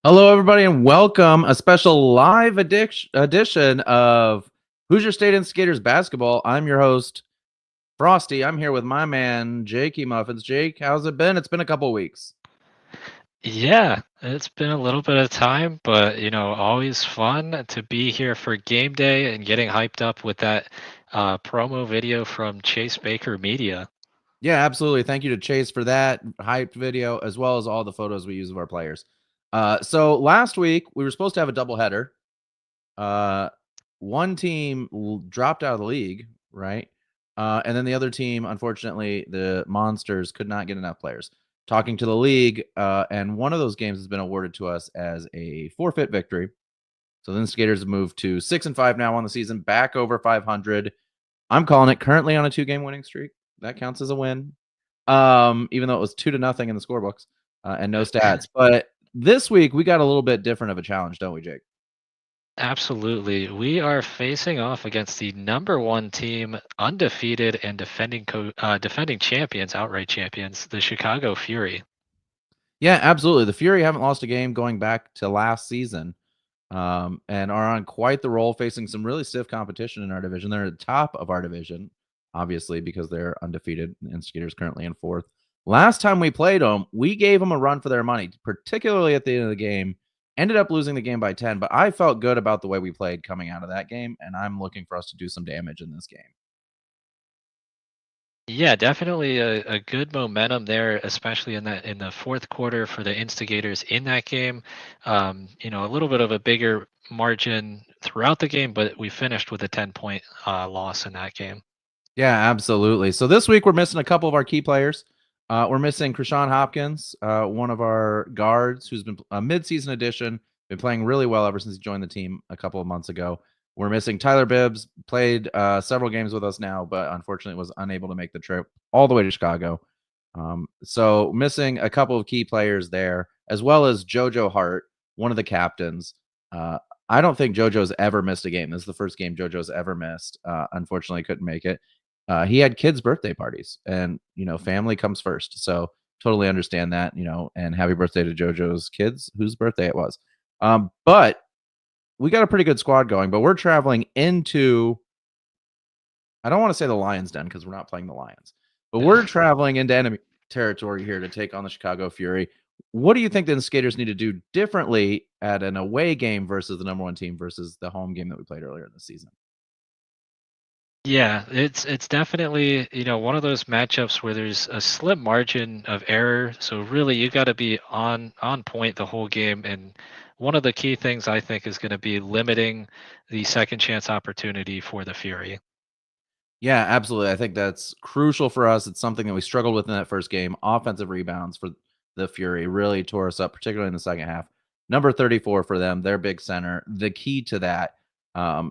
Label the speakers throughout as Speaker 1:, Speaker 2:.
Speaker 1: Hello, everybody, and welcome a special live edition of Hoosier State Instigators basketball. I'm your host, Frosty. I'm here with my man, Jakey Muffins. Jake, how's it been? It's been a couple weeks.
Speaker 2: Yeah, it's been a little bit of time, but always fun to be here for game day and getting hyped up with that promo video from Chase Baker Media.
Speaker 1: Yeah, absolutely. Thank you to Chase for that hyped video, as well as all the photos we use of our players. So last week we were supposed to have a doubleheader. One team dropped out of the league, right? And then the other team, unfortunately, the Monsters could not get enough players. Talking to the league, and one of those games has been awarded to us as a forfeit victory. So the Instigators have moved to 6-5 now on the season, back over 500. I'm calling it currently on a 2-game winning streak. That counts as a win, even though it was 2-0 in the scorebooks and no stats. But this week we got a little bit different of a challenge, don't we, Jake?
Speaker 2: Absolutely. We are facing off against the number one team, undefeated and defending champions, outright champions, the Chicago Fury.
Speaker 1: Yeah, absolutely. The Fury haven't lost a game going back to last season, and are on quite the roll, facing some really stiff competition in our division. They're at the top of our division, obviously, because they're undefeated. Instigators currently in fourth. Last time we played them, we gave them a run for their money, particularly at the end of the game. Ended up losing the game by 10, but I felt good about the way we played coming out of that game, and I'm looking for us to do some damage in this game.
Speaker 2: Yeah, definitely a good momentum there, especially in the fourth quarter for the Instigators in that game. A little bit of a bigger margin throughout the game, but we finished with a 10-point loss in that game.
Speaker 1: Yeah, absolutely. So this week we're missing a couple of our key players. We're missing Krishan Hopkins, one of our guards who's been a midseason addition, been playing really well ever since he joined the team a couple of months ago. We're missing Tyler Bibbs, played several games with us now, but unfortunately was unable to make the trip all the way to Chicago. So missing a couple of key players there, as well as JoJo Hart, one of the captains. I don't think JoJo's ever missed a game. This is the first game JoJo's ever missed. Unfortunately, couldn't make it. He had kids' birthday parties, and family comes first. So totally understand that. And happy birthday to JoJo's kids, whose birthday it was. But we got a pretty good squad going. But we're traveling into, I don't want to say the Lions' Den because we're not playing the Lions, but we're traveling into enemy territory here to take on the Chicago Fury. What do you think the Instigators need to do differently at an away game versus the number one team versus the home game that we played earlier this season?
Speaker 2: Yeah, it's definitely, one of those matchups where there's a slim margin of error. So really you got to be on point the whole game. And one of the key things I think is going to be limiting the second chance opportunity for the Fury.
Speaker 1: Yeah, absolutely. I think that's crucial for us. It's something that we struggled with in that first game. Offensive rebounds for the Fury really tore us up, particularly in the second half. Number 34 for them, their big center, the key to that.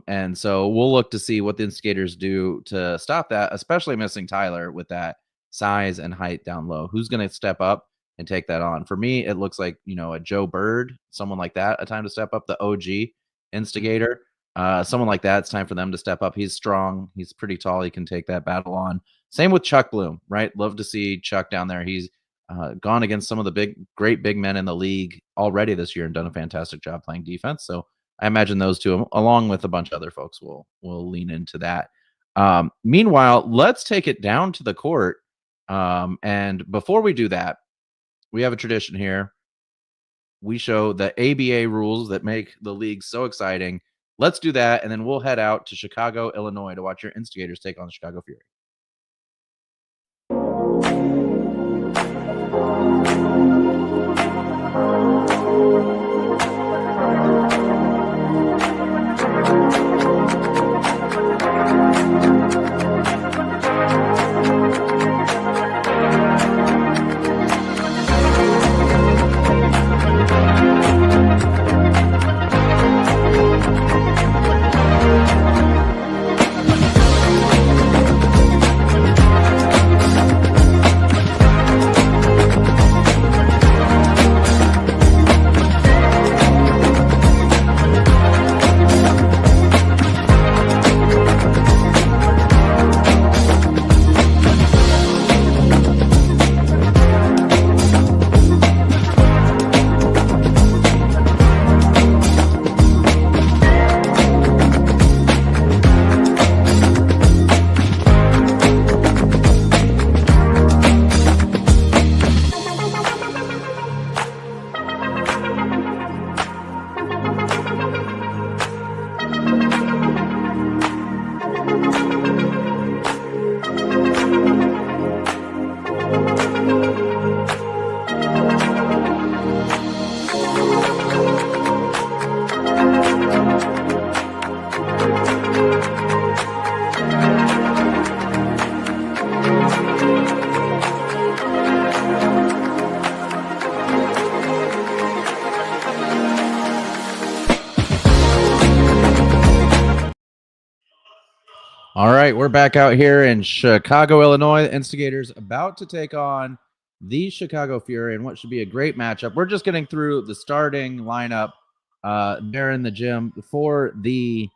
Speaker 1: And so we'll look to see what the Instigators do to stop that, especially missing Tyler with that size and height down low. Who's going to step up and take that on? For me, it looks like, a Joe Bird, someone like that, a time to step up, the OG instigator. Someone like that, it's time for them to step up. He's strong. He's pretty tall. He can take that battle on. Same with Chuck Bloom, right? Love to see Chuck down there. He's gone against some of the great big men in the league already this year and done a fantastic job playing defense. So I imagine those two, along with a bunch of other folks, will lean into that. Meanwhile, let's take it down to the court. And before we do that, we have a tradition here. We show the ABA rules that make the league so exciting. Let's do that, and then we'll head out to Chicago, Illinois to watch your Instigators take on the Chicago Fury. All right, we're back out here in Chicago, Illinois. Instigators about to take on the Chicago Fury in what should be a great matchup. We're just getting through the starting lineup there in the gym for the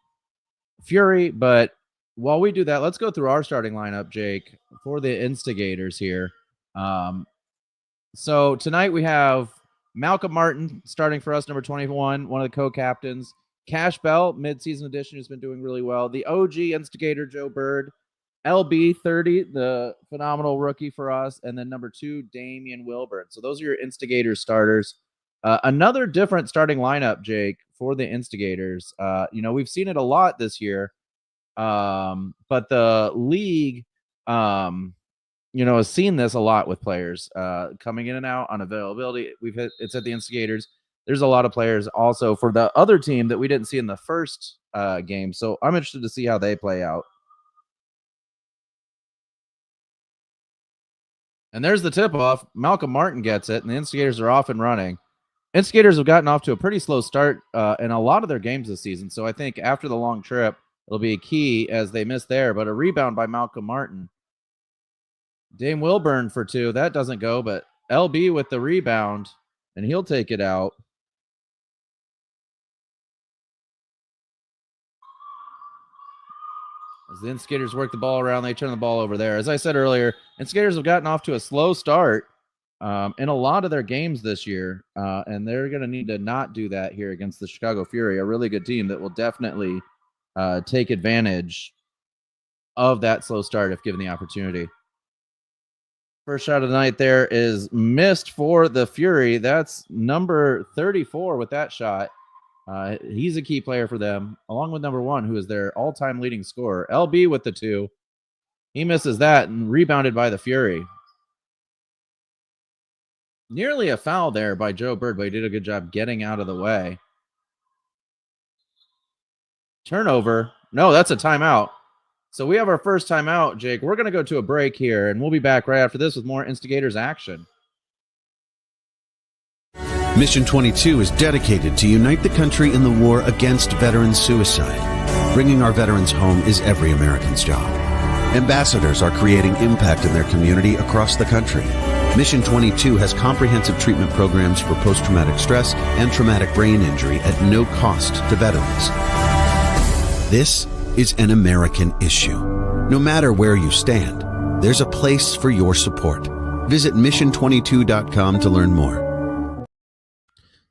Speaker 1: Fury. But while we do that, let's go through our starting lineup, Jake, for the Instigators here. So tonight we have Malcolm Martin starting for us, number 21, one of the co-captains. Cash Bell, mid-season edition, who's been doing really well. The OG Instigator, Joe Bird. LB 30, the phenomenal rookie for us. And then number 2, Damian Wilburn. So those are your Instigator starters. Another different starting lineup, Jake, for the Instigators. We've seen it a lot this year. But the league, has seen this a lot with players coming in and out on availability. It's at the Instigators. There's a lot of players also for the other team that we didn't see in the first game. So I'm interested to see how they play out. And there's the tip-off. Malcolm Martin gets it, and the Instigators are off and running. Instigators have gotten off to a pretty slow start in a lot of their games this season. So I think after the long trip, it'll be a key as they miss there. But a rebound by Malcolm Martin. Dame Wilburn for 2. That doesn't go, but LB with the rebound, and he'll take it out. As the Instigators work the ball around, they turn the ball over there. As I said earlier, Instigators have gotten off to a slow start in a lot of their games this year, and they're going to need to not do that here against the Chicago Fury, a really good team that will definitely take advantage of that slow start if given the opportunity. First shot of the night there is missed for the Fury. That's number 34 with that shot. He's a key player for them, along with number 1, who is their all-time leading scorer. LB with the 2. He misses that and rebounded by the Fury. Nearly a foul there by Joe Bird, but he did a good job getting out of the way. Turnover. No, that's a timeout. So we have our first timeout, Jake. We're going to go to a break here, and we'll be back right after this with more Instigators action.
Speaker 3: Mission 22 is dedicated to unite the country in the war against veteran suicide. Bringing our veterans home is every American's job. Ambassadors are creating impact in their community across the country. Mission 22 has comprehensive treatment programs for post-traumatic stress and traumatic brain injury at no cost to veterans. This is an American issue. No matter where you stand, there's a place for your support. Visit mission22.com to learn more.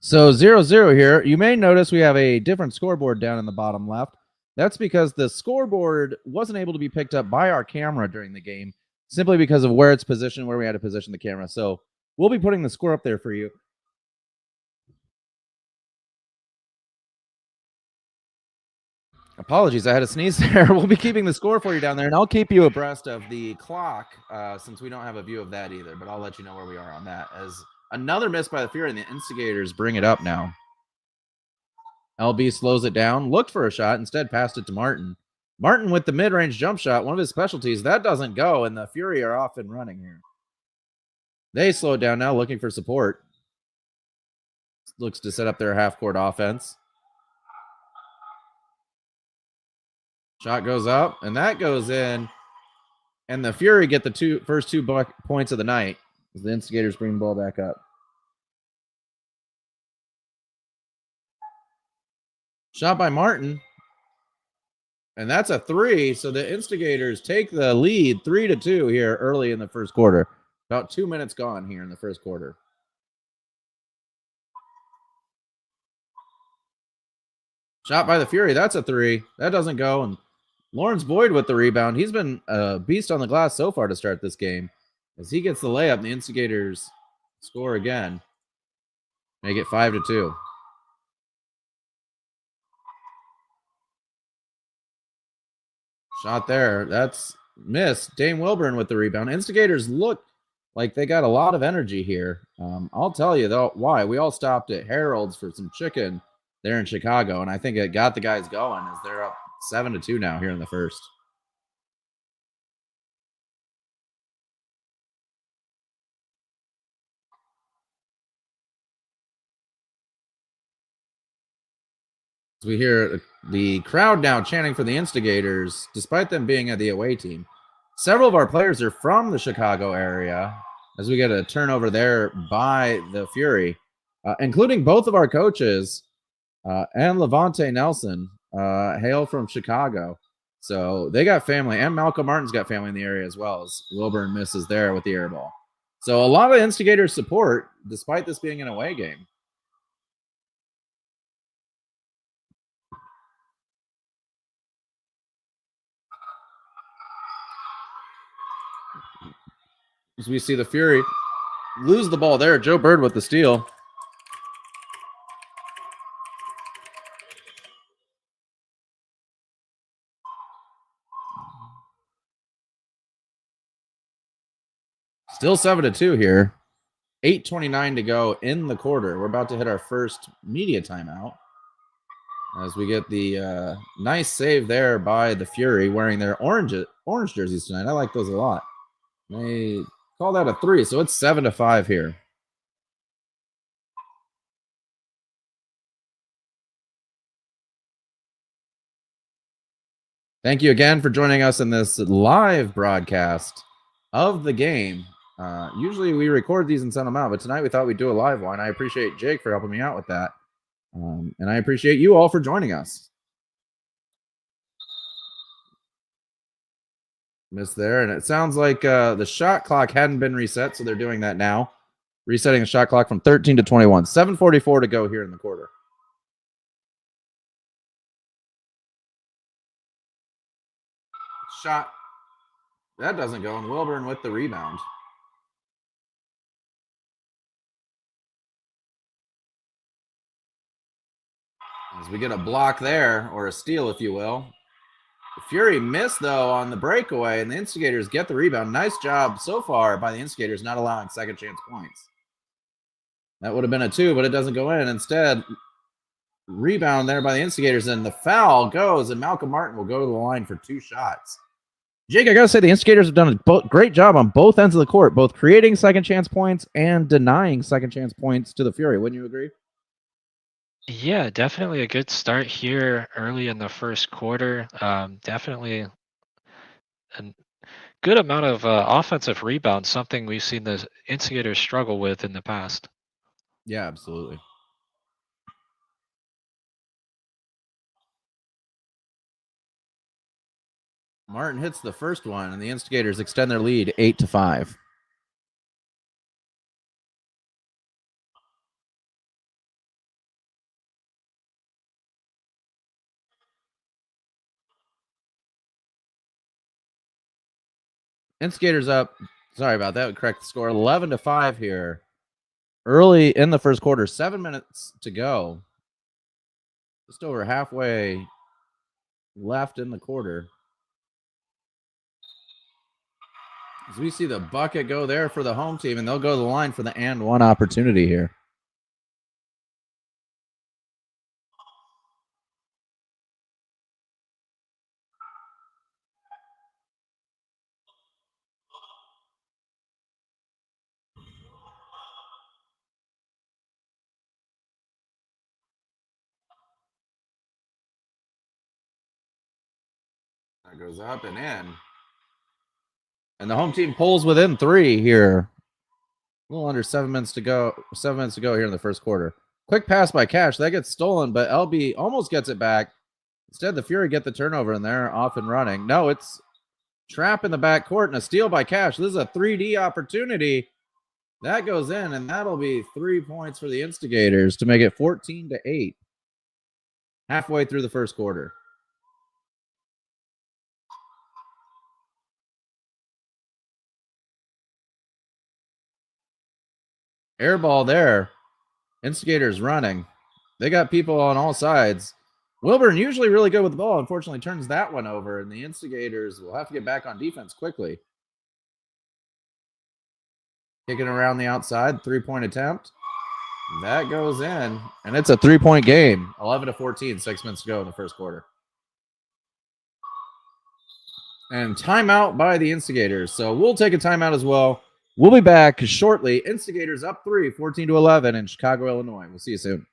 Speaker 1: So 0-0 here. You may notice we have a different scoreboard down in the bottom left. That's because the scoreboard wasn't able to be picked up by our camera during the game, simply because of where it's positioned, where we had to position the camera. So we'll be putting the score up there for you. Apologies, I had a sneeze there. We'll be keeping the score for you down there, and I'll keep you abreast of the clock since we don't have a view of that either, but I'll let you know where we are on that. As another miss by the Fury, and the Instigators bring it up now. LB slows it down, looked for a shot, instead passed it to Martin. Martin with the mid-range jump shot, one of his specialties. That doesn't go, and the Fury are off and running here. They slow it down now, looking for support. Looks to set up their half-court offense. Shot goes up, and that goes in. And the Fury get the first two points of the night as the Instigators bring the ball back up. Shot by Martin. And that's a 3. So the Instigators take the lead 3-2 here early in the first quarter. About 2 minutes gone here in the first quarter. Shot by the Fury. That's a 3. That doesn't go. And Lawrence Boyd with the rebound. He's been a beast on the glass so far to start this game. As he gets the layup, the Instigators score again. Make it 5-2. Shot there. That's missed. Dame Wilburn with the rebound. Instigators look like they got a lot of energy here. I'll tell you, though, why. We all stopped at Harold's for some chicken there in Chicago, and I think it got the guys going as they're up 7-2 now here in the first. As we hear the crowd now chanting for the Instigators, despite them being the away team. Several of our players are from the Chicago area, as we get a turnover there by the Fury, including both of our coaches and Levante Nelson hail from Chicago. So they got family, and Malcolm Martin's got family in the area as well, as Wilburn misses there with the air ball. So a lot of Instigators support, despite this being an away game. As we see the Fury lose the ball there. Joe Bird with the steal. Still 7-2 here. 8:29 to go in the quarter. We're about to hit our first media timeout as we get the nice save there by the Fury wearing their orange jerseys tonight. I like those a lot. They call that a 3, so it's 7-5 here. Thank you again for joining us in this live broadcast of the game. Usually we record these and send them out, but tonight we thought we'd do a live one. I appreciate Jake for helping me out with that. And I appreciate you all for joining us. Missed there, and it sounds like the shot clock hadn't been reset, so they're doing that now. Resetting the shot clock from 13 to 21. 7:44 to go here in the quarter. Shot. That doesn't go, and Wilburn with the rebound. As we get a block there, or a steal, if you will. The Fury missed, though, on the breakaway, and the Instigators get the rebound. Nice job so far by the Instigators not allowing second chance points. That would have been a 2, but it doesn't go in. Instead, rebound there by the Instigators, and the foul goes, and Malcolm Martin will go to the line for 2 shots. Jake, I got to say, the Instigators have done a great job on both ends of the court, both creating second chance points and denying second chance points to the Fury. Wouldn't you agree?
Speaker 2: Yeah, definitely a good start here early in the first quarter. Definitely a good amount of offensive rebounds, something we've seen the Instigators struggle with in the past.
Speaker 1: Yeah, absolutely. Martin hits the first one, and the Instigators extend their lead 8-5. Instigators up. Sorry about that. We correct the score. 11-5 here. Early in the first quarter. 7 minutes to go. Just over halfway left in the quarter. As we see the bucket go there for the home team, and they'll go to the line for the and one opportunity here. That goes up and in. And the home team pulls within 3 here. A little under 7 minutes to go. 7 minutes to go here in the first quarter. Quick pass by Cash. That gets stolen, but LB almost gets it back. Instead, the Fury get the turnover, and they're off and running. No, it's trap in the backcourt and a steal by Cash. This is a 3D opportunity. That goes in, and that'll be 3 points for the Instigators to make it 14-8. Halfway through the first quarter. Air ball there. Instigators running. They got people on all sides. Wilburn usually really good with the ball. Unfortunately, turns that one over, and the Instigators will have to get back on defense quickly. Kicking around the outside, 3-point attempt. That goes in, and it's a 3-point game. 11-14, 6 minutes to go in the first quarter. And timeout by the Instigators. So we'll take a timeout as well. We'll be back shortly. Instigators up 3, 14-11 in Chicago, Illinois. We'll see you soon.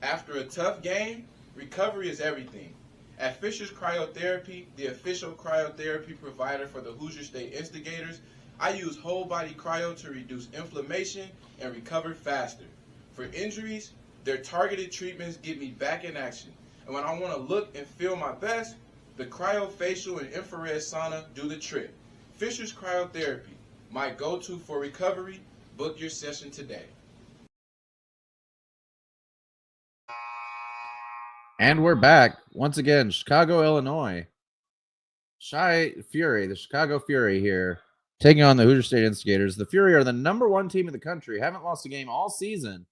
Speaker 4: After a tough game, Recovery is everything. At Fisher's Cryotherapy, the official cryotherapy provider for the Hoosier State Instigators, I use whole body cryo to reduce inflammation and recover faster. For injuries, their targeted treatments get me back in action. And when I want to look and feel my best, the cryofacial and infrared sauna do the trick. Fisher's Cryotherapy, my go-to for recovery. Book your session today.
Speaker 1: And we're back once again. Chicago, Illinois. The Chicago Fury here, taking on the Hoosier State Instigators. The Fury are the #1 team in the country. Haven't lost a game all season,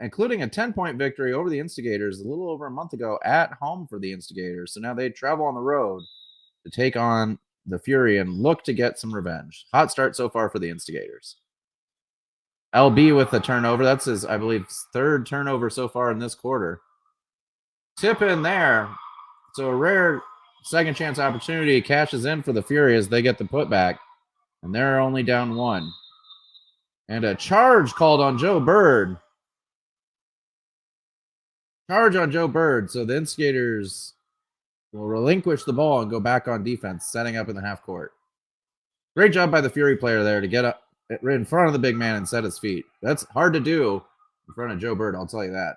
Speaker 1: including a 10-point victory over the Instigators a little over a month ago at home for the Instigators. So now they travel on the road to take on the Fury and look to get some revenge. Hot start so far for the Instigators. LB with the turnover. That's his, I believe, 3rd turnover so far in this quarter. Tip in there. So a rare second chance opportunity cashes in for the Fury as they get the putback. And they're only down 1. And a charge called on Joe Bird. Charge on Joe Bird. So the Instigators will relinquish the ball and go back on defense, setting up in the half court. Great job by the Fury player there to get up in front of the big man and set his feet. That's hard to do in front of Joe Bird, I'll tell you that.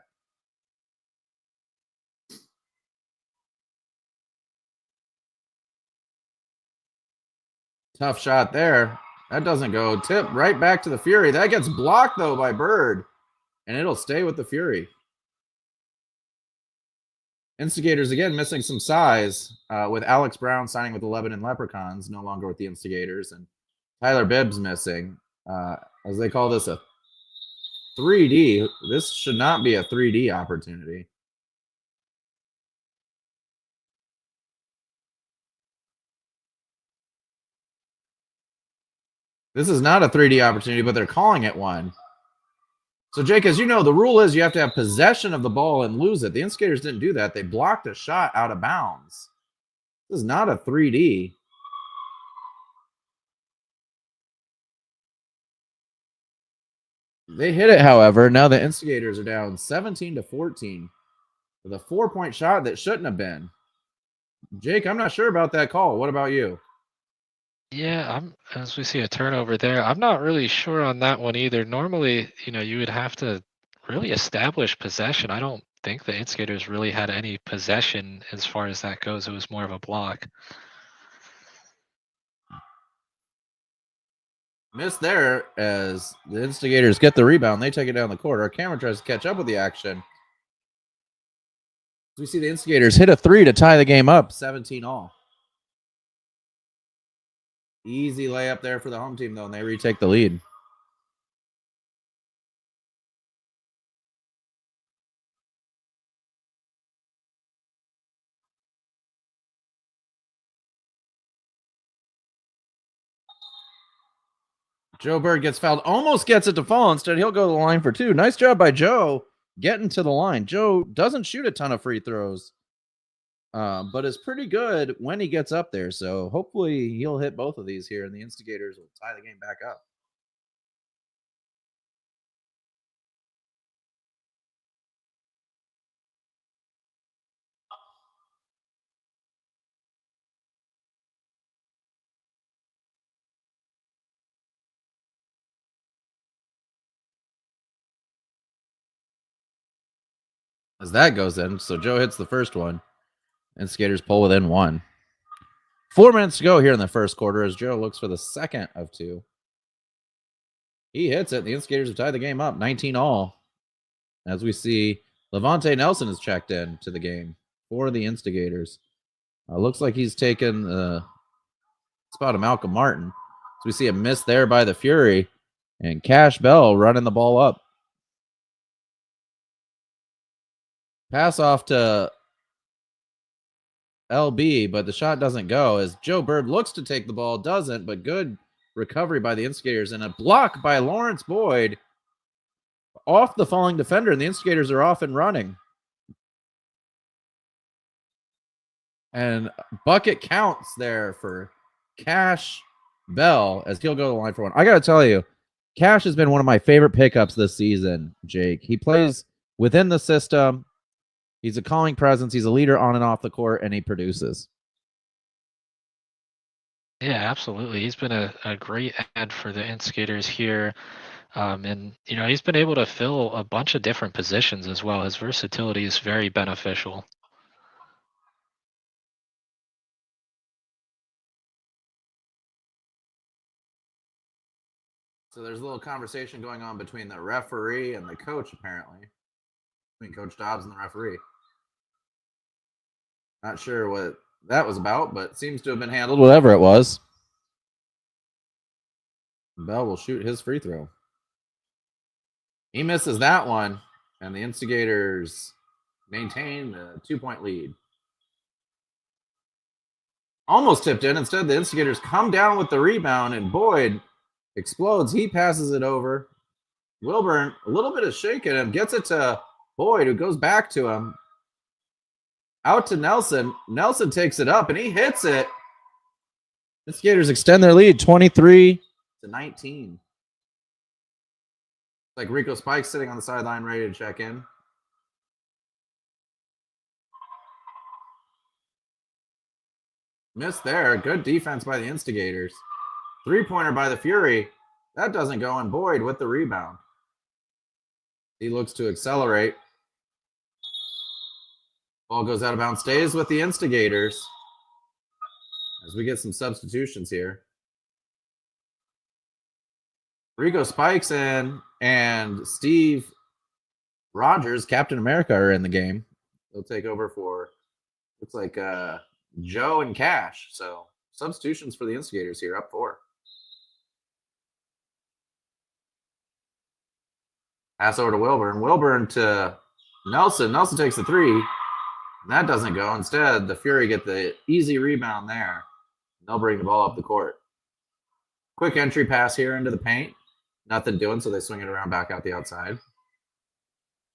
Speaker 1: Tough shot there. That doesn't go. Tip right back to the Fury. That gets blocked, though, by Bird. And it'll stay with the Fury. Instigators, again, missing some size with Alex Brown signing with the Lebanon Leprechauns, no longer with the Instigators. And Tyler Bibbs missing. As they call this a 3D. This should not be a 3D opportunity. This is not a 3D opportunity, but they're calling it one. So, Jake, as you know, the rule is you have to have possession of the ball and lose it. The Instigators didn't do that. They blocked a shot out of bounds. This is not a 3D. They hit it, however. Now the Instigators are down 17-14 with a 4-point shot that shouldn't have been. Jake, I'm not sure about that call. What about you?
Speaker 2: Yeah, as we see a turnover there, I'm not really sure on that one either. Normally, you would have to really establish possession. I don't think the Instigators really had any possession as far as that goes. It was more of a block.
Speaker 1: Missed there as the Instigators get the rebound. They take it down the court. Our camera tries to catch up with the action. We see the Instigators hit a 3 to tie the game up, 17-all. Easy layup there for the home team, though, and they retake the lead. Joe Bird gets fouled, almost gets it to fall. Instead, he'll go to the line for 2. Nice job by Joe getting to the line. Joe doesn't shoot a ton of free throws, but is pretty good when he gets up there. So hopefully he'll hit both of these here, and the Instigators will tie the game back up. As that goes in, so Joe hits the first one. Instigators pull within 1. 4 minutes to go here in the first quarter as Joe looks for the second of 2. He hits it. The Instigators have tied the game up, 19-all. As we see, Levante Nelson is checked in to the game for the Instigators. Looks like he's taken the spot of Malcolm Martin. So we see a miss there by the Fury, and Cash Bell running the ball up. Pass off to LB, but the shot doesn't go as Joe Bird looks to take the ball, doesn't, but good recovery by the Instigators and a block by Lawrence Boyd off the falling defender, and the Instigators are off and running. And bucket counts there for Cash Bell as he'll go to the line for 1. I got to tell you, Cash has been one of my favorite pickups this season, Jake. He plays within the system. He's a calming presence. He's a leader on and off the court, and he produces.
Speaker 2: Yeah, absolutely. He's been a great add for the Instigators here. And, he's been able to fill a bunch of different positions as well. His versatility is very beneficial.
Speaker 1: So there's a little conversation going on between the referee and the coach, apparently. Between Coach Dobbs and the referee. Not sure what that was about, but seems to have been handled, whatever it was. Bell will shoot his free throw. He misses that one, and the Instigators maintain a 2-point lead. Almost tipped in. Instead, the Instigators come down with the rebound, and Boyd explodes. He passes it over. Wilburn, a little bit of shaking him, gets it to Boyd, who goes back to him. Out to Nelson. Nelson takes it up, and he hits it. Instigators extend their lead 23-19. Like Rico Spikes sitting on the sideline ready to check in. Missed there. Good defense by the Instigators. Three-pointer by the Fury. That doesn't go, and Boyd with the rebound. He looks to accelerate. Ball goes out of bounds. Stays with the Instigators. As we get some substitutions here. Rico Spikes in and Steve Rogers, Captain America, are in the game. They'll take over for, looks like Joe and Cash. So substitutions for the Instigators here, up 4. Pass over to Wilburn. Wilburn to Nelson. Nelson takes the 3. And that doesn't go. Instead, the Fury get the easy rebound there. They'll bring the ball up the court. Quick entry pass here into the paint. Nothing doing, so they swing it around back out the outside.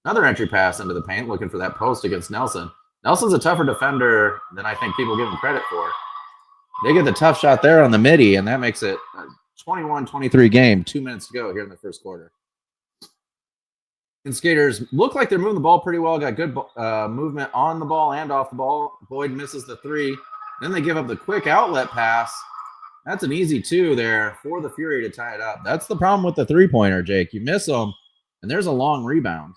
Speaker 1: Another entry pass into the paint, looking for that post against Nelson. Nelson's a tougher defender than I think people give him credit for. They get the tough shot there on the midi, and that makes it a 21-23 game. 2 minutes to go here in the first quarter. Instigators look like they're moving the ball pretty well. Got good movement on the ball and off the ball. Boyd misses the 3. Then they give up the quick outlet pass. That's an easy 2 there for the Fury to tie it up. That's the problem with the three-pointer, Jake. You miss them, and there's a long rebound.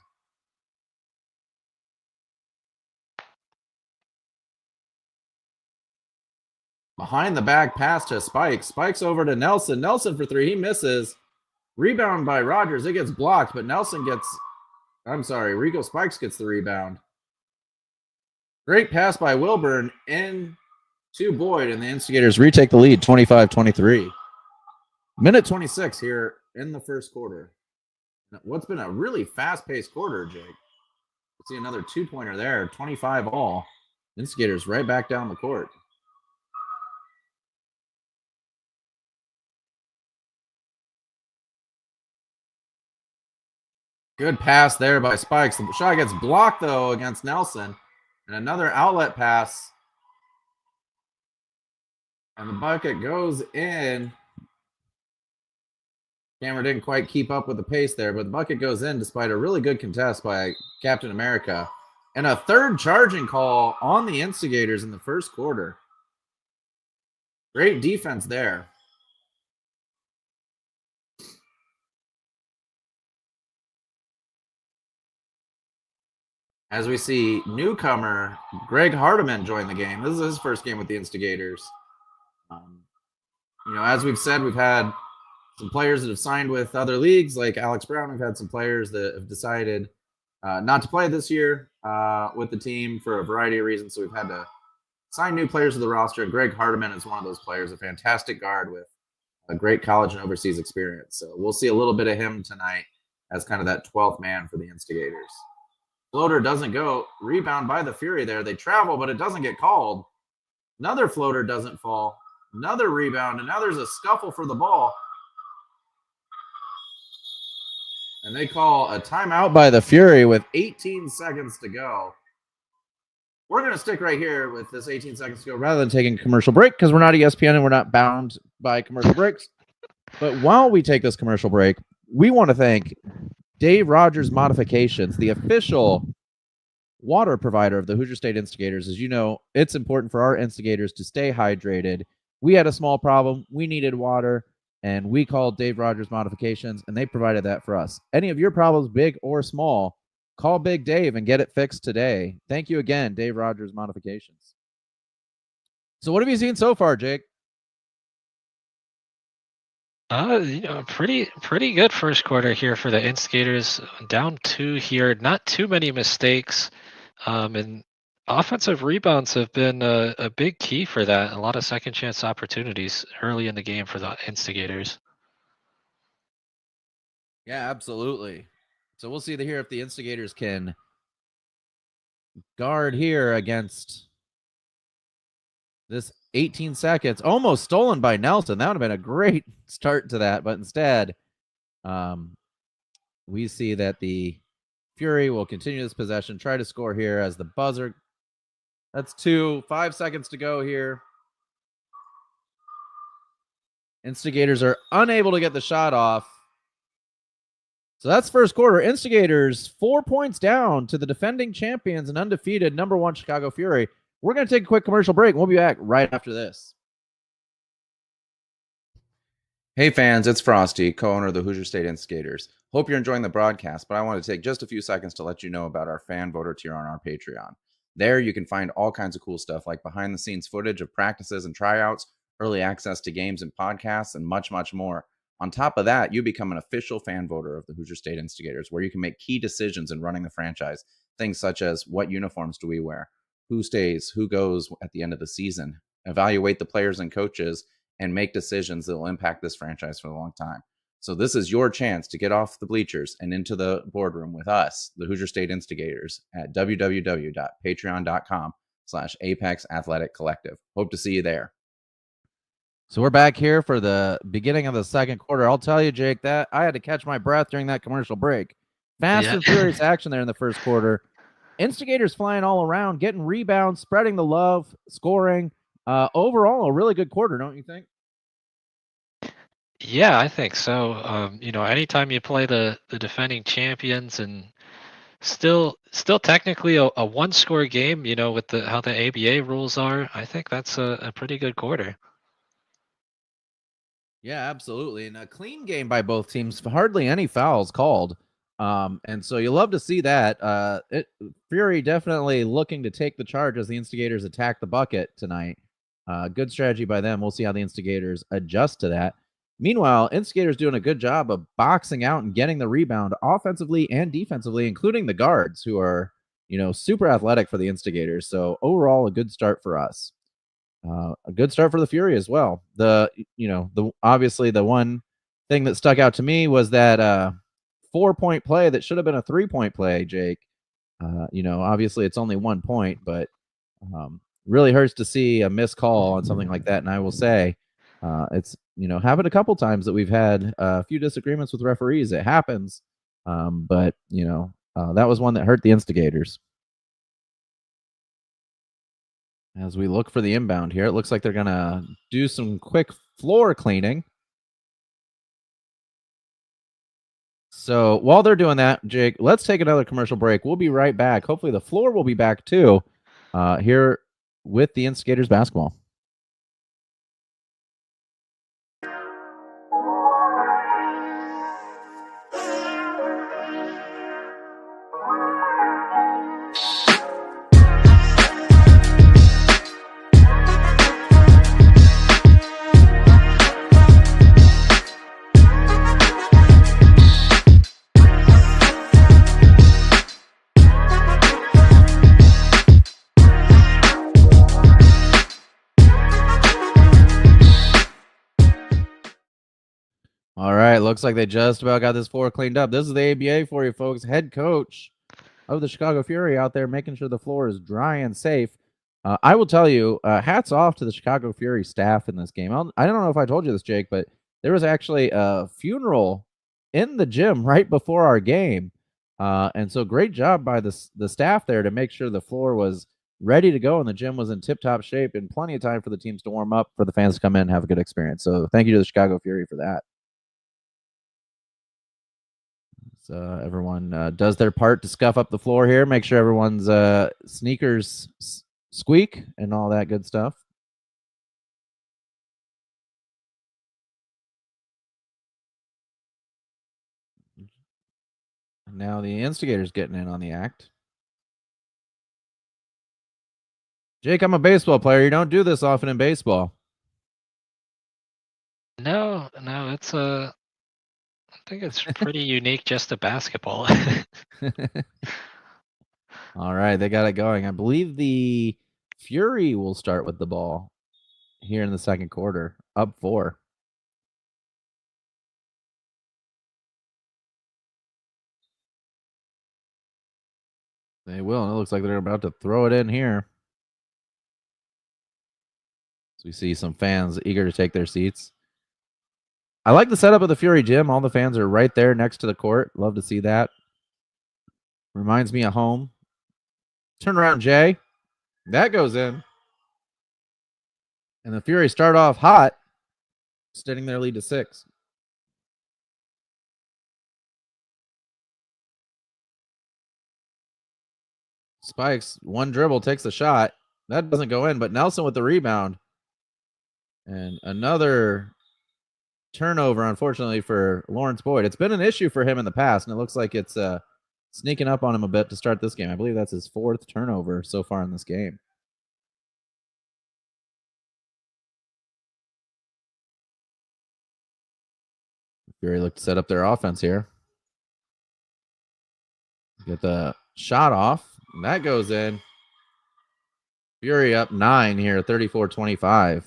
Speaker 1: Behind the back pass to Spikes. Spikes over to Nelson. Nelson for 3. He misses. Rebound by Rogers. It gets blocked, but Rico Spikes gets the rebound. Great pass by Wilburn in to Boyd, and the Instigators retake the lead, 25-23. Minute 26 here in the first quarter. What's been a really fast-paced quarter, Jake. See another 2-pointer there, 25 all. Instigators right back down the court. Good pass there by Spikes. The shot gets blocked, though, against Nelson. And another outlet pass. And the bucket goes in. Camera didn't quite keep up with the pace there, but the bucket goes in despite a really good contest by Captain America. And a third charging call on the Instigators in the first quarter. Great defense there. As we see newcomer Greg Hardiman join the game. This is his first game with the Instigators. As we've said, we've had some players that have signed with other leagues, like Alex Brown. We've had some players that have decided not to play this year with the team for a variety of reasons. So we've had to sign new players to the roster. And Greg Hardiman is one of those players, a fantastic guard with a great college and overseas experience. So we'll see a little bit of him tonight as kind of that 12th man for the Instigators. Floater doesn't go. Rebound by the Fury there. They travel, but it doesn't get called. Another floater doesn't fall. Another rebound, and now there's a scuffle for the ball. And they call a timeout by the Fury with 18 seconds to go. We're going to stick right here with this 18 seconds to go rather than taking a commercial break because we're not ESPN and we're not bound by commercial breaks. But while we take this commercial break, we want to thank Dave Rogers Modifications, the official water provider of the Hoosier State Instigators. As you know, it's important for our instigators to stay hydrated. We had a small problem. We needed water, and we called Dave Rogers Modifications, and they provided that for us. Any of your problems, big or small, call Big Dave and get it fixed today. Thank you again, Dave Rogers Modifications. So what have you seen so far, Jake?
Speaker 2: Pretty good first quarter here for the Instigators. Down 2 here, not too many mistakes, and offensive rebounds have been a big key for that. A lot of second chance opportunities early in the game for the Instigators.
Speaker 1: Yeah, absolutely. So we'll see here if the Instigators can guard here against this 18 seconds. Almost stolen by Nelson. That would have been a great start to that, but instead, we see that the Fury will continue this possession, try to score here as the buzzer. That's 2, 5 seconds to go here. Instigators are unable to get the shot off. So that's first quarter. Instigators 4 points down to the defending champions and undefeated #1 Chicago Fury. We're going to take a quick commercial break. We'll be back right after this. Hey fans, it's Frosty, co-owner of the Hoosier State Instigators. Hope you're enjoying the broadcast, but I want to take just a few seconds to let you know about our fan voter tier on our Patreon. There you can find all kinds of cool stuff like behind the scenes footage of practices and tryouts, early access to games and podcasts, and much, much more. On top of that, you become an official fan voter of the Hoosier State Instigators, where you can make key decisions in running the franchise. Things such as what uniforms do we wear, who stays, who goes at the end of the season, evaluate the players and coaches, and make decisions that will impact this franchise for a long time. So this is your chance to get off the bleachers and into the boardroom with us, the Hoosier State Instigators, at www.patreon.com/Apex Athletic Collective. Hope to see you there. So we're back here for the beginning of the second quarter. I'll tell you, Jake, that I had to catch my breath during that commercial break. Fast and furious action there in the first quarter. Instigators flying all around, getting rebounds, spreading the love, scoring. Overall, a really good quarter, don't you think?
Speaker 2: Yeah, I think so. Anytime you play the defending champions and still technically a one-score game, with how the ABA rules are, I think that's a pretty good quarter.
Speaker 1: Yeah, absolutely. And a clean game by both teams, hardly any fouls called. And so you love to see that. Fury definitely looking to take the charge as the Instigators attack the bucket tonight. Good strategy by them. We'll see how the Instigators adjust to that. Meanwhile, Instigators doing a good job of boxing out and getting the rebound offensively and defensively, including the guards who are, super athletic for the Instigators. So overall, a good start for us. A good start for the Fury as well. Obviously the one thing that stuck out to me was that 4-point play that should have been a 3-point play, Jake. Obviously it's only 1 point, but really hurts to see a missed call on something like that. And I will say, it's happened a couple times that we've had a few disagreements with referees. It happens, but that was one that hurt the Instigators. As we look for the inbound here, it looks like they're going to do some quick floor cleaning. So while they're doing that, Jake, let's take another commercial break. We'll be right back. Hopefully the floor will be back too here with the Instigators basketball. All right, looks like they just about got this floor cleaned up. This is the ABA for you, folks. Head coach of the Chicago Fury out there making sure the floor is dry and safe. I will tell you, hats off to the Chicago Fury staff in this game. I don't know if I told you this, Jake, but there was actually a funeral in the gym right before our game. And so great job by the staff there to make sure the floor was ready to go and the gym was in tip-top shape and plenty of time for the teams to warm up, for the fans to come in and have a good experience. So thank you to the Chicago Fury for that. So everyone does their part to scuff up the floor here. Make sure everyone's sneakers squeak and all that good stuff. Now the Instigators getting in on the act. Jake, I'm a baseball player. You don't do this often in baseball.
Speaker 2: No, it's I think it's pretty unique just to basketball.
Speaker 1: All right, they got it going. I believe the Fury will start with the ball here in the second quarter, up 4. They will, and it looks like they're about to throw it in here. So we see some fans eager to take their seats. I like the setup of the Fury gym. All the fans are right there next to the court. Love to see that. Reminds me of home. Turn around, Jay. That goes in. And the Fury start off hot, extending their lead to 6. Spikes, one dribble, takes the shot. That doesn't go in, but Nelson with the rebound. And another turnover, unfortunately, for Lawrence Boyd. It's been an issue for him in the past, and it looks like it's sneaking up on him a bit to start this game. I believe that's his 4th turnover so far in this game. Fury look to set up their offense here. Get the shot off. And that goes in. Fury up 9 here, 34-25.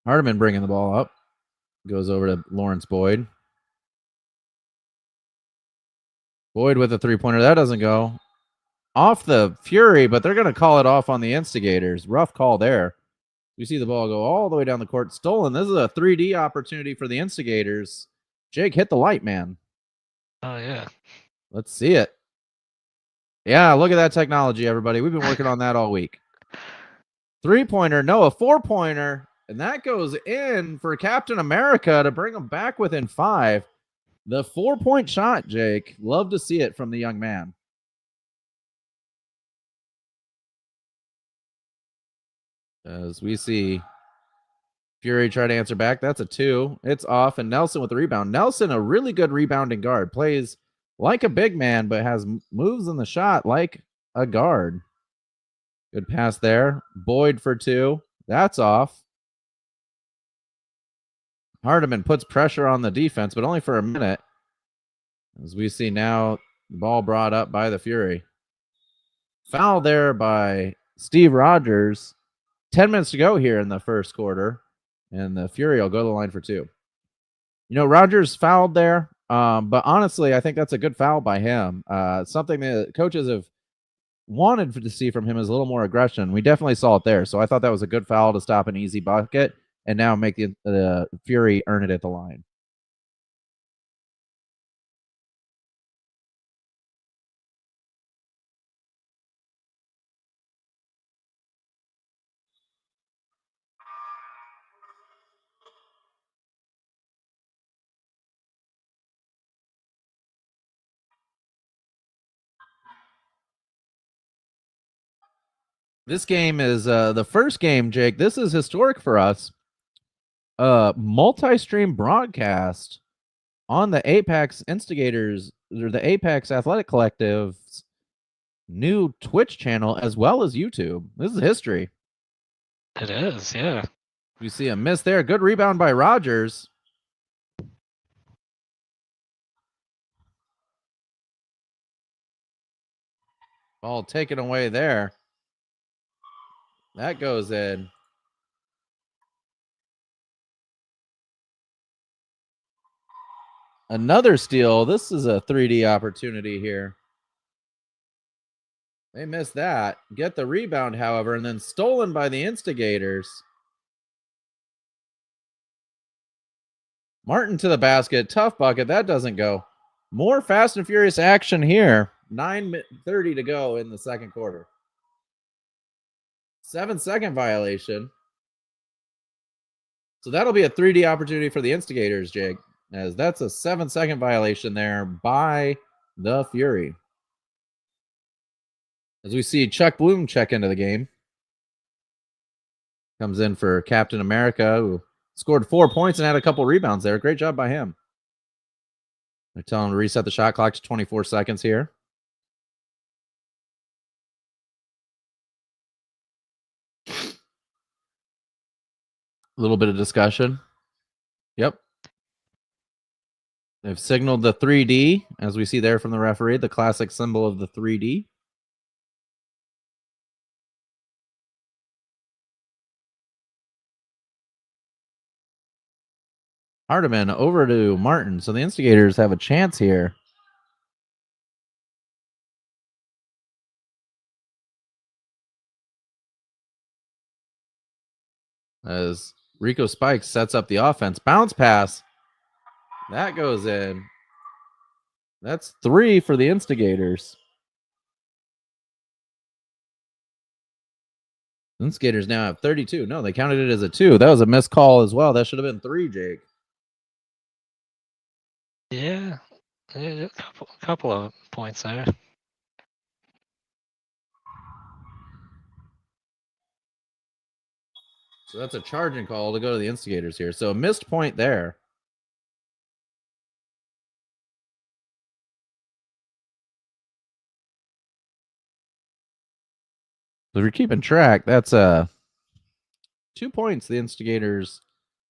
Speaker 1: Hardiman bringing the ball up. Goes over to Lawrence Boyd. Boyd with a 3-pointer. That doesn't go. Off the Fury, but they're going to call it off on the Instigators. Rough call there. We see the ball go all the way down the court. Stolen. This is a 3D opportunity for the Instigators. Jake, hit the light, man.
Speaker 2: Oh, yeah.
Speaker 1: Let's see it. Yeah, look at that technology, everybody. We've been working on that all week. 3-pointer, no, a 4-pointer. And that goes in for Captain America to bring them back within 5. The 4-point shot, Jake. Love to see it from the young man. As we see Fury try to answer back. That's a 2. It's off, and Nelson with the rebound. Nelson, a really good rebounding guard. Plays like a big man, but has moves in the shot like a guard. Good pass there. Boyd for 2. That's off. Hardiman puts pressure on the defense, but only for a minute. As we see now, the ball brought up by the Fury. Foul there by Steve Rogers. 10 minutes to go here in the first quarter, and the Fury will go to the line for 2. You know, Rogers fouled there, but honestly, I think that's a good foul by him. Something that coaches have wanted to see from him is a little more aggression. We definitely saw it there, so I thought that was a good foul to stop an easy bucket and now make the Fury earn it at the line. This game is the first game, Jake. This is historic for us. Multi-stream broadcast on the Apex Instigators, or the Apex Athletic Collective's new Twitch channel, as well as YouTube. This is history.
Speaker 2: It is, yeah.
Speaker 1: We see a miss there. Good rebound by Rogers. Ball taken away there. That goes in. Another steal. This is a 3D opportunity here. They missed that. Get the rebound, however, and then stolen by the Instigators. Martin to the basket. Tough bucket. That doesn't go. More fast and furious action here. 9:30 to go in the second quarter. 7-second violation. So that'll be a 3D opportunity for the Instigators, Jake. as that's a 7-second violation there by the Fury. As we see Chuck Bloom check into the game. Comes in for Captain America, who scored 4 points and had a couple rebounds there. Great job by him. They're telling him to reset the shot clock to 24 seconds here. A little bit of discussion. Yep. They've signaled the 3D, as we see there from the referee, the classic symbol of the 3D. Hardiman over to Martin. So the Instigators have a chance here. As Rico Spikes sets up the offense. Bounce pass. That goes in. That's 3 for the Instigators. Instigators now have 32. No, they counted it as a 2. That was a missed call as well. That should have been 3, Jake.
Speaker 2: Yeah, a couple of points there.
Speaker 1: So that's a charging call to go to the Instigators here. So a missed point there. So if you're keeping track, that's 2 points the Instigators.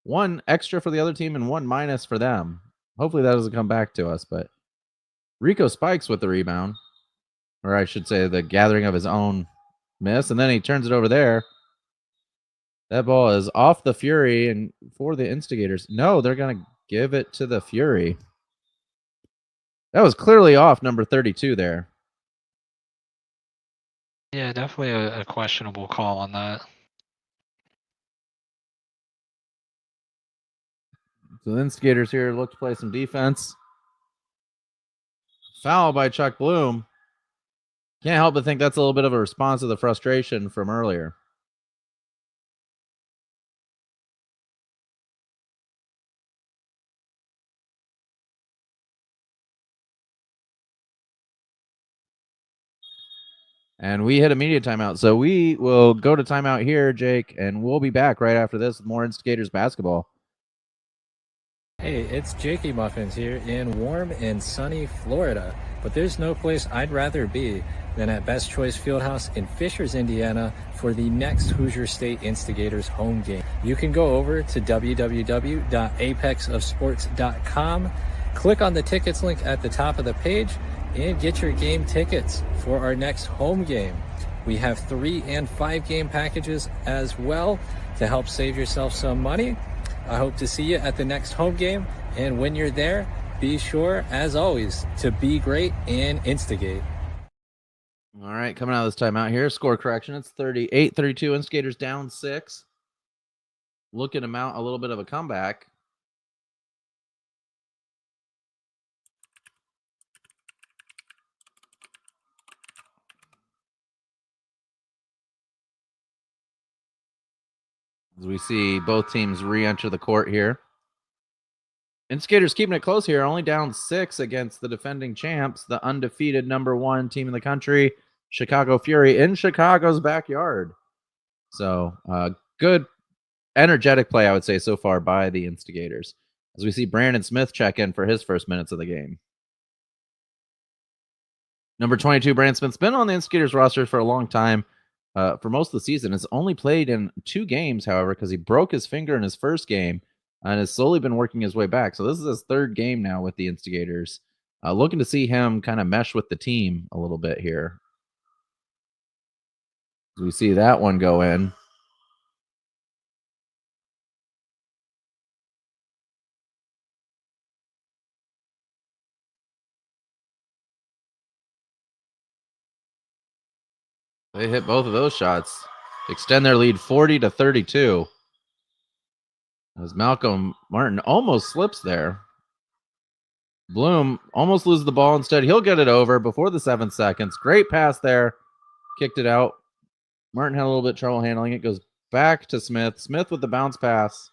Speaker 1: 1 extra for the other team and 1 minus for them. Hopefully that doesn't come back to us, but Rico Spikes with the rebound. Or I should say the gathering of his own miss. And then he turns it over there. That ball is off the Fury and for the Instigators. No, they're going to give it to the Fury. That was clearly off number 32 there.
Speaker 2: Yeah, definitely a questionable call on that.
Speaker 1: So the Instigators here look to play some defense. Foul by Chuck Bloom. Can't help but think that's a little bit of a response to the frustration from earlier. And we hit a media timeout. So we will go to timeout here, Jake, and we'll be back right after this with more Instigators basketball.
Speaker 5: Hey, it's Jakey Muffins here in warm and sunny Florida. But there's no place I'd rather be than at Best Choice Fieldhouse in Fishers, Indiana for the next Hoosier State Instigators home game. You can go over to www.apexofsports.com, click on the tickets link at the top of the page, and get your game tickets for our next home game. We have 3 and 5 game packages as well to help save yourself some money. I hope to see you at the next home game, and when you're there, be sure, as always, to be great and instigate.
Speaker 1: All right, coming out of this timeout here, score correction. It's 38-32, Instigators down 6. Looking to mount a little bit of a comeback. As we see both teams re-enter the court here. Instigators keeping it close here, only down 6 against the defending champs, the undefeated #1 team in the country, Chicago Fury, in Chicago's backyard. So good, energetic play, I would say, so far by the Instigators. As we see Brandon Smith check in for his first minutes of the game. Number 22, Brandon Smith's been on the Instigators roster for a long time. For most of the season, has only played in 2 games, however, because he broke his finger in his first game and has slowly been working his way back. So this is his 3rd game now with the Instigators. Looking to see him kind of mesh with the team a little bit here. As we see that one go in. They hit both of those shots. Extend their lead 40-32. As Malcolm Martin almost slips there. Bloom almost loses the ball. Instead, he'll get it over before the 7 seconds. Great pass there. Kicked it out. Martin had a little bit of trouble handling it. Goes back to Smith. Smith with the bounce pass.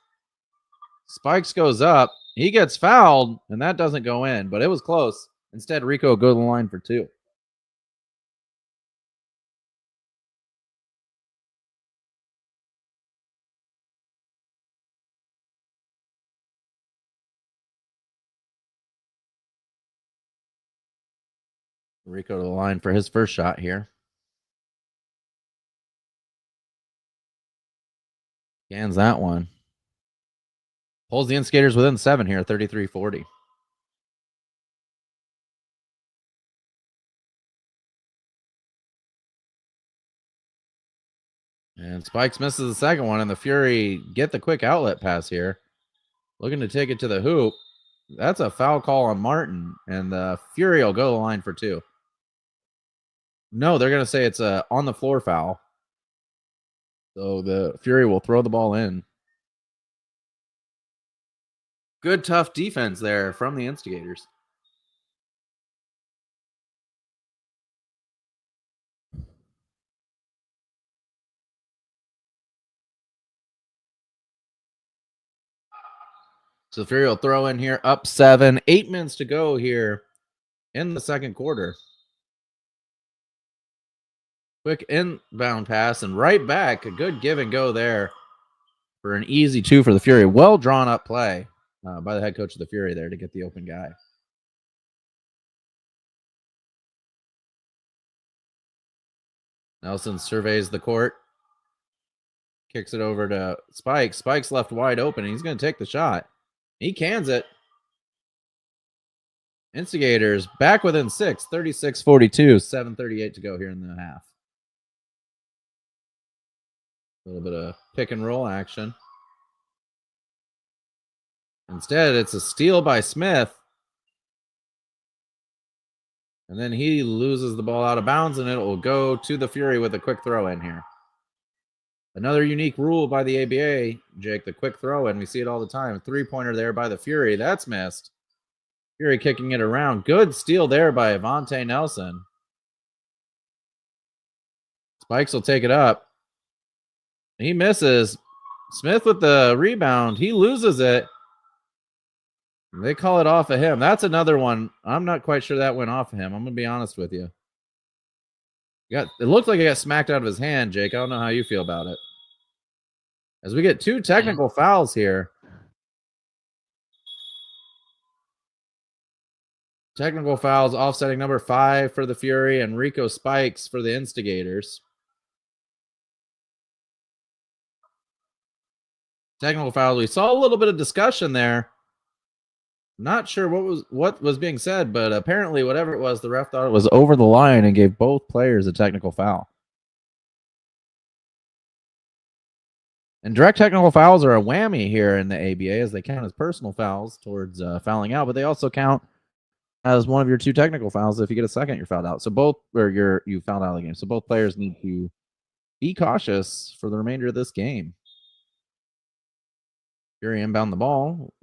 Speaker 1: Spikes goes up. He gets fouled, and that doesn't go in, but it was close. Instead, Rico will go to the line for 2. Rico to the line for his first shot here. Scans that one. Pulls the Instigators within 7 here, 33-40. And Spikes misses the second one, and the Fury get the quick outlet pass here. Looking to take it to the hoop. That's a foul call on Martin, and the Fury will go to the line for 2. No, they're going to say it's a on the floor foul. So the Fury will throw the ball in. Good, tough defense there from the Instigators. So the Fury will throw in here, up 7. 8 minutes to go here in the second quarter. Quick inbound pass and right back. A good give and go there for an easy 2 for the Fury. Well drawn up play by the head coach of the Fury there to get the open guy. Nelson surveys the court. Kicks it over to Spikes. Spikes left wide open, and he's going to take the shot. He cans it. Instigators back within 6, 36-42, 7:38 to go here in the half. A little bit of pick and roll action. Instead, it's a steal by Smith. And then he loses the ball out of bounds, and it will go to the Fury with a quick throw in here. Another unique rule by the ABA, Jake, the quick throw in. We see it all the time. 3-pointer there by the Fury. That's missed. Fury kicking it around. Good steal there by Avante Nelson. Spikes will take it up. He misses. Smith with the rebound. He loses it. They call it off of him. That's another one. I'm not quite sure that went off of him. I'm going to be honest with you. It looked like it got smacked out of his hand, Jake. I don't know how you feel about it. As we get 2 technical fouls here. Technical fouls offsetting number 5 for the Fury and Rico Spikes for the Instigators. Technical foul. We saw a little bit of discussion there. Not sure what was being said, but apparently whatever it was, the ref thought it was over the line and gave both players a technical foul. And direct technical fouls are a whammy here in the ABA, as they count as personal fouls towards fouling out, but they also count as one of your 2 technical fouls. If you get a second, you're fouled out. So you fouled out of the game. So both players need to be cautious for the remainder of this game. Fury inbound the ball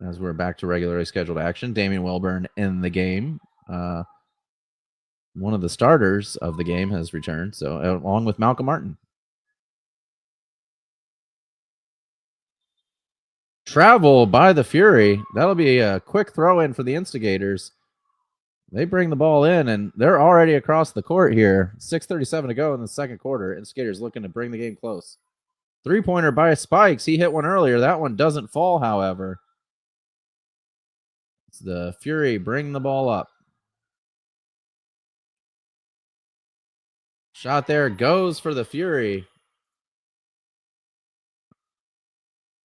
Speaker 1: as we're back to regularly scheduled action. Damian Wilburn in the game. One of the starters of the game has returned, so along with Malcolm Martin. Travel by the Fury. That'll be a quick throw in for the Instigators. They bring the ball in, and they're already across the court here. 6:37 to go in the second quarter. Instigators looking to bring the game close. 3-pointer by Spikes. He hit one earlier. That one doesn't fall, however. It's the Fury bring the ball up. Shot there goes for the Fury.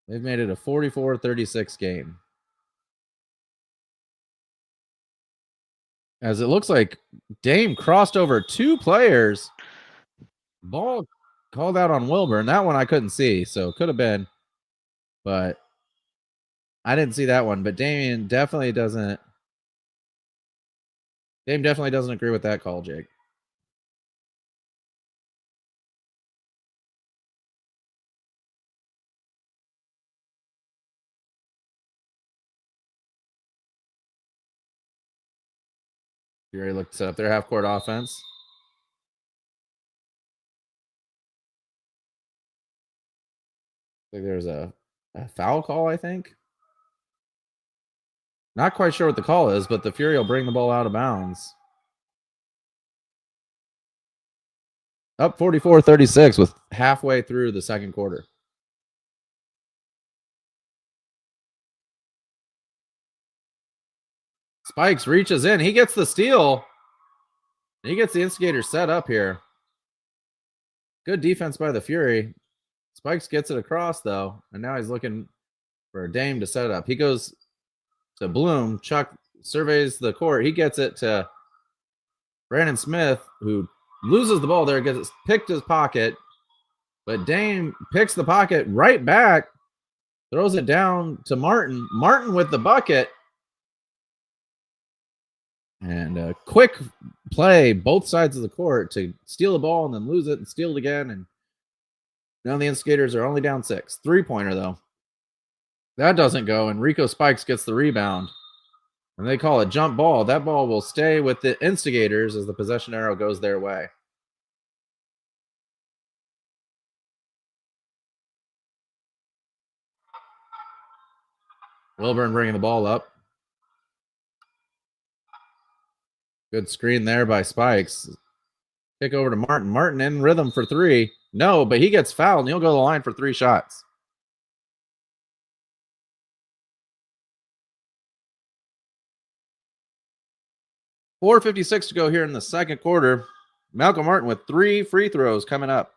Speaker 1: They've made it a 44-36 game. As it looks like Dame crossed over 2 players. Ball called out on Wilburn. That one I couldn't see, so it could have been. But I didn't see that one. But Dame definitely doesn't agree with that call, Jake. Fury looked to set up their half-court offense. I think there's a foul call, I think. Not quite sure what the call is, but the Fury will bring the ball out of bounds. Up 44-36 with halfway through the second quarter. Spikes reaches in. He gets the steal. He gets the Instigators set up here. Good defense by the Fury. Spikes gets it across, though, and now he's looking for Dame to set it up. He goes to Bloom. Chuck surveys the court. He gets it to Brandon Smith, who loses the ball there, gets it picked his pocket, but Dame picks the pocket right back, throws it down to Martin. Martin with the bucket. And a quick play, both sides of the court, to steal the ball and then lose it and steal it again. And now the Instigators are only down 6. 3-pointer, though. That doesn't go, and Rico Spikes gets the rebound. And they call it jump ball. That ball will stay with the Instigators as the possession arrow goes their way. Wilburn bringing the ball up. Good screen there by Spikes. Kick over to Martin. Martin in rhythm for 3. No, but he gets fouled, and he'll go to the line for 3 shots. .456 to go here in the second quarter. Malcolm Martin with 3 free throws coming up.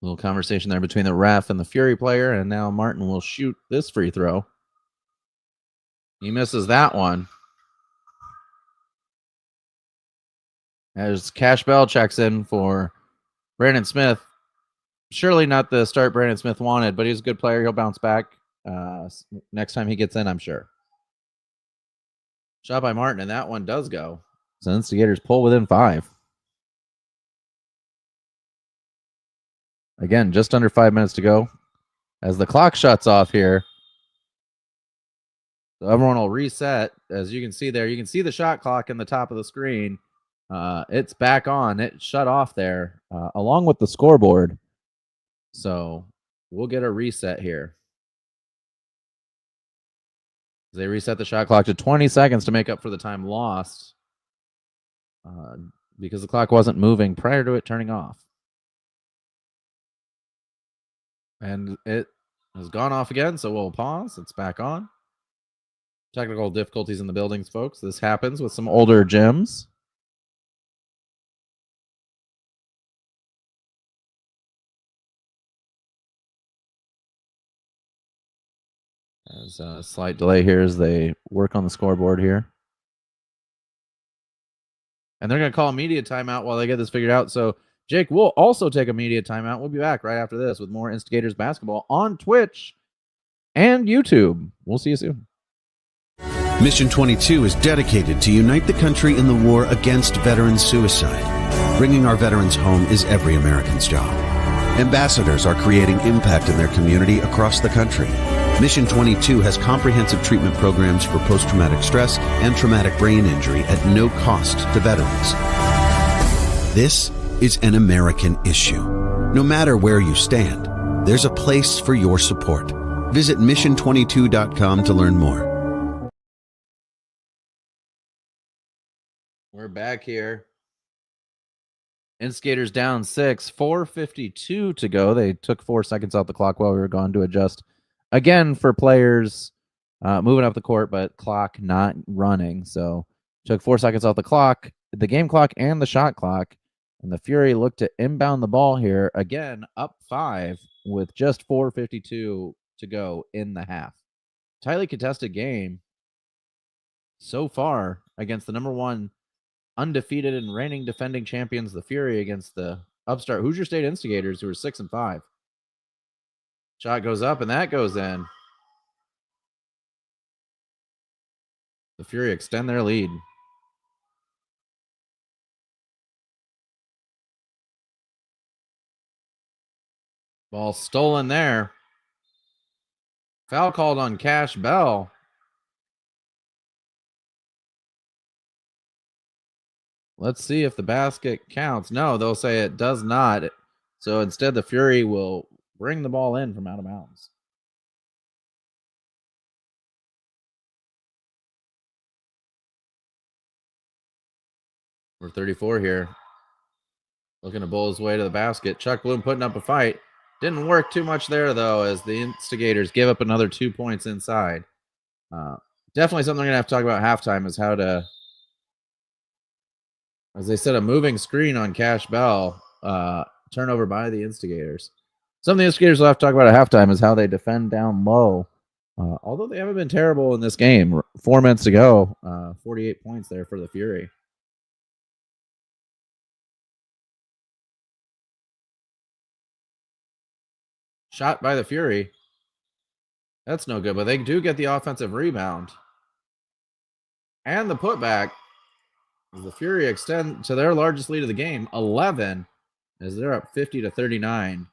Speaker 1: A little conversation there between the ref and the Fury player, and now Martin will shoot this free throw. He misses that one. As Cash Bell checks in for Brandon Smith. Surely not the start Brandon Smith wanted, but he's a good player. He'll bounce back next time he gets in, I'm sure. Shot by Martin, and that one does go. So Instigators pull within 5. Again, just under 5 minutes to go. As the clock shuts off here, so everyone will reset. As you can see there, you can see the shot clock in the top of the screen. It's back on. It shut off there, along with the scoreboard. So we'll get a reset here. They reset the shot clock to 20 seconds to make up for the time lost because the clock wasn't moving prior to it turning off. And it has gone off again, so we'll pause. It's back on. Technical difficulties in the buildings, folks. This happens with some older gyms. There's a slight delay here as they work on the scoreboard here. And they're going to call a media timeout while they get this figured out. So, Jake, we'll also take a media timeout. We'll be back right after this with more Instigators basketball on Twitch and YouTube. We'll see you soon.
Speaker 3: Mission 22 is dedicated to unite the country in the war against veteran suicide. Bringing our veterans home is every American's job. Ambassadors are creating impact in their community across the country. Mission 22 has comprehensive treatment programs for post-traumatic stress and traumatic brain injury at no cost to veterans. This is an American issue. No matter where you stand, there's a place for your support. Visit mission22.com to learn more.
Speaker 1: We're back here. Instigators down 6, 4:52 to go. They took 4 seconds off the clock while we were gone to adjust again for players moving up the court, but clock not running. So took 4 seconds off the clock, the game clock and the shot clock. And the Fury looked to inbound the ball here again, up 5 with just 4:52 to go in the half. Tightly contested game so far against the number 1 undefeated and reigning defending champions, the Fury, against the upstart Hoosier State Instigators, who are 6-5. Shot goes up, and that goes in. The Fury extend their lead. Ball stolen there. Foul called on Cash Bell. Let's see if the basket counts. No, they'll say it does not. So instead, the Fury will bring the ball in from out of bounds. We're 34 here. Looking to bowl his way to the basket. Chuck Bloom putting up a fight. Didn't work too much there, though, as the Instigators give up another 2 points inside. Definitely something we're going to have to talk about halftime is how to, as they said, a moving screen on Cash Bell. Turnover by the Instigators. Something the Instigators will have to talk about at halftime is how they defend down low. Although they haven't been terrible in this game. 4 minutes to go. 48 points there for the Fury. Shot by the Fury. That's no good, but they do get the offensive rebound. And the putback. As the Fury extend to their largest lead of the game, 11, as they're up 50-39.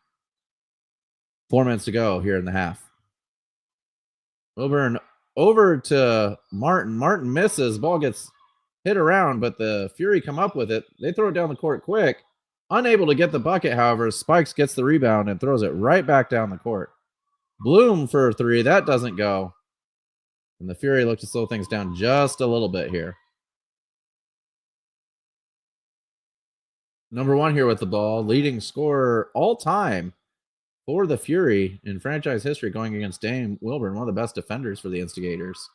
Speaker 1: 4 minutes to go here in the half. Wilburn over to Martin. Martin misses. Ball gets hit around, but the Fury come up with it. They throw it down the court quick. Unable to get the bucket, however, Spikes gets the rebound and throws it right back down the court. Bloom for 3. That doesn't go. And the Fury look to slow things down just a little bit here. Number 1 here with the ball. Leading scorer all time for the Fury in franchise history, going against Dame Wilburn, one of the best defenders for the Instigators.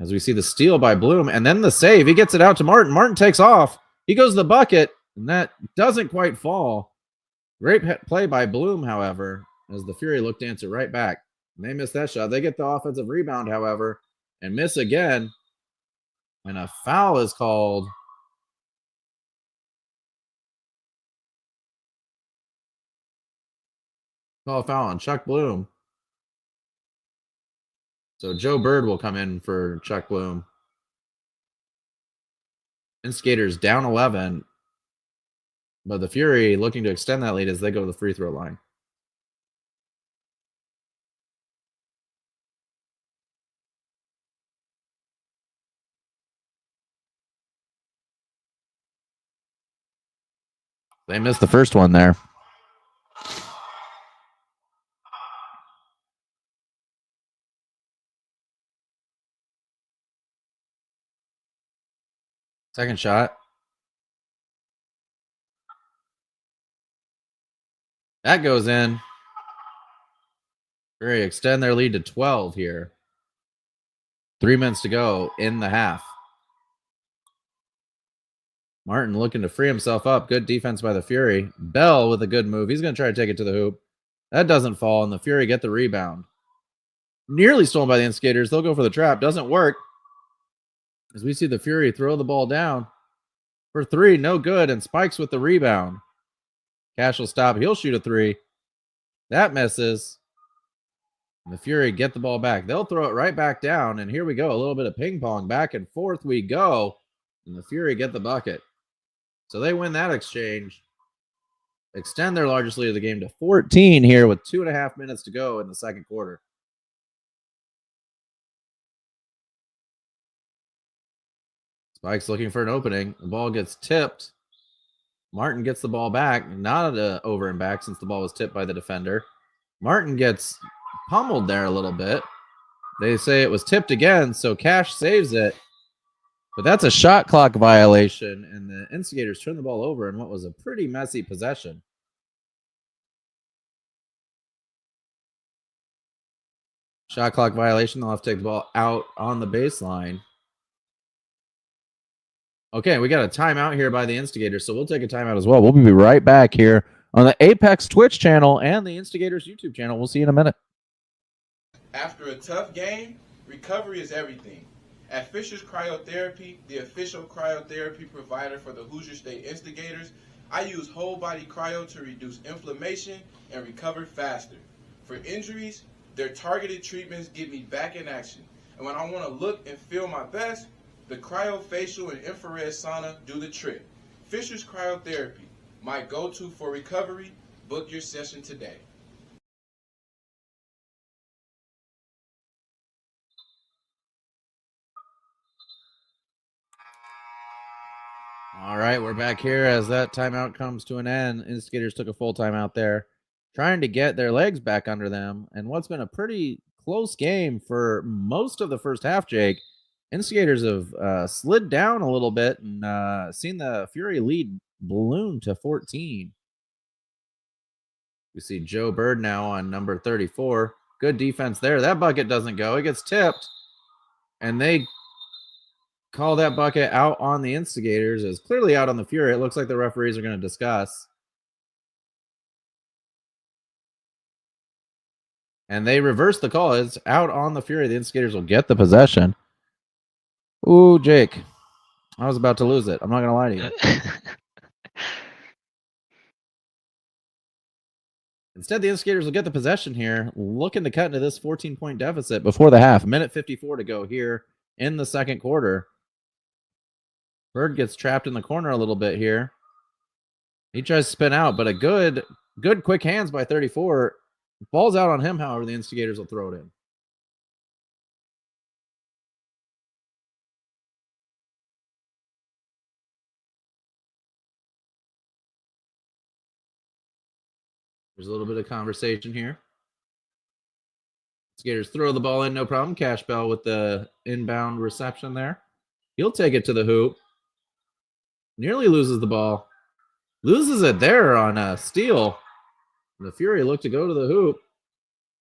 Speaker 1: As we see the steal by Bloom, and then the save. He gets it out to Martin. Martin takes off. He goes to the bucket, and that doesn't quite fall. Great play by Bloom, however, as the Fury look to answer right back. And they miss that shot. They get the offensive rebound, however, and miss again. And a foul is called. Call a foul on Chuck Bloom. So Joe Bird will come in for Chuck Bloom. Instigators down 11. But the Fury looking to extend that lead as they go to the free throw line. They missed the first one there. Second shot. That goes in. Fury extend their lead to 12 here. 3 minutes to go in the half. Martin looking to free himself up. Good defense by the Fury. Bell with a good move. He's going to try to take it to the hoop. That doesn't fall, and the Fury get the rebound. Nearly stolen by the Instigators. They'll go for the trap. Doesn't work. As we see the Fury throw the ball down for 3. No good, and Spikes with the rebound. Cash will stop. He'll shoot a 3. That misses. And the Fury get the ball back. They'll throw it right back down, and here we go. A little bit of ping pong. Back and forth we go, and the Fury get the bucket. So they win that exchange. Extend their largest lead of the game to 14 here with 2.5 minutes to go in the second quarter. Spike's looking for an opening. The ball gets tipped. Martin gets the ball back. Not over and back since the ball was tipped by the defender. Martin gets pummeled there a little bit. They say it was tipped again, so Cash saves it. But that's a shot clock violation, and the Instigators turn the ball over in what was a pretty messy possession. Shot clock violation. They'll have to take the ball out on the baseline. Okay, we got a timeout here by the Instigators, so we'll take a timeout as well. We'll be right back here on the Apex Twitch channel and the Instigators YouTube channel. We'll see you in a minute.
Speaker 4: After a tough game, recovery is everything. At Fisher's Cryotherapy, the official cryotherapy provider for the Hoosier State Instigators, I use whole body cryo to reduce inflammation and recover faster. For injuries, their targeted treatments get me back in action. And when I want to look and feel my best, the cryofacial and infrared sauna do the trick. Fisher's Cryotherapy, my go-to for recovery. Book your session today.
Speaker 1: All right, we're back here as that timeout comes to an end. Instigators took a full timeout there, trying to get their legs back under them. And what's been a pretty close game for most of the first half, Jake, Instigators have slid down a little bit and seen the Fury lead balloon to 14. We see Joe Bird now on number 34. Good defense there. That bucket doesn't go. It gets tipped. And they call that bucket out on the Instigators as clearly out on the Fury. It looks like the referees are going to discuss. And they reverse the call. It's out on the Fury. The Instigators will get the possession. Ooh, Jake. I was about to lose it. I'm not going to lie to you. Instead, the Instigators will get the possession here, looking to cut into this 14-point deficit before the half. Minute 54 to go here in the second quarter. Bird gets trapped in the corner a little bit here. He tries to spin out, but a good quick hands by 34. Ball's out on him, however, the Instigators will throw it in. There's a little bit of conversation here. Skaters throw the ball in, no problem. Cash Bell with the inbound reception there. He'll take it to the hoop. Nearly loses the ball. Loses it there on a steal. The Fury look to go to the hoop.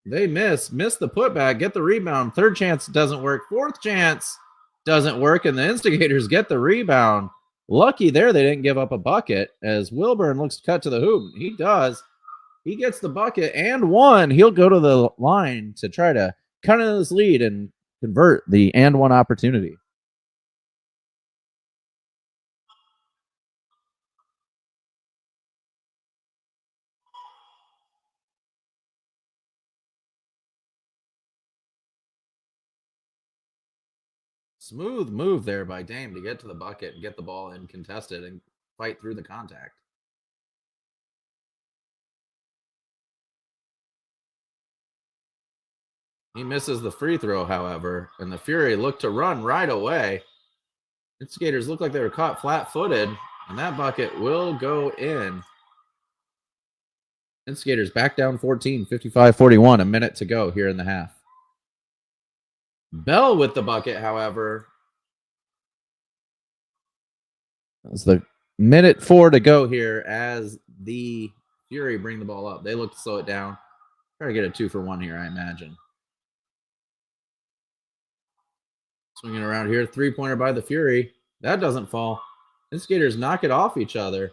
Speaker 1: They miss the putback, get the rebound. Third chance doesn't work. Fourth chance doesn't work, and the Instigators get the rebound. Lucky there they didn't give up a bucket as Wilburn looks to cut to the hoop. He does. He gets the bucket and one. He'll go to the line to try to cut into this lead and convert the and one opportunity. Smooth move there by Dame to get to the bucket and get the ball in contested and fight through the contact. He misses the free throw, however, and the Fury look to run right away. Instigators look like they were caught flat-footed, and that bucket will go in. Instigators back down 14, 55-41, a minute to go here in the half. Bell with the bucket, however. That's the minute 4 to go here as the Fury bring the ball up. They look to slow it down. Try to get a 2-for-1 here, I imagine. Swinging around here, three-pointer by the Fury. That doesn't fall. Instigators knock it off each other.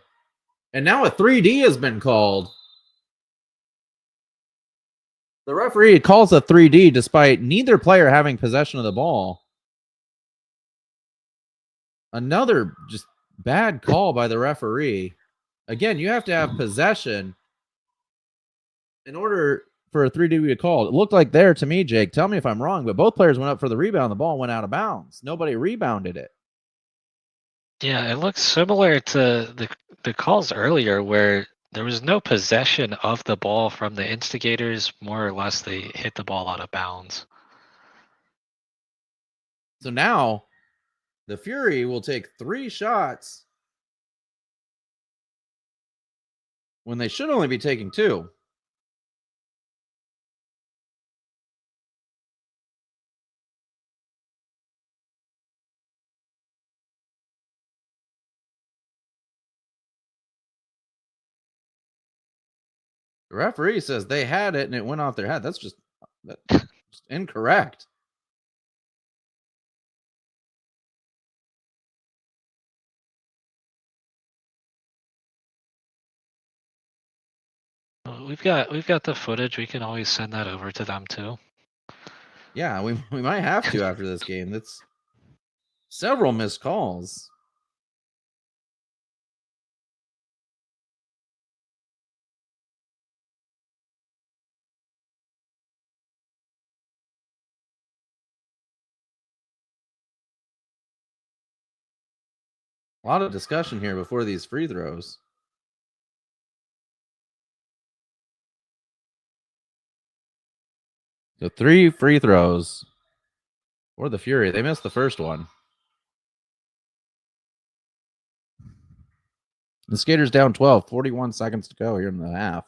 Speaker 1: And now a 3D has been called. The referee calls a 3D despite neither player having possession of the ball. Another just bad call by the referee. Again, you have to have possession in order for a 3D to be called. It looked like there to me, Jake. Tell me if I'm wrong, but both players went up for the rebound. The ball went out of bounds. Nobody rebounded it.
Speaker 2: Yeah, it looks similar to the calls earlier where there was no possession of the ball from the Instigators. More or less, they hit the ball out of bounds.
Speaker 1: So now the Fury will take 3 shots when they should only be taking 2. The referee says they had it and it went off their head. That's just incorrect.
Speaker 2: We've got the footage. We can always send that over to them too.
Speaker 1: Yeah, we might have to after this game. That's several missed calls. A lot of discussion here before these free throws. So 3 free throws for the Fury. They missed the first one. The Skaters down 12, 41 seconds to go here in the half.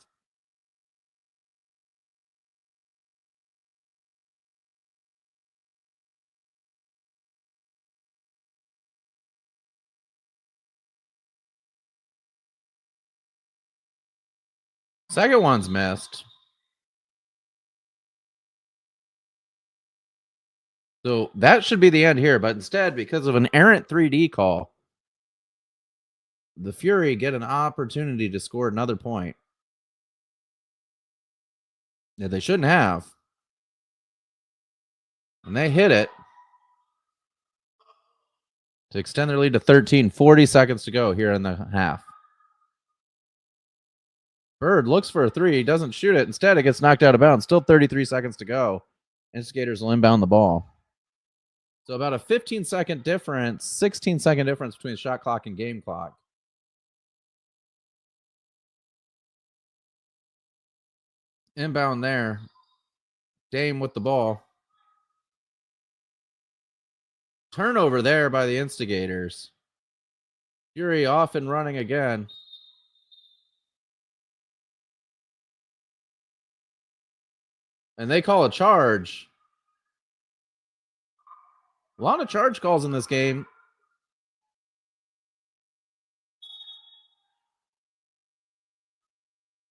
Speaker 1: Second one's missed. So that should be the end here, but instead, because of an errant 3D call, the Fury get an opportunity to score another point. Yeah, they shouldn't have. And they hit it to extend their lead to 13. 40 seconds to go here in the half. Bird looks for a three. He doesn't shoot it. Instead, it gets knocked out of bounds. Still 33 seconds to go. Instigators will inbound the ball. So about a 15-second difference, 16-second difference between shot clock and game clock. Inbound there. Dame with the ball. Turnover there by the Instigators. Fury off and running again. And they call a charge. A lot of charge calls in this game.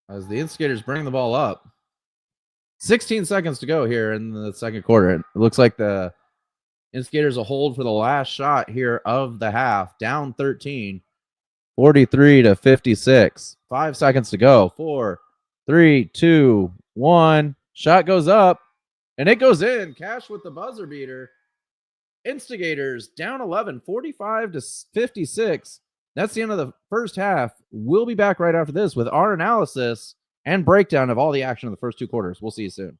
Speaker 1: As the Instigators bring the ball up. 16 seconds to go here in the second quarter. It looks like the Instigators will hold for the last shot here of the half. Down 13. 43-56. 5 seconds to go. 4, 3, 2, 1. Shot goes up. And it goes in. Cash with the buzzer beater. Instigators down 11, 45-56. That's the end of the first half. We'll be back right after this with our analysis and breakdown of all the action in the first two quarters. We'll see you soon.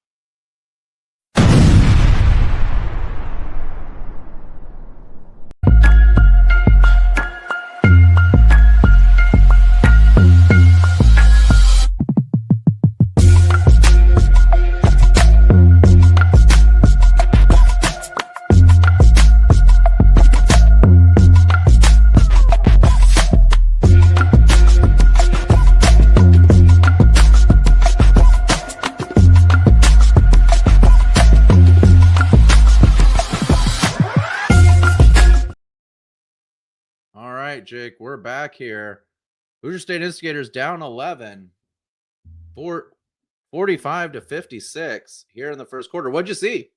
Speaker 1: Jake, we're back here. Hoosier State Instigators down 11, 45-56 here in the first quarter. What'd you see?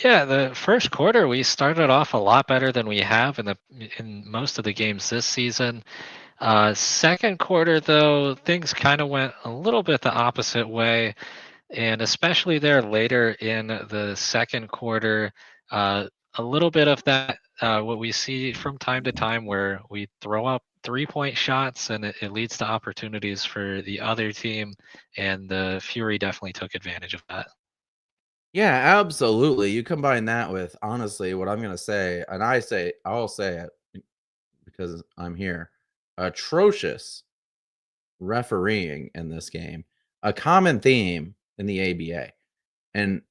Speaker 2: Yeah, the first quarter we started off a lot better than we have in most of the games this season. Second quarter, though, things kind of went a little bit the opposite way, and especially there later in the second quarter, a little bit of that what we see from time to time where we throw up 3-point shots and it leads to opportunities for the other team, and the Fury definitely took advantage of that.
Speaker 1: Yeah, absolutely. You combine that with, honestly, what I'm going to say, and I'll say it because I'm here, atrocious refereeing in this game, a common theme in the ABA. And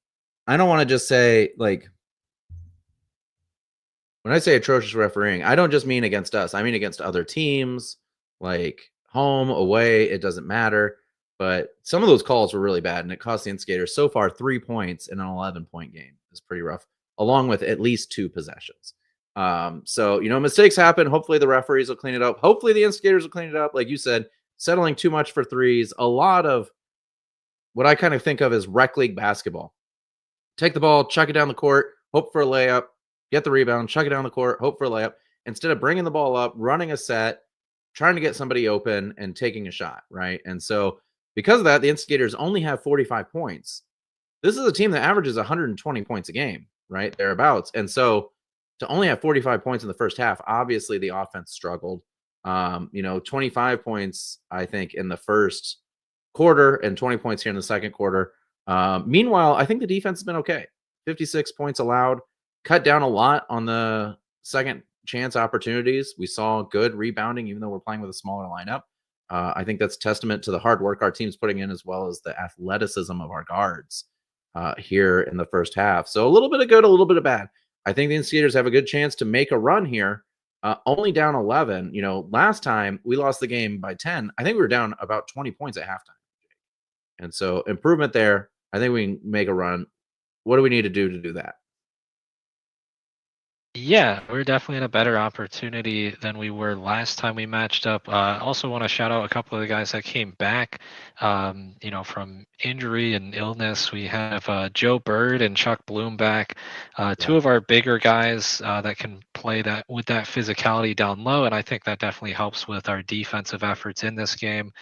Speaker 1: I don't want to just say, like, when I say atrocious refereeing, I don't just mean against us. I mean against other teams, like home, away, it doesn't matter. But some of those calls were really bad, and it cost the Instigators so far 3 points in an 11-point game. It's pretty rough, along with at least 2 possessions. So, mistakes happen. Hopefully the referees will clean it up. Hopefully the Instigators will clean it up. Like you said, settling too much for threes. A lot of what I kind of think of as rec league basketball. Take the ball, chuck it down the court, hope for a layup, get the rebound, chuck it down the court, hope for a layup. Instead of bringing the ball up, running a set, trying to get somebody open, and taking a shot, right? And so because of that, the Instigators only have 45 points. This is a team that averages 120 points a game, right? Thereabouts. And so to only have 45 points in the first half, obviously the offense struggled. 25 points, I think, in the first quarter and 20 points here in the second quarter. Meanwhile, I think the defense has been okay. 56 points allowed, cut down a lot on the second chance opportunities. We saw good rebounding, even though we're playing with a smaller lineup. I think that's testament to the hard work our team's putting in, as well as the athleticism of our guards here in the first half. So a little bit of good, a little bit of bad. I think the Instigators have a good chance to make a run here only down 11. Last time we lost the game by 10. I think we were down about 20 points at halftime. And so improvement there. I think we can make a run. What do we need to do that?
Speaker 2: Yeah, we're definitely in a better opportunity than we were last time we matched up. I also want to shout out a couple of the guys that came back, from injury and illness. We have Joe Bird and Chuck Bloom back, two of our bigger guys that can play that with that physicality down low, and I think that definitely helps with our defensive efforts in this game.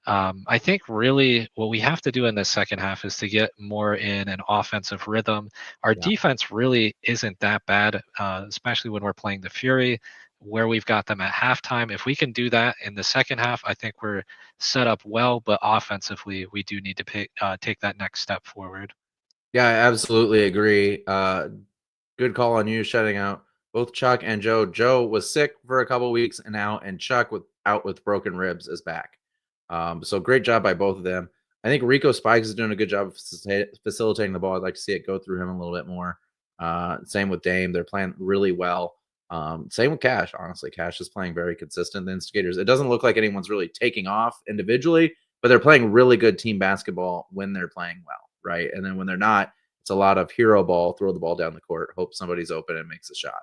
Speaker 2: I think really what we have to do in the second half is to get more in an offensive rhythm. Our defense really isn't that bad, especially when we're playing the Fury, where we've got them at halftime. If we can do that in the second half, I think we're set up well. But offensively, we do need to take that next step forward.
Speaker 1: Yeah, I absolutely agree. Good call on you shutting out both Chuck and Joe. Joe was sick for a couple weeks and out, and Chuck out with broken ribs is back. So great job by both of them. I think Rico Spikes is doing a good job of facilitating the ball. I'd like to see it go through him a little bit more. Same with Dame. They're playing really well. Same with Cash. Honestly, Cash is playing very consistent. The Instigators, it doesn't look like anyone's really taking off individually, but they're playing really good team basketball when they're playing well, right? And then when they're not, it's a lot of hero ball, throw the ball down the court, hope somebody's open and makes a shot.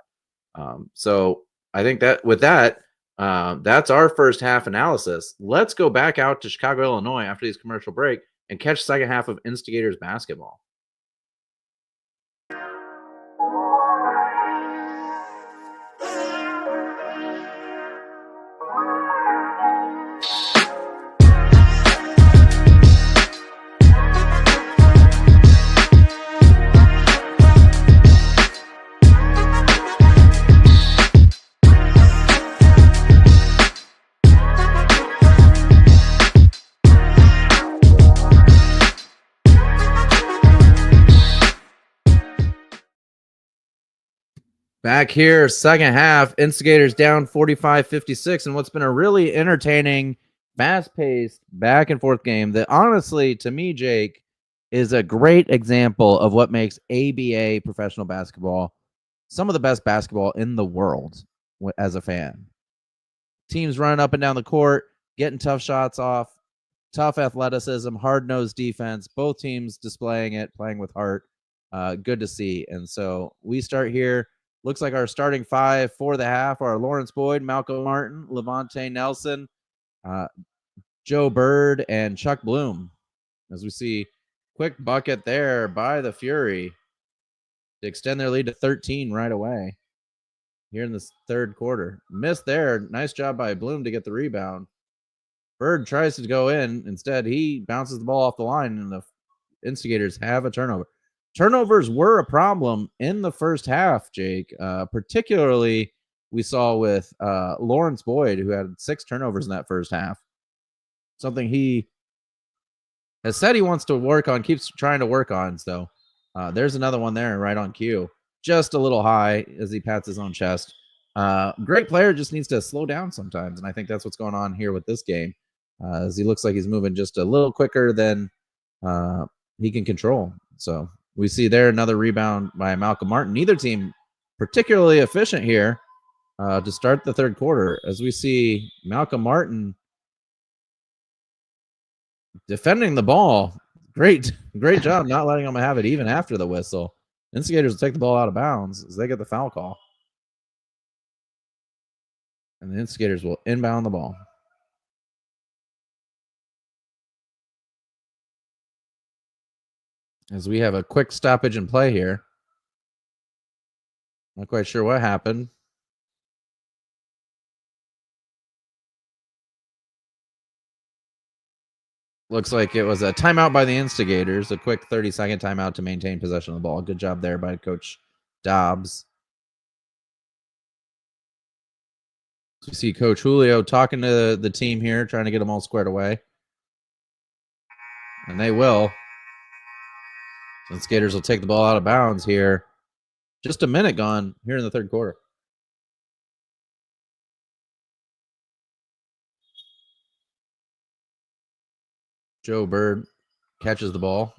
Speaker 1: So I think that with that, that's our first half analysis. Let's go back out to Chicago, Illinois after this commercial break and catch second half of Instigators basketball. Back here, second half, Instigators down 45-56, and what's been a really entertaining, fast-paced, back-and-forth game that honestly, to me, Jake, is a great example of what makes ABA professional basketball some of the best basketball in the world as a fan. Teams running up and down the court, getting tough shots off, tough athleticism, hard-nosed defense, both teams displaying it, playing with heart. Good to see. And so we start here. Looks like our starting five for the half are Lawrence Boyd, Malcolm Martin, Levante Nelson, Joe Bird, and Chuck Bloom. As we see, quick bucket there by the Fury to extend their lead to 13 right away here in this third quarter. Missed there. Nice job by Bloom to get the rebound. Bird tries to go in. Instead, he bounces the ball off the line, and the Instigators have a turnover. Turnovers were a problem in the first half, Jake. Particularly, we saw with Lawrence Boyd, who had 6 turnovers in that first half. Something he has said he wants to work on, keeps trying to work on. So there's another one there right on cue. Just a little high as he pats his own chest. Great player, just needs to slow down sometimes. And I think that's what's going on here with this game. As he looks like he's moving just a little quicker than he can control. So we see there another rebound by Malcolm Martin. Neither team particularly efficient here to start the third quarter. As we see Malcolm Martin defending the ball. Great job not letting them have it even after the whistle. Instigators will take the ball out of bounds as they get the foul call. And the Instigators will inbound the ball. As we have a quick stoppage in play here. Not quite sure what happened. Looks like it was a timeout by the Instigators, a quick 30-second timeout to maintain possession of the ball. Good job there by Coach Dobbs. So you see Coach Julio talking to the team here, trying to get them all squared away. And they will. Instigators will take the ball out of bounds here. Just a minute gone here in the third quarter. Joe Bird catches the ball.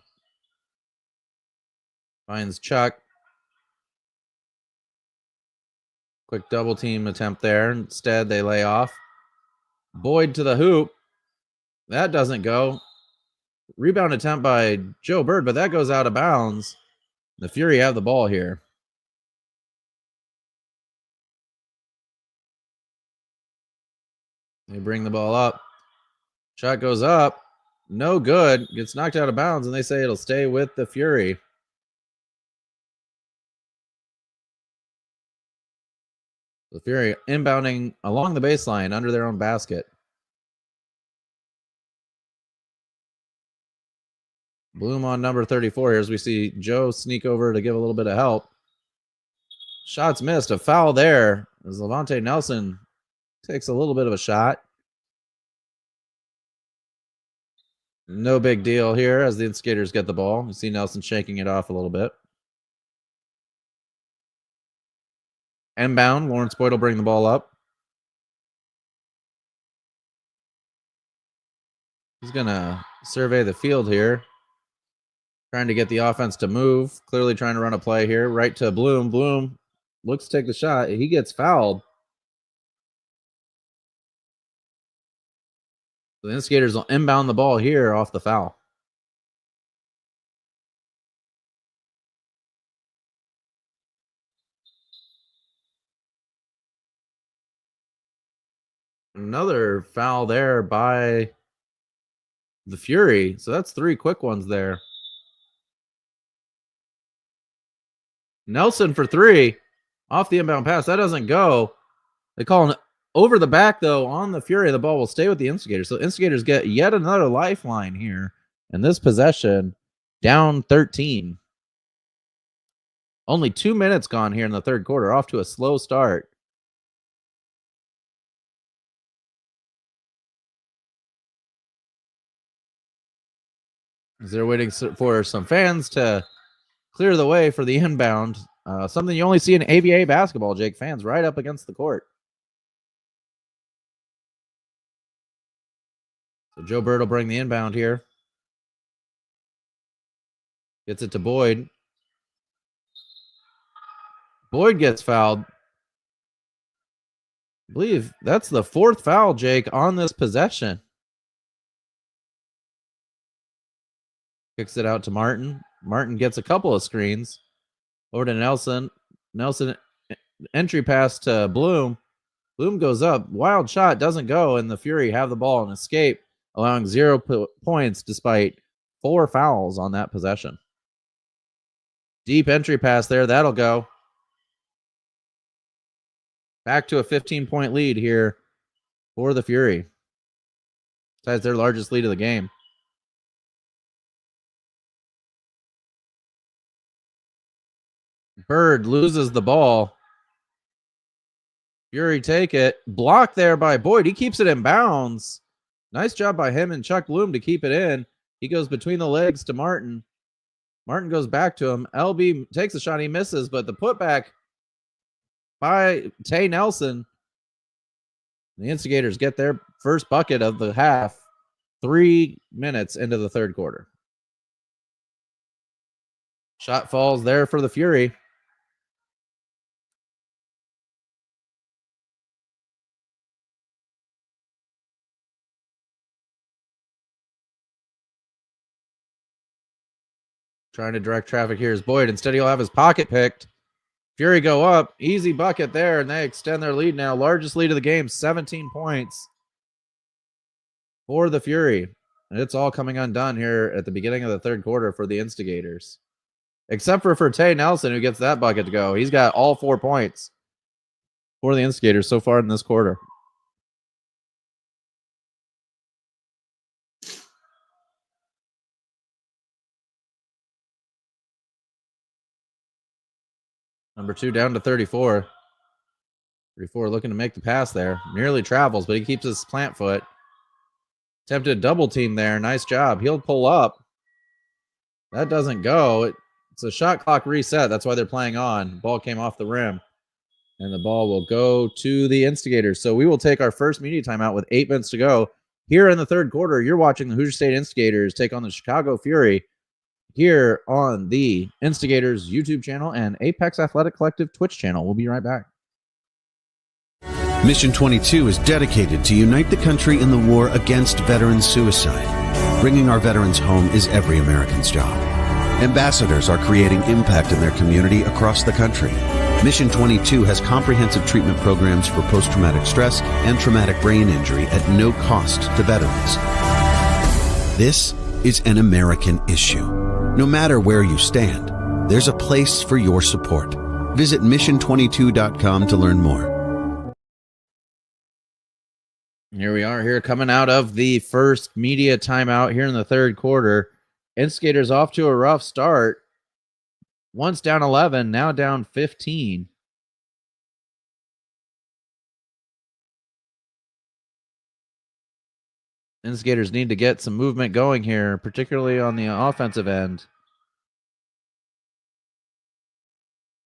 Speaker 1: Finds Chuck. Quick double team attempt there. Instead, they lay off. Boyd to the hoop. That doesn't go. Rebound attempt by Joe Bird, but that goes out of bounds. The Fury have the ball here. They bring the ball up. Shot goes up. No good. Gets knocked out of bounds, and they say it'll stay with the Fury. The Fury inbounding along the baseline under their own basket. Bloom on number 34 here as we see Joe sneak over to give a little bit of help. Shots missed. A foul there as Levante Nelson takes a little bit of a shot. No big deal here as the Instigators get the ball. You see Nelson shaking it off a little bit. Inbound, Lawrence Boyd will bring the ball up. He's going to survey the field here. Trying to get the offense to move. Clearly trying to run a play here. Right to Bloom. Bloom looks to take the shot. He gets fouled. The Instigators will inbound the ball here off the foul. Another foul there by the Fury. So that's 3 quick ones there. Nelson for 3 off the inbound pass. That doesn't go. They call an over the back, though, on the Fury. The ball will stay with the Instigators. So Instigators get yet another lifeline here in this possession, down 13. Only 2 minutes gone here in the third quarter, off to a slow start. As they're waiting for some fans to clear the way for the inbound. Something you only see in ABA basketball, Jake. Fans right up against the court. So Joe Bird will bring the inbound here. Gets it to Boyd. Boyd gets fouled. I believe that's the 4th foul, Jake, on this possession. Kicks it out to Martin. Martin gets a couple of screens. Over to Nelson. Nelson entry pass to Bloom. Bloom goes up. Wild shot doesn't go, and the Fury have the ball and escape, allowing 0 points despite 4 fouls on that possession. Deep entry pass there. That'll go. Back to a 15-point lead here for the Fury. Besides their largest lead of the game. Bird loses the ball. Fury take it. Blocked there by Boyd. He keeps it in bounds. Nice job by him and Chuck Bloom to keep it in. He goes between the legs to Martin. Martin goes back to him. LB takes a shot. He misses, but the putback by Tay Nelson. The Instigators get their first bucket of the half 3 minutes into the third quarter. Shot falls there for the Fury. Trying to direct traffic here is Boyd. Instead, he'll have his pocket picked. Fury go up. Easy bucket there, and they extend their lead now. Largest lead of the game, 17 points for the Fury. And it's all coming undone here at the beginning of the third quarter for the Instigators. Except for Tay Nelson, who gets that bucket to go. He's got all 4 points for the Instigators so far in this quarter. Number 2 down to 34. 34 looking to make the pass there. Nearly travels, but he keeps his plant foot. Attempted double team there. Nice job. He'll pull up. That doesn't go. It's a shot clock reset. That's why they're playing on. Ball came off the rim. And the ball will go to the Instigators. So we will take our first media timeout with 8 minutes to go. Here in the third quarter, you're watching the Hoosier State Instigators take on the Chicago Fury here on the Instigators YouTube channel and Apex Athletic Collective Twitch channel. We'll be right back.
Speaker 3: Mission 22 is dedicated to unite the country in the war against veteran suicide. Bringing our veterans home is every American's job. Ambassadors are creating impact in their community across the country. Mission 22 has comprehensive treatment programs for post-traumatic stress and traumatic brain injury at no cost to veterans. This is an American issue. No matter where you stand, there's a place for your support. Visit mission22.com to learn more.
Speaker 1: Here we are here coming out of the first media timeout here in the third quarter. Instigators off to a rough start. Once down 11, now down 15. Instigators need to get some movement going here, particularly on the offensive end,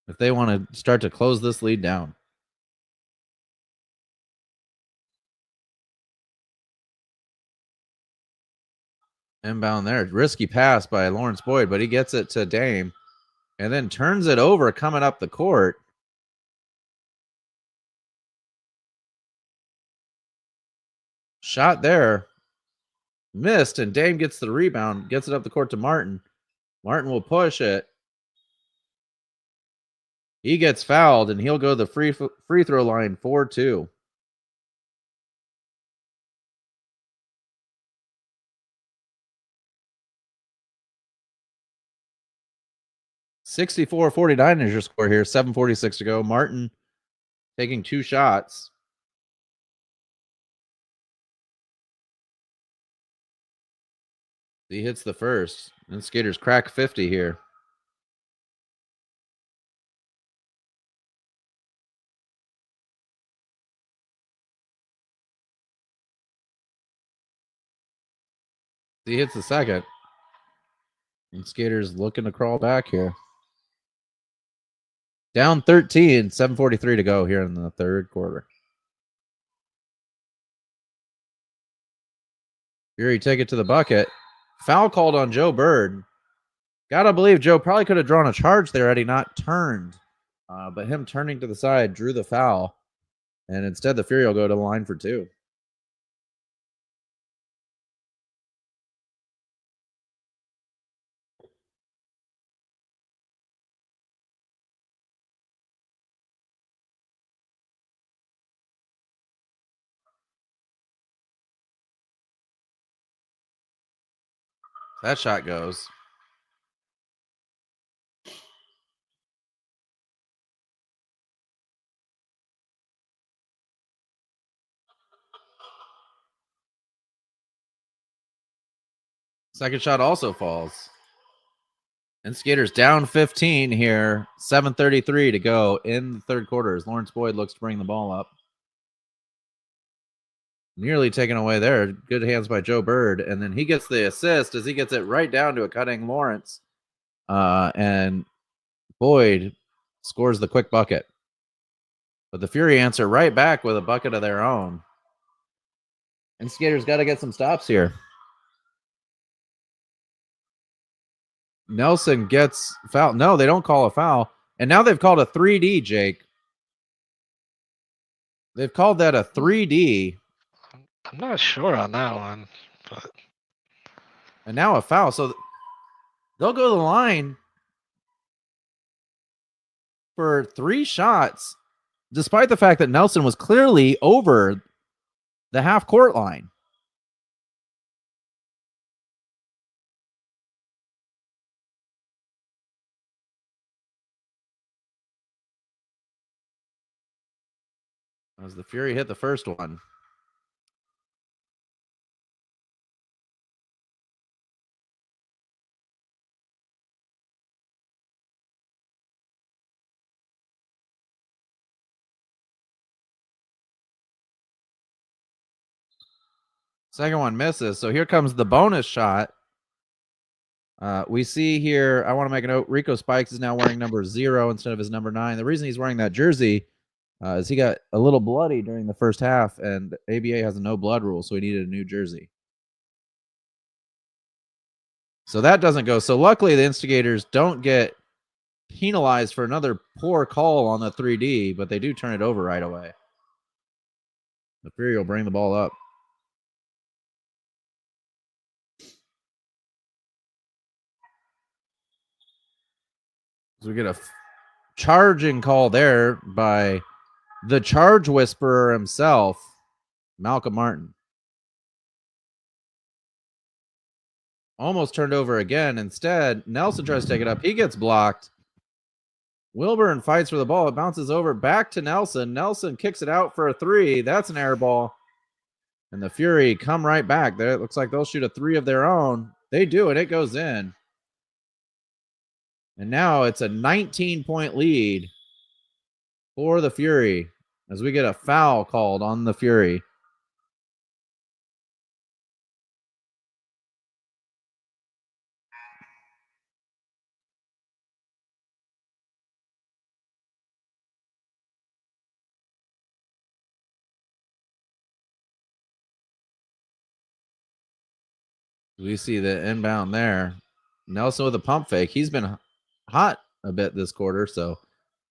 Speaker 1: if they want to start to close this lead down. Inbound there. Risky pass by Lawrence Boyd, but he gets it to Dame and then turns it over coming up the court. Shot there. Missed, and Dame gets the rebound, gets it up the court to Martin. Martin will push it. He gets fouled, and he'll go to the free throw line 4-2. (64-49) is your score here. 7:46 to go. Martin taking 2 shots. He hits the first. Instigators crack 50 here. He hits the second. Instigators looking to crawl back here. Down 13, 7:43 to go here in the third quarter. Fury take it to the bucket. Foul called on Joe Bird. Gotta believe Joe probably could have drawn a charge there had he not turned. But him turning to the side drew the foul. And instead the Fury will go to the line for 2. That shot goes. Second shot also falls. Instigators down 15 here. 7:33 to go in the third quarter as Lawrence Boyd looks to bring the ball up. Nearly taken away there. Good hands by Joe Bird. And then he gets the assist as he gets it right down to a cutting Lawrence. And Boyd scores the quick bucket. But the Fury answer right back with a bucket of their own. Instigators got to get some stops here. Nelson gets fouled. No, they don't call a foul. And now they've called a 3D, Jake. They've called that a 3D.
Speaker 2: I'm not sure on that one, but
Speaker 1: And now a foul. So they'll go to the line for 3 shots, despite the fact that Nelson was clearly over the half court line. As the Fury hit the first one. Second one misses. So here comes the bonus shot. We see here, I want to make a note, Rico Spikes is now wearing number 0 instead of his number 9. The reason he's wearing that jersey is he got a little bloody during the first half, and ABA has a no blood rule, so he needed a new jersey. So that doesn't go. So luckily the Instigators don't get penalized for another poor call on the 3D, but they do turn it over right away. The Fury will bring the ball up. So we get a charging call there by the charge whisperer himself, Malcolm Martin. Almost turned over again. Instead, Nelson tries to take it up. He gets blocked. Wilburn fights for the ball. It bounces over back to Nelson. Nelson kicks it out for a 3. That's an air ball. And the Fury come right back. There, it looks like they'll shoot a 3 of their own. They do, and it goes in. And now it's a 19-point lead for the Fury as we get a foul called on the Fury. We see the inbound there. Nelson with a pump fake. He's been hot a bit this quarter, so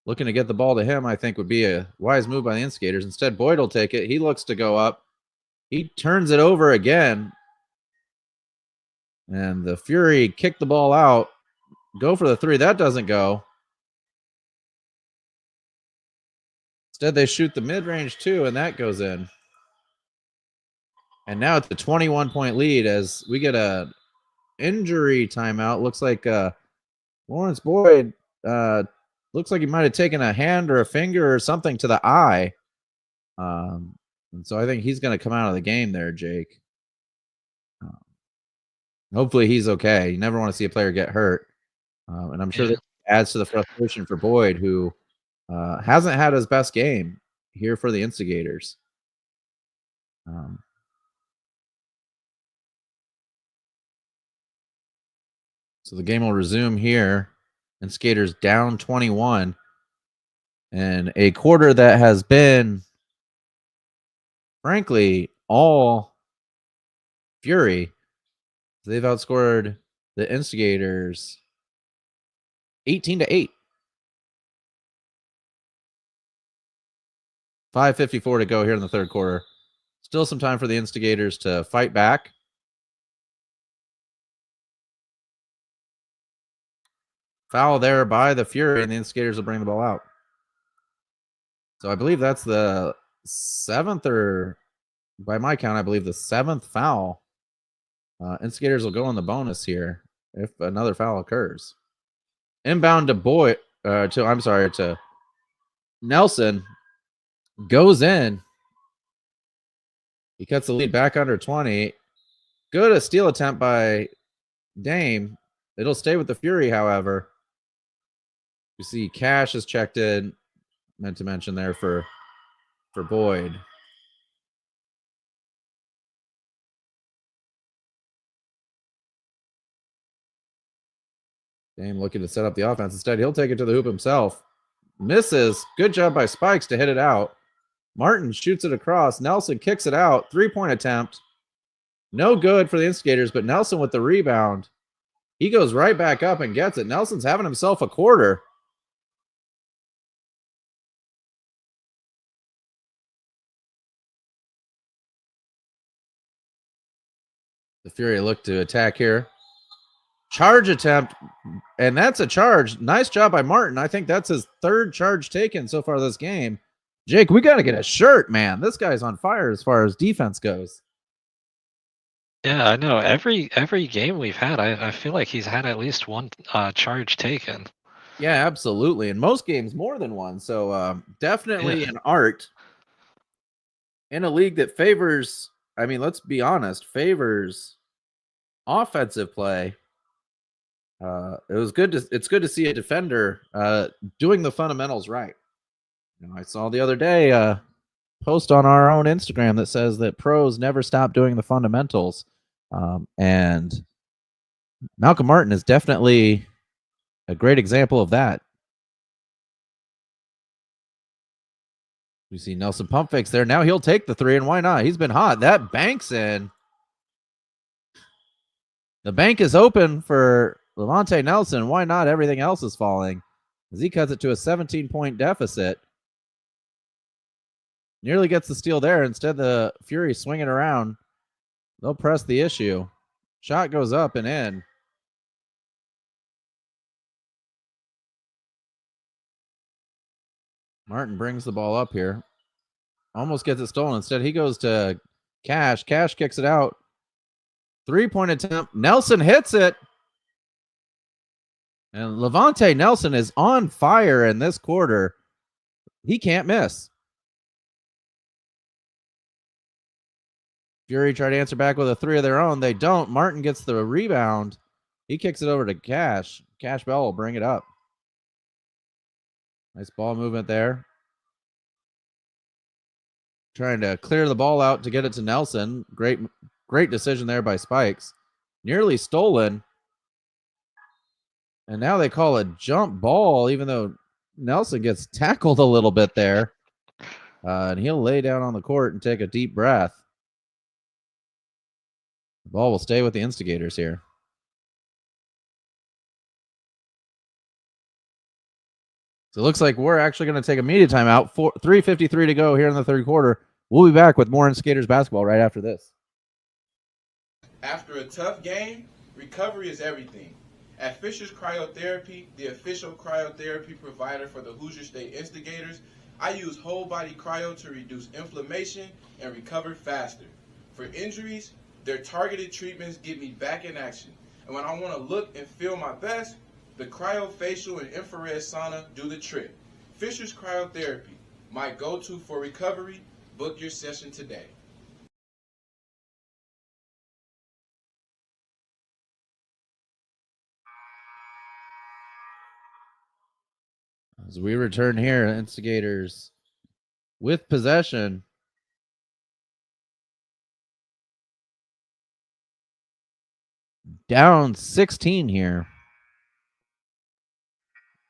Speaker 1: looking to get the ball to him, I think, would be a wise move by the Instigators. Instead, Boyd will take it. He looks to go up. He turns it over again. And the Fury kick the ball out. Go for the 3. That doesn't go. Instead, they shoot the mid-range 2, and that goes in. And now it's a 21-point lead as we get a injury timeout. Looks like Lawrence Boyd looks like he might have taken a hand or a finger or something to the eye. And so I think he's going to come out of the game there, Jake. Hopefully he's okay. You never want to see a player get hurt. And I'm sure that adds to the frustration for Boyd, who hasn't had his best game here for the Instigators. So the game will resume here. Instigators down 21. And a quarter that has been, frankly, all Fury. They've outscored the Instigators 18-8. 5:54 to go here in the third quarter. Still some time for the Instigators to fight back. Foul there by the Fury, and the Instigators will bring the ball out. So I believe that's the 7th, or by my count, I believe the 7th foul. Instigators will go on the bonus here if another foul occurs. Inbound to Boyd, to Nelson. Goes in. He cuts the lead back under 20. Good, a steal attempt by Dame. It'll stay with the Fury, however. You see Cash is checked in. Meant to mention there for Boyd. Dame looking to set up the offense. Instead, he'll take it to the hoop himself. Misses. Good job by Spikes to hit it out. Martin shoots it across. Nelson kicks it out. 3-point attempt. No good for the Instigators, but Nelson with the rebound. He goes right back up and gets it. Nelson's having himself a quarter. The Fury look to attack here. Charge attempt, and that's a charge. Nice job by Martin. I think that's his 3rd charge taken so far this game. Jake, we got to get a shirt, man. This guy's on fire as far as defense goes.
Speaker 2: Yeah, I know. Every game we've had, I feel like he's had at least one charge taken.
Speaker 1: Yeah, absolutely. In most games, more than one. So definitely an art in a league that favors, I mean, let's be honest, favors offensive play. It's good to see a defender doing the fundamentals right. You know, I saw the other day a post on our own Instagram that says that pros never stop doing the fundamentals. And Malcolm Martin is definitely a great example of that. We see Nelson pump fakes there. Now he'll take the 3, and why not? He's been hot. That banks in. The bank is open for Levante Nelson. Why not? Everything else is falling as he cuts it to a 17-point deficit. Nearly gets the steal there. Instead, the Fury swinging around. They'll press the issue. Shot goes up and in. Martin brings the ball up here. Almost gets it stolen. Instead, he goes to Cash. Cash kicks it out. 3-point attempt. Nelson hits it. And Levante Nelson is on fire in this quarter. He can't miss. Fury try to answer back with a three of their own. They don't. Martin gets the rebound. He kicks it over to Cash. Cash Bell will bring it up. Nice ball movement there. Trying to clear the ball out to get it to Nelson. Great decision there by Spikes. Nearly stolen. And now they call a jump ball, even though Nelson gets tackled a little bit there. And he'll lay down on the court and take a deep breath. The ball will stay with the Instigators here. So it looks like we're actually going to take a media timeout. 3:53 to go here in the third quarter. We'll be back with more Instigators basketball right after this.
Speaker 4: After a tough game, recovery is everything. At Fisher's Cryotherapy, the official cryotherapy provider for the Hoosier State Instigators, I use whole body cryo to reduce inflammation and recover faster. For injuries, their targeted treatments get me back in action. And when I want to look and feel my best, the cryofacial and infrared sauna do the trick. Fisher's Cryotherapy, my go-to for recovery. Book your session today.
Speaker 1: As we return here, Instigators with possession. Down 16 here.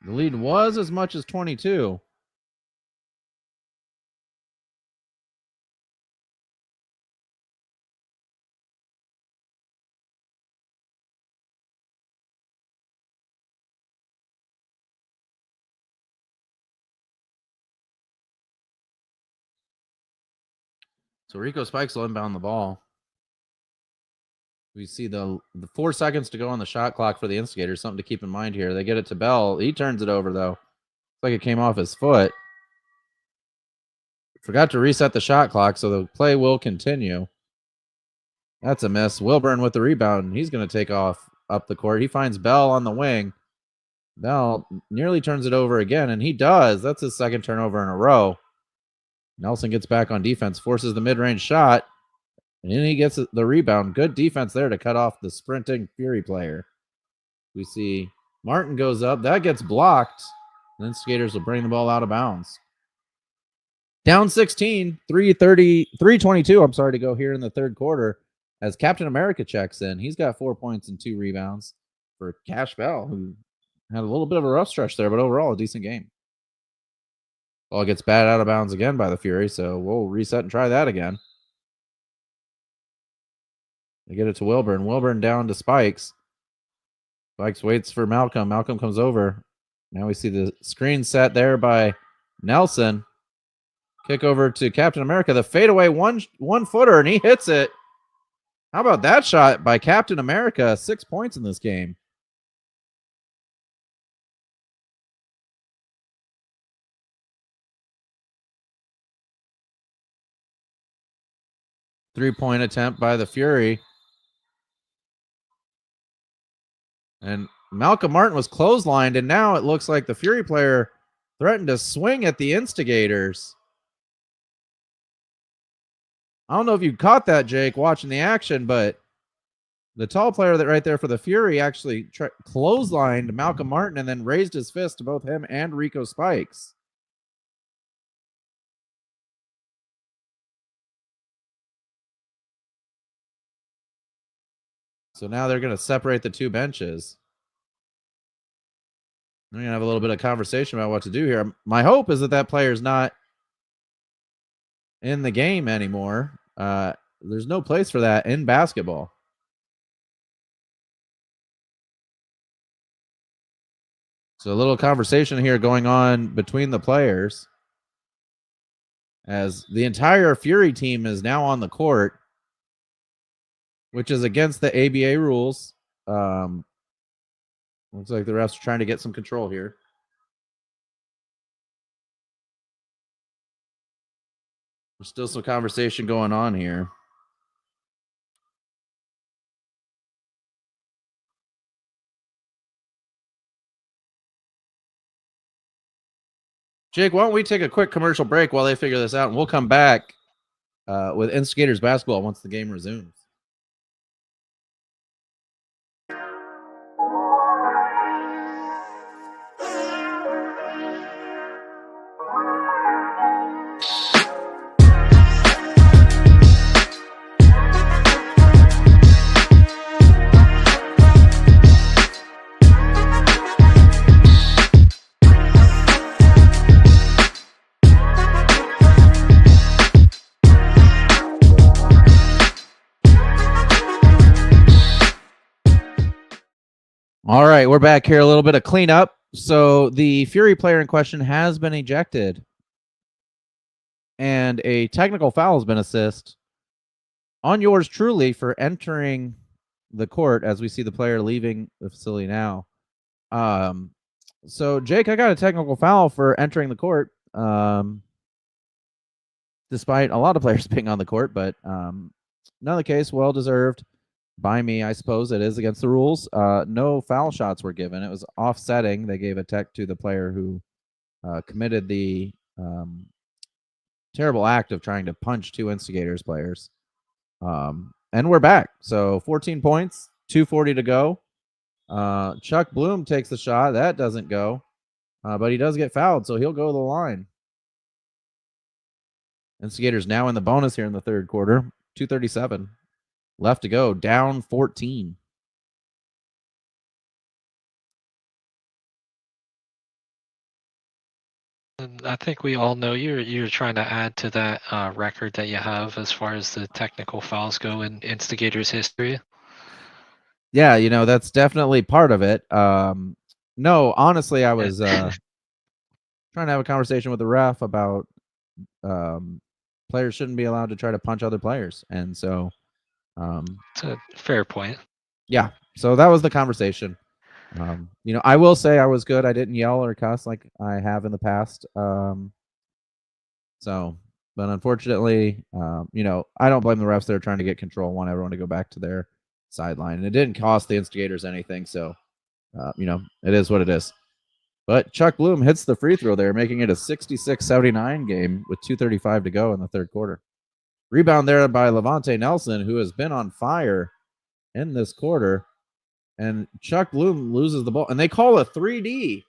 Speaker 1: The lead was as much as 22. So Rico Spikes will inbound the ball. We see the 4 seconds to go on the shot clock for the Instigators. Something to keep in mind here. They get it to Bell. He turns it over, though. Looks like it came off his foot. Forgot to reset the shot clock, so the play will continue. That's a miss. Wilburn with the rebound. He's going to take off up the court. He finds Bell on the wing. Bell nearly turns it over again, and he does. That's his second turnover in a row. Nelson gets back on defense, forces the mid-range shot, and then he gets the rebound. Good defense there to cut off the sprinting Fury player. We see Martin goes up. That gets blocked. The Instigators will bring the ball out of bounds. Down 16, 322, to go here in the third quarter as Captain America checks in. He's got 4 points and 2 rebounds for Cash Bell, who had a little bit of a rough stretch there, but overall a decent game. Ball gets batted out of bounds again by the Fury, so we'll reset and try that again. They get it to Wilburn. Wilburn down to Spikes. Spikes waits for Malcolm. Malcolm comes over. Now we see the screen set there by Nelson. Kick over to Captain America. The fadeaway one-footer, and he hits it. How about that shot by Captain America? 6 points in this game. Three-point attempt by the Fury. And Malcolm Martin was clotheslined, and now it looks like the Fury player threatened to swing at the Instigators. I don't know if you caught that, Jake, watching the action, but the tall player that right there for the Fury actually clotheslined Malcolm Martin and then raised his fist to both him and Rico Spikes. So now they're going to separate the two benches. We're going to have a little bit of conversation about what to do here. My hope is that that player's not in the game anymore. There's no place for that in basketball. So a little conversation here going on between the players. as the entire Fury team is now on the court, which is against the ABA rules. Looks like the refs are trying to get some control here. There's still some conversation going on here. Jake, why don't we take a quick commercial break while they figure this out, and we'll come back with Instigators basketball once the game resumes. All right, we're back here. A little bit of cleanup. So the Fury player in question has been ejected, and a technical foul has been assessed on yours truly for entering the court as we see the player leaving the facility now. So Jake, I got a technical foul for entering the court, despite a lot of players being on the court, but another case, well deserved by me, I suppose. It is against the rules. No foul shots were given. It was offsetting. They gave a tech to the player who committed the terrible act of trying to punch two Instigators players. And we're back. So 14 points, 2:40 to go. Chuck Bloom takes the shot. That doesn't go. But he does get fouled, so he'll go to the line. Instigators now in the bonus here in the third quarter. 2:37 left to go. Down 14.
Speaker 2: And I think we all know you're trying to add to that record that you have as far as the technical fouls go in Instigators history.
Speaker 1: Yeah, that's definitely part of it. No, honestly, I was trying to have a conversation with the ref about players shouldn't be allowed to try to punch other players. And so
Speaker 2: it's a fair point.
Speaker 1: Yeah, so that was the conversation. I will say I was good. I didn't yell or cuss like I have in the past. But unfortunately, I don't blame the refs. They're trying to get control, want everyone to go back to their sideline. And it didn't cost the Instigators anything. So, it is what it is. But Chuck Bloom hits the free throw there, making it a 66-79 game with 2:35 to go in the third quarter. Rebound there by Levante Nelson, who has been on fire in this quarter. And Chuck Bloom loses the ball. And they call a 3D.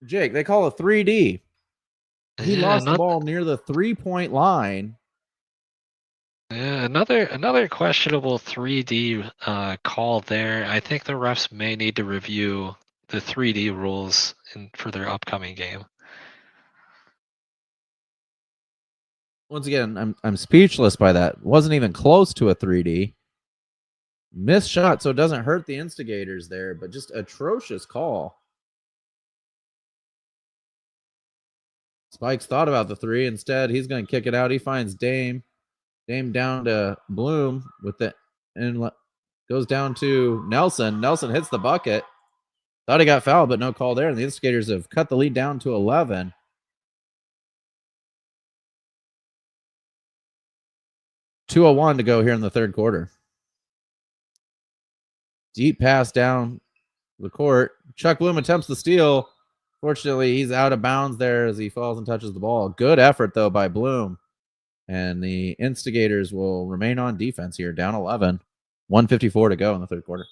Speaker 1: Jake, they call a 3D. He lost the ball near the 3-point line.
Speaker 2: Yeah, another questionable 3D call there. I think the refs may need to review the 3D rules for their upcoming game.
Speaker 1: Once again, I'm speechless by that. Wasn't even close to a 3D. Missed shot, so it doesn't hurt the Instigators there, but just atrocious call. Spikes thought about the three. Instead, he's going to kick it out. He finds Dame. Dame down to Bloom with it, and goes down to Nelson. Nelson hits the bucket. Thought he got fouled, but no call there. And the Instigators have cut the lead down to 11. .201 to go here in the third quarter. Deep pass down the court. Chuck Bloom attempts the steal. Fortunately, he's out of bounds there as he falls and touches the ball. Good effort, though, by Bloom. And the Instigators will remain on defense here, down 11. 1:54 to go in the third quarter.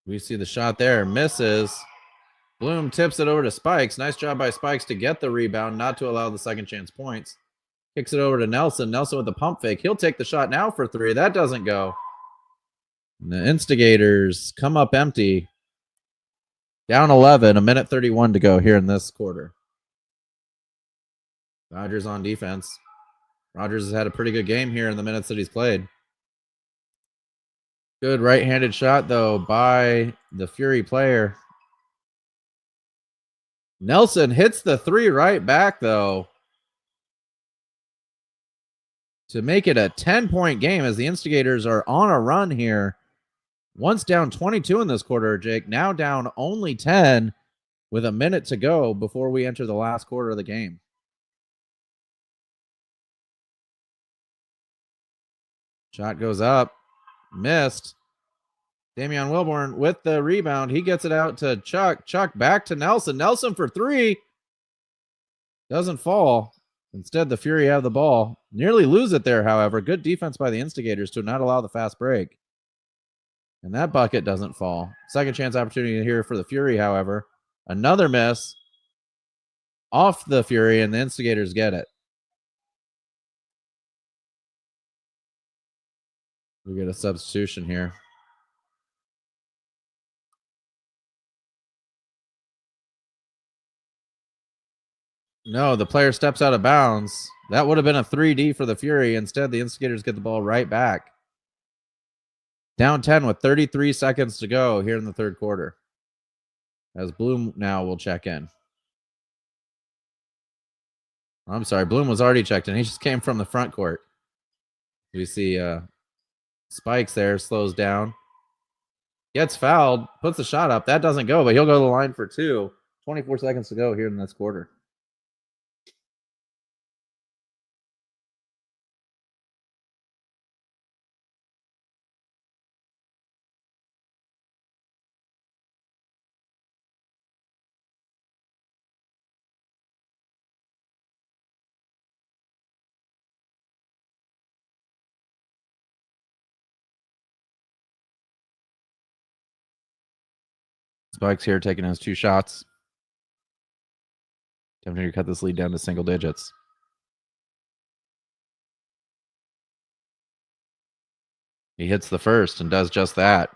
Speaker 1: We see the shot there. Misses. Bloom tips it over to Spikes. Nice job by Spikes to get the rebound, not to allow the second chance points. Kicks it over to Nelson. Nelson with the pump fake. He'll take the shot now for three. That doesn't go. And the Instigators come up empty. Down 11, 1:31 to go here in this quarter. Rogers on defense. Rogers has had a pretty good game here in the minutes that he's played. Good right-handed shot, though, by the Fury player. Nelson hits the 3 right back, though, to make it a 10-point game as the Instigators are on a run here. Once down 22 in this quarter, Jake, now down only 10 with a minute to go before we enter the last quarter of the game. Shot goes up, missed. Damian Wilborn with the rebound. He gets it out to Chuck. Chuck back to Nelson. Nelson for 3. Doesn't fall. Instead, the Fury have the ball. Nearly lose it there, however. Good defense by the Instigators to not allow the fast break. And that bucket doesn't fall. Second chance opportunity here for the Fury, however. Another miss off the Fury, and the Instigators get it. We get a substitution here. No, the player steps out of bounds. That would have been a 3D for the Fury. Instead, the Instigators get the ball right back. Down 10 with 33 seconds to go here in the third quarter. As Bloom now will check in. I'm sorry, Bloom was already checked in. He just came from the front court. We see Spikes there, slows down. Gets fouled, puts the shot up. That doesn't go, but he'll go to the line for 2. 24 seconds to go here in this quarter. Spikes here taking his 2 shots. Attempting to cut this lead down to single digits. He hits the first and does just that.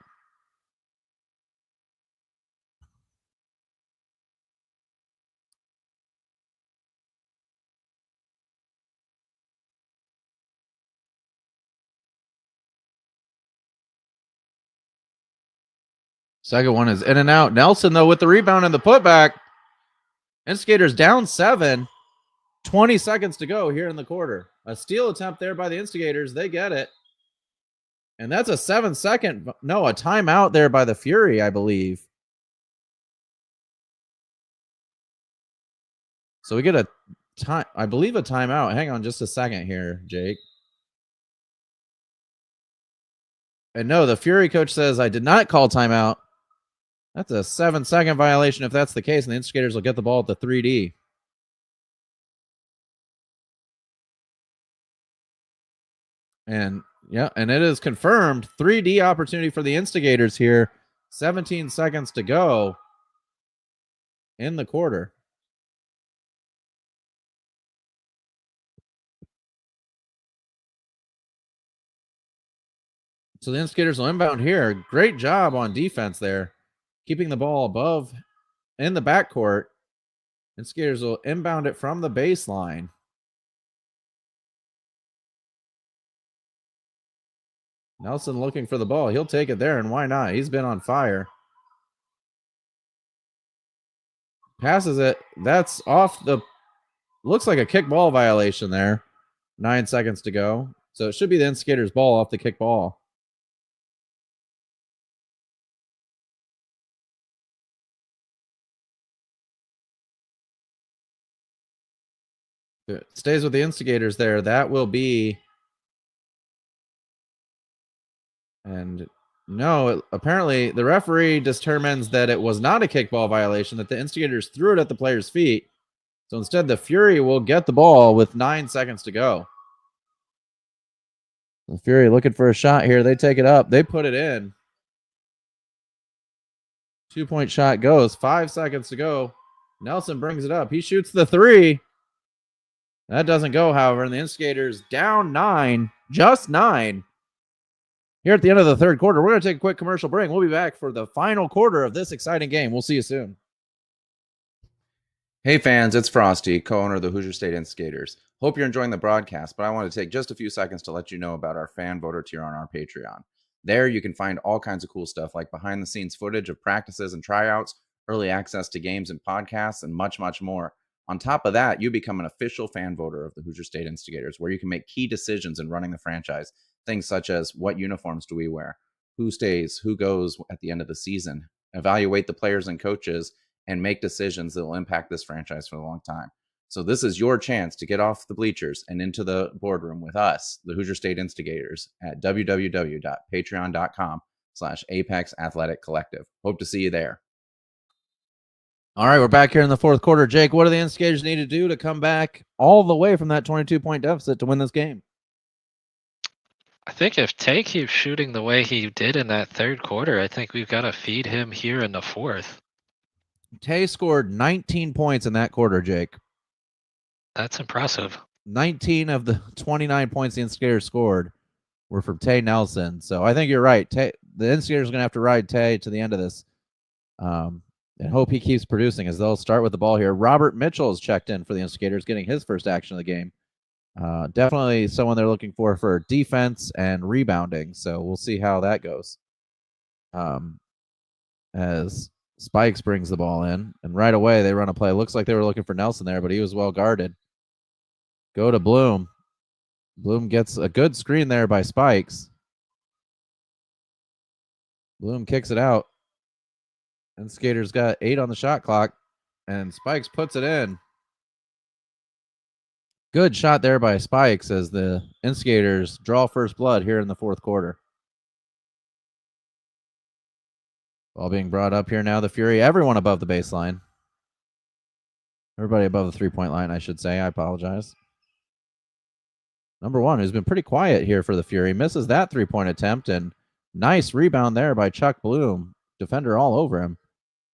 Speaker 1: Second one is in and out. Nelson, though, with the rebound and the putback. Instigators down 7. 20 seconds to go here in the quarter. A steal attempt there by the Instigators. They get it. And that's a 7-second. No, a timeout there by the Fury, I believe. So we get a time, I believe a timeout. Hang on just a second here, Jake. And no, the Fury coach says, I did not call timeout. That's a 7-second violation if that's the case, and the Instigators will get the ball at the 3D. And yeah, and it is confirmed. 3D opportunity for the Instigators here. 17 seconds to go in the quarter. So the Instigators will inbound here. Great job on defense there. Keeping the ball above in the backcourt. Instigators will inbound it from the baseline. Nelson looking for the ball. He'll take it there, and why not? He's been on fire. Passes it. That's off the... Looks like a kick ball violation there. 9 seconds to go. So it should be the Instigators' ball off the kick ball. It stays with the Instigators there. That will be... And no, apparently the referee determines that it was not a kickball violation, that the Instigators threw it at the player's feet. So instead, the Fury will get the ball with 9 seconds to go. The Fury looking for a shot here. They take it up. They put it in. 2-point shot goes. 5 seconds to go. Nelson brings it up. He shoots the 3. That doesn't go, however, and the Instigators down 9. Just 9. Here at the end of the third quarter, we're going to take a quick commercial break. We'll be back for the final quarter of this exciting game. We'll see you soon.
Speaker 6: Hey fans, it's Frosty, co-owner of the Hoosier State Instigators. Hope you're enjoying the broadcast, but I want to take just a few seconds to let you know about our fan voter tier on our Patreon. There you can find all kinds of cool stuff like behind the scenes footage of practices and tryouts, early access to games and podcasts, and much, much more. On top of that, you become an official fan voter of the Hoosier State Instigators, where you can make key decisions in running the franchise. Things such as what uniforms do we wear, who stays, who goes at the end of the season, evaluate the players and coaches, and make decisions that will impact this franchise for a long time. So this is your chance to get off the bleachers and into the boardroom with us, the Hoosier State Instigators, at www.patreon.com/Apex Athletic Collective. Hope to see you there.
Speaker 1: All right, we're back here in the fourth quarter. Jake, what do the Instigators need to do to come back all the way from that 22-point deficit to win this game?
Speaker 2: I think if Tay keeps shooting the way he did in that third quarter, I think we've got to feed him here in the fourth.
Speaker 1: Tay scored 19 points in that quarter, Jake.
Speaker 2: That's impressive.
Speaker 1: 19 of the 29 points the Instigators scored were from Tay Nelson. So I think you're right. The Instigators are going to have to ride Tay to the end of this and hope he keeps producing, as they'll start with the ball here. Robert Mitchell is checked in for the Instigators, getting his first action of the game. Definitely someone they're looking for defense and rebounding. So we'll see how that goes. As Spikes brings the ball in, and right away they run a play. Looks like they were looking for Nelson there, but he was well guarded. Go to Bloom. Bloom gets a good screen there by Spikes. Bloom kicks it out. Instigators got 8 on the shot clock, and Spikes puts it in. Good shot there by Spikes as the Instigators draw first blood here in the fourth quarter. Ball being brought up here now. The Fury, everyone above the baseline. Everybody above the three-point line, I should say. I apologize. Number 1, who's been pretty quiet here for the Fury, misses that three-point attempt, and nice rebound there by Chuck Bloom. Defender all over him.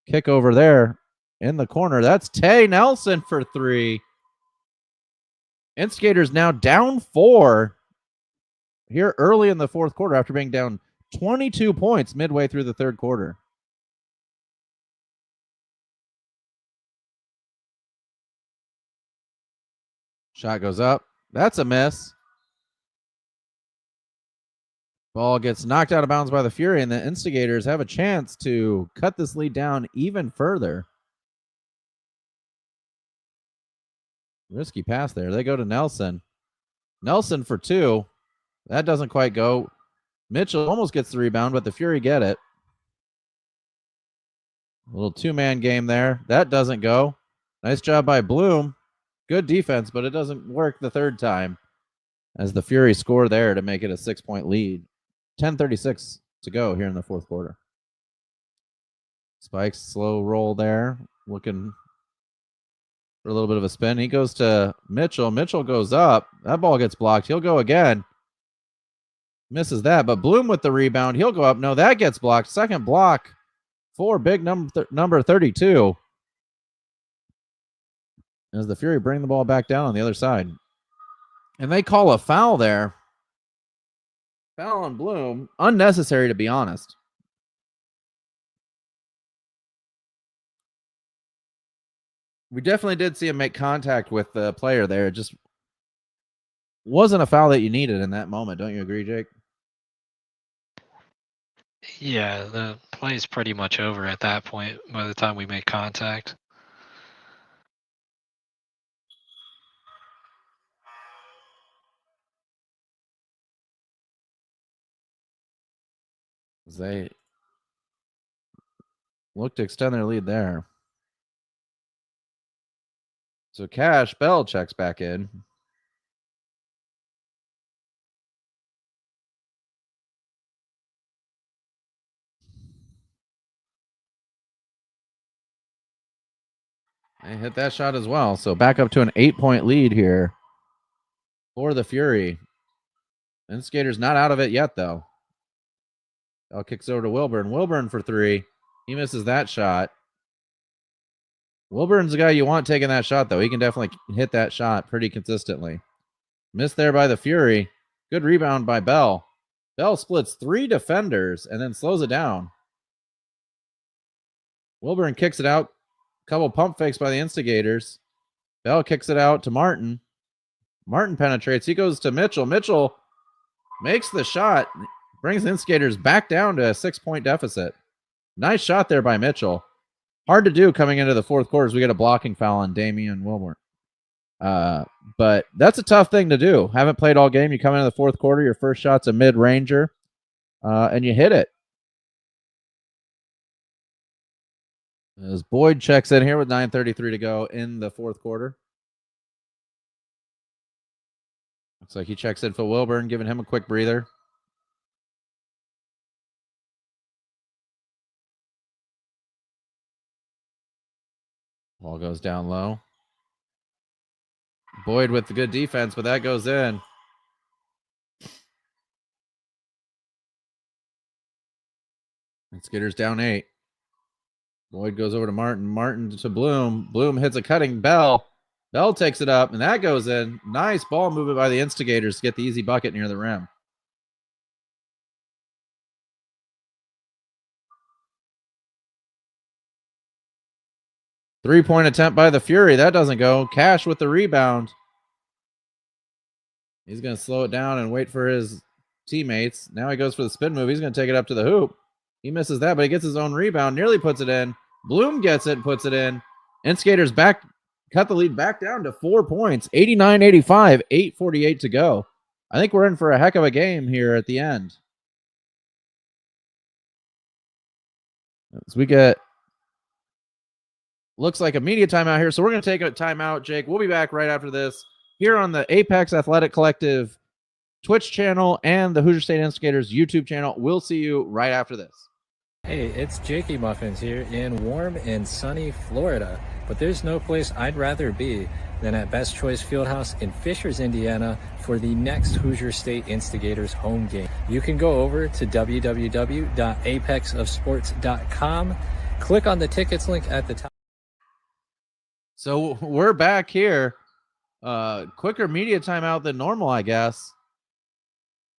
Speaker 1: Kick over there in the corner. That's Tay Nelson for 3. Instigators now down 4 here early in the fourth quarter after being down 22 points midway through the third quarter. Shot goes up. That's a miss. Ball gets knocked out of bounds by the Fury, and the Instigators have a chance to cut this lead down even further. Risky pass there. They go to Nelson. Nelson for 2. That doesn't quite go. Mitchell almost gets the rebound, but the Fury get it. A little two-man game there. That doesn't go. Nice job by Bloom. Good defense, but it doesn't work the third time as the Fury score there to make it a 6-point lead. 10:36 to go here in the fourth quarter. Spikes slow roll there, looking for a little bit of a spin. He goes to Mitchell. Mitchell goes up. That ball gets blocked. He'll go again. Misses that, but Bloom with the rebound. He'll go up. No, that gets blocked. Second block for big number 32. As the Fury bring the ball back down on the other side. And they call a foul there. Foul on Bloom. Unnecessary, to be honest. We definitely did see him make contact with the player there. It just wasn't a foul that you needed in that moment. Don't you agree, Jake?
Speaker 2: Yeah, the play is pretty much over at that point by the time we make contact.
Speaker 1: They look to extend their lead there. So Cash Bell checks back in. They hit that shot as well. So back up to an 8-point lead here for the Fury. Instigators not out of it yet, though. Bell kicks over to Wilburn. Wilburn for 3. He misses that shot. Wilburn's the guy you want taking that shot, though. He can definitely hit that shot pretty consistently. Missed there by the Fury. Good rebound by Bell. Bell splits 3 defenders and then slows it down. Wilburn kicks it out. Couple pump fakes by the Instigators. Bell kicks it out to Martin. Martin penetrates. He goes to Mitchell. Mitchell makes the shot. brings the Instigators back down to a 6-point deficit. Nice shot there by Mitchell. Hard to do coming into the fourth quarter as we get a blocking foul on Damian Wilmore. But that's a tough thing to do. Haven't played all game. You come into the fourth quarter, your first shot's a mid-ranger, and you hit it. As Boyd checks in here with 9:33 to go in the fourth quarter. Looks like he checks in for Wilburn, giving him a quick breather. Ball goes down low. Boyd with the good defense, but that goes in. And Skitter's down 8. Boyd goes over to Martin. Martin to Bloom. Bloom hits a cutting Bell. Bell takes it up, and that goes in. Nice ball movement by the Instigators to get the easy bucket near the rim. Three-point attempt by the Fury. That doesn't go. Cash with the rebound. He's going to slow it down and wait for his teammates. Now he goes for the spin move. He's going to take it up to the hoop. He misses that, but he gets his own rebound. Nearly puts it in. Bloom gets it and puts it in. Instigators back, cut the lead back down to 4 points. 89-85, 8:48 to go. I think we're in for a heck of a game here at the end. As we get, looks like a media timeout here. So we're going to take a timeout, Jake. We'll be back right after this here on the Apex Athletic Collective Twitch channel and the Hoosier State Instigators YouTube channel. We'll see you right after this.
Speaker 5: Hey, it's Jakey Muffins here in warm and sunny Florida, but there's no place I'd rather be than at Best Choice Fieldhouse in Fishers, Indiana for the next Hoosier State Instigators home game. You can go over to www.apexofsports.com, click on the tickets link at the top.
Speaker 1: So we're back here. Quicker media timeout than normal, I guess.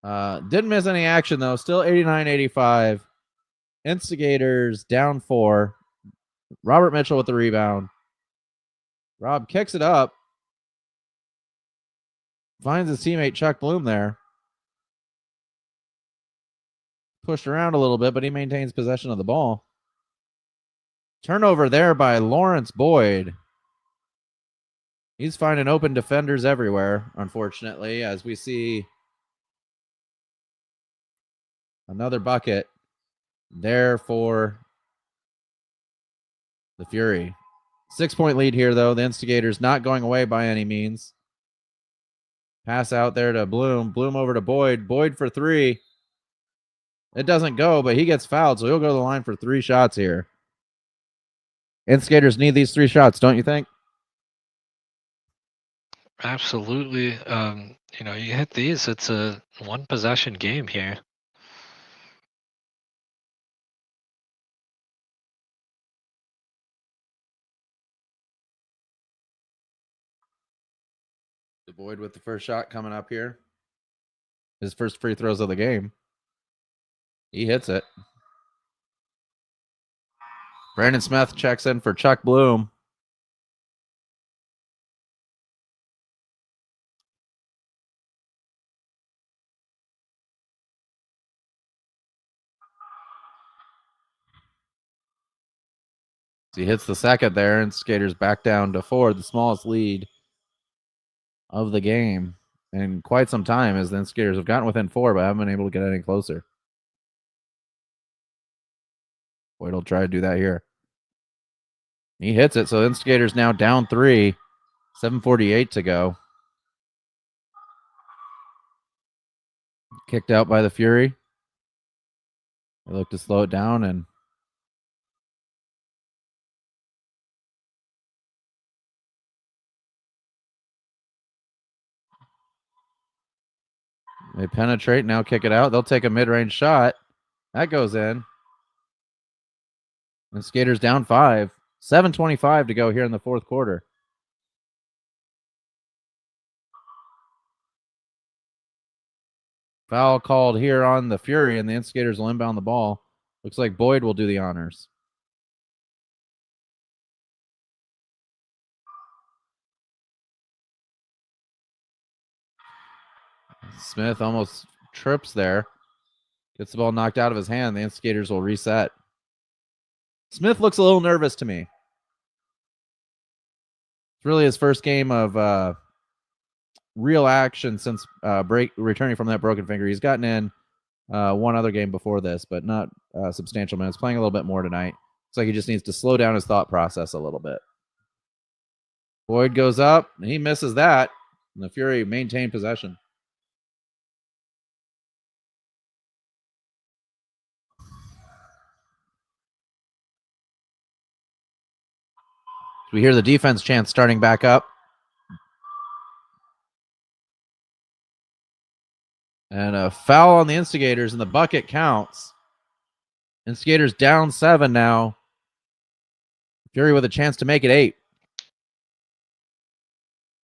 Speaker 1: Didn't miss any action, though. Still 89-85. Instigators down 4. Robert Mitchell with the rebound. Rob kicks it up. Finds his teammate Chuck Bloom there. Pushed around a little bit, but he maintains possession of the ball. Turnover there by Lawrence Boyd. He's finding open defenders everywhere, unfortunately, as we see another bucket there for the Fury. 6-point lead here, though. The Instigators not going away by any means. Pass out there to Bloom. Bloom over to Boyd. Boyd for 3. It doesn't go, but he gets fouled, so he'll go to the line for 3 shots here. Instigators need these 3 shots, don't you think?
Speaker 2: Absolutely. You hit these, it's a one possession game here.
Speaker 1: Boyd with the first shot coming up here. His first free throws of the game. He hits it. Brandon Smith checks in for Chuck Bloom. He hits the second there, and Skaters back down to 4, the smallest lead of the game in quite some time, as the Skaters have gotten within 4, but haven't been able to get any closer. Boyd will try to do that here. He hits it, so Instigators now down 3, 7:48 to go. Kicked out by the Fury. They look to slow it down, and they penetrate, now kick it out. They'll take a mid-range shot. That goes in. And Skaters down 5. 7:25 to go here in the fourth quarter. Foul called here on the Fury, and the Instigators will inbound the ball. Looks like Boyd will do the honors. Smith almost trips there. Gets the ball knocked out of his hand. The Instigators will reset. Smith looks a little nervous to me. It's really his first game of real action since returning from that broken finger. He's gotten in one other game before this, but not substantial minutes. Playing a little bit more tonight. Looks like he just needs to slow down his thought process a little bit. Boyd goes up, and he misses that. And the Fury maintain possession. We hear the defense chant starting back up. And a foul on the Instigators, and the bucket counts. Instigators down 7 now. Fury with a chance to make it 8.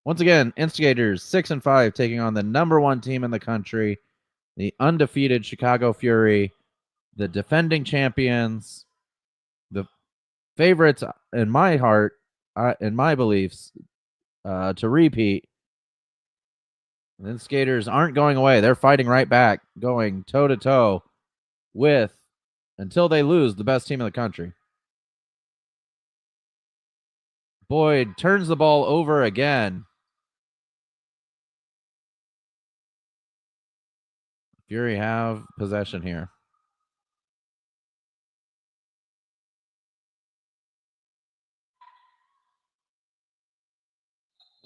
Speaker 1: Once again, Instigators 6-5, taking on the #1 team in the country, the undefeated Chicago Fury, the defending champions, the favorites in my heart, in my beliefs, to repeat. The Instigators aren't going away. They're fighting right back, going toe-to-toe with, until they lose, the best team in the country. Boyd turns the ball over again. Fury have possession here.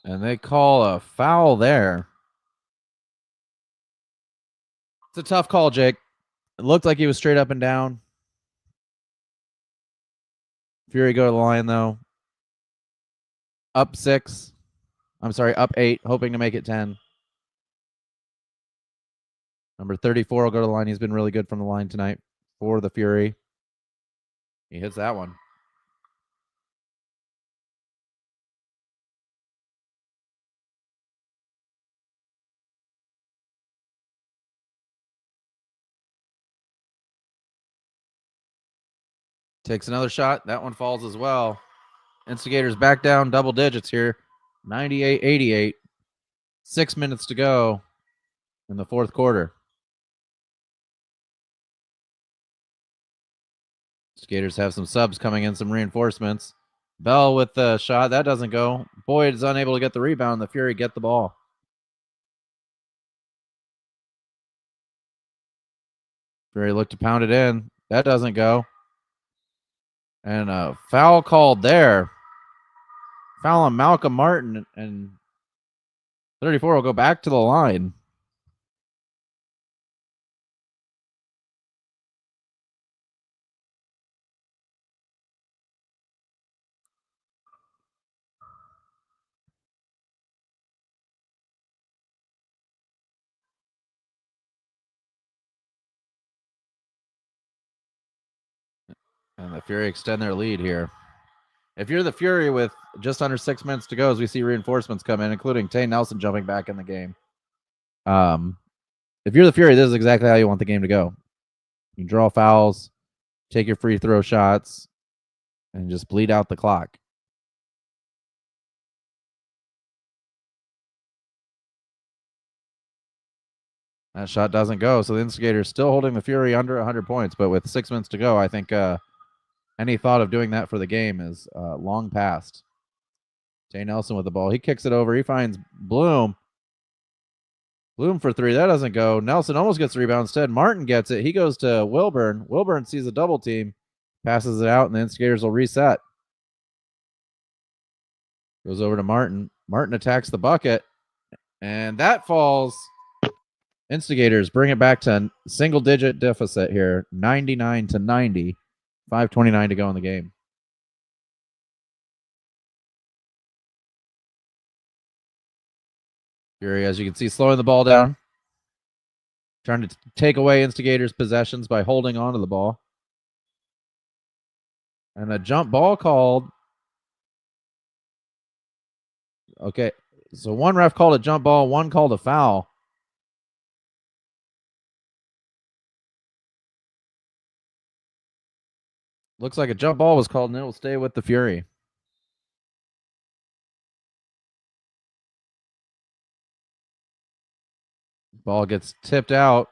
Speaker 1: And they call a foul there. It's a tough call, Jake. It looked like he was straight up and down. Fury go to the line, though. Up 6. I'm sorry, up 8, hoping to make it 10. Number 34 will go to the line. He's been really good from the line tonight for the Fury. He hits that one. Takes another shot. That one falls as well. Instigators back down double digits here. 98-88. 6 minutes to go in the fourth quarter. Skaters have some subs coming in, some reinforcements. Bell with the shot. That doesn't go. Boyd is unable to get the rebound. The Fury get the ball. Fury look to pound it in. That doesn't go. And a foul called there. Foul on Malcolm Martin, and 34 will go back to the line. And the Fury extend their lead here. If you're the Fury with just under 6 minutes to go, as we see reinforcements come in, including Tay Nelson jumping back in the game. If you're the Fury, this is exactly how you want the game to go. You draw fouls, take your free throw shots, and just bleed out the clock. That shot doesn't go, so the Instigators still holding the Fury under 100 points, but with 6 minutes to go, I think any thought of doing that for the game is long past. Tay Nelson with the ball. He kicks it over. He finds Bloom. Bloom for 3. That doesn't go. Nelson almost gets the rebound instead. Martin gets it. He goes to Wilburn. Wilburn sees a double team, passes it out, and the Instigators will reset. Goes over to Martin. Martin attacks the bucket, and that falls. Instigators bring it back to single-digit deficit here, 99-90. 5:29 to go in the game. Fury, as you can see, slowing the ball down. Trying to take away Instigators' possessions by holding on to the ball. And a jump ball called. Okay, so one ref called a jump ball, one called a foul. Looks like a jump ball was called, and it will stay with the Fury. Ball gets tipped out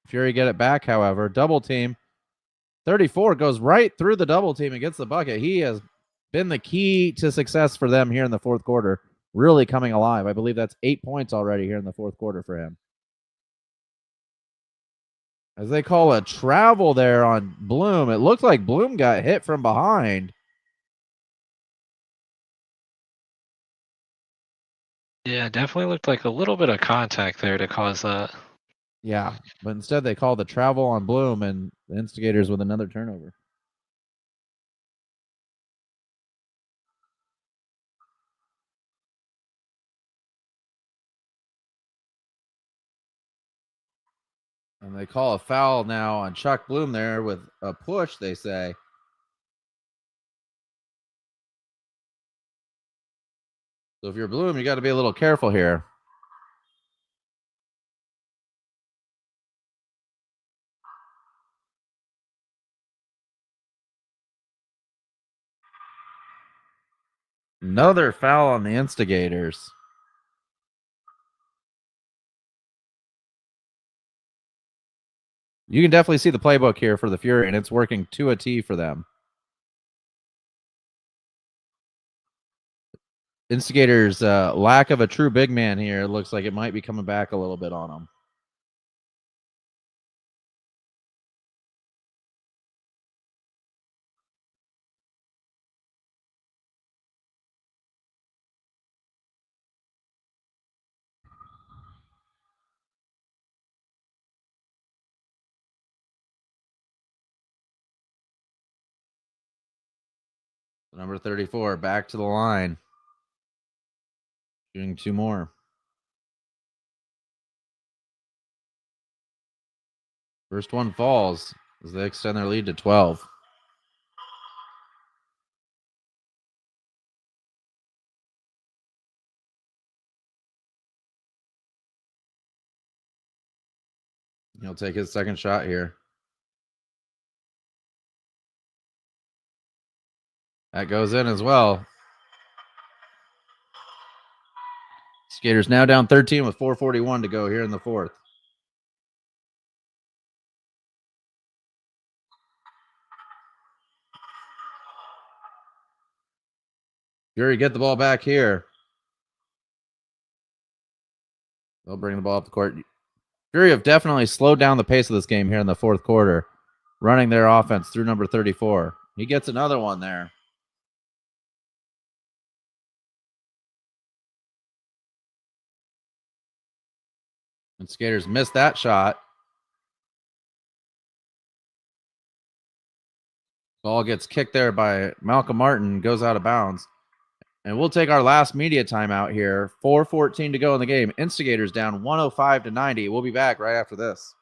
Speaker 1: Fury get it back, however. Double team. 34 goes right through the double team and gets the bucket. He has been the key to success for them here in the fourth quarter. Really coming alive. I believe that's 8 points already here in the fourth quarter for him. As they call a travel there on Bloom. It looked like Bloom got hit from behind.
Speaker 2: Yeah, definitely looked like a little bit of contact there to cause that.
Speaker 1: Yeah, but instead they call the travel on Bloom and the Instigators with another turnover. And they call a foul now on Chuck Bloom there with a push, they say. So if you're Bloom, you got to be a little careful here. Another foul on the Instigators. You can definitely see the playbook here for the Fury, and it's working to a T for them. Instigators' lack of a true big man here looks like it might be coming back a little bit on them. Number 34 back to the line. Shooting 2 more. First one falls as they extend their lead to 12. He'll take his second shot here. That goes in as well. Skaters now down 13 with 4:41 to go here in the fourth. Fury get the ball back here. They'll bring the ball up the court. Fury have definitely slowed down the pace of this game here in the fourth quarter, running their offense through number 34. He gets another one there. And Skaters missed that shot. Ball gets kicked there by Malcolm Martin, goes out of bounds. And we'll take our last media timeout here. 4:14 to go in the game. Instigators down 105-90. We'll be back right after this.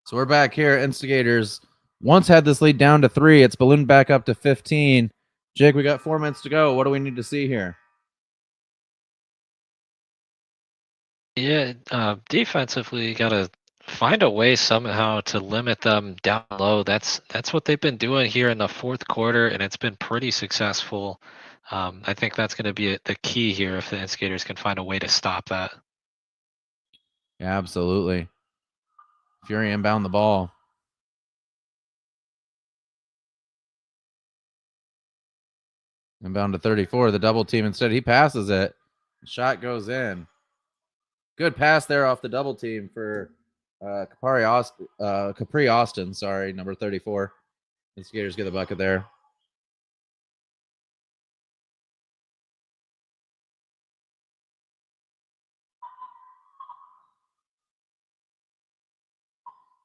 Speaker 1: So we're back here. Instigators once had this lead down to 3. It's ballooned back up to 15. Jake, we got 4 minutes to go. What do we need to see here?
Speaker 2: Yeah, defensively, you gotta find a way somehow to limit them down low. That's what they've been doing here in the fourth quarter, and it's been pretty successful. I think that's going to be the key here if the Instigators can find a way to stop that.
Speaker 1: Yeah, absolutely. Fury inbound the ball. Inbound to 34. The double team instead. He passes it. Shot goes in. Good pass there off the double team for Capri Austin. Sorry, number 34. Instigators get the bucket there.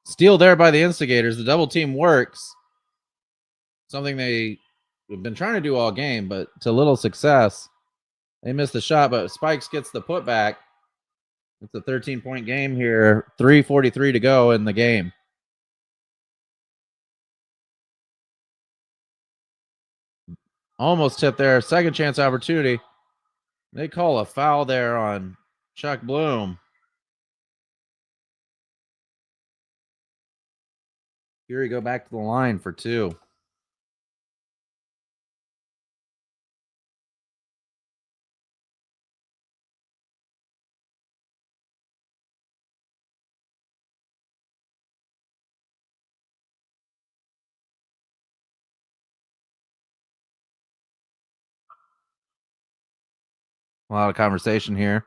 Speaker 1: Steal there by the Instigators. The double team works. Something they've been trying to do all game, but to little success. They missed the shot, but Spikes gets the putback. It's a 13-point game here. 3:43 to go in the game. Almost tipped there. Second chance opportunity. They call a foul there on Chuck Bloom. Fury go back to the line for 2. A lot of conversation here.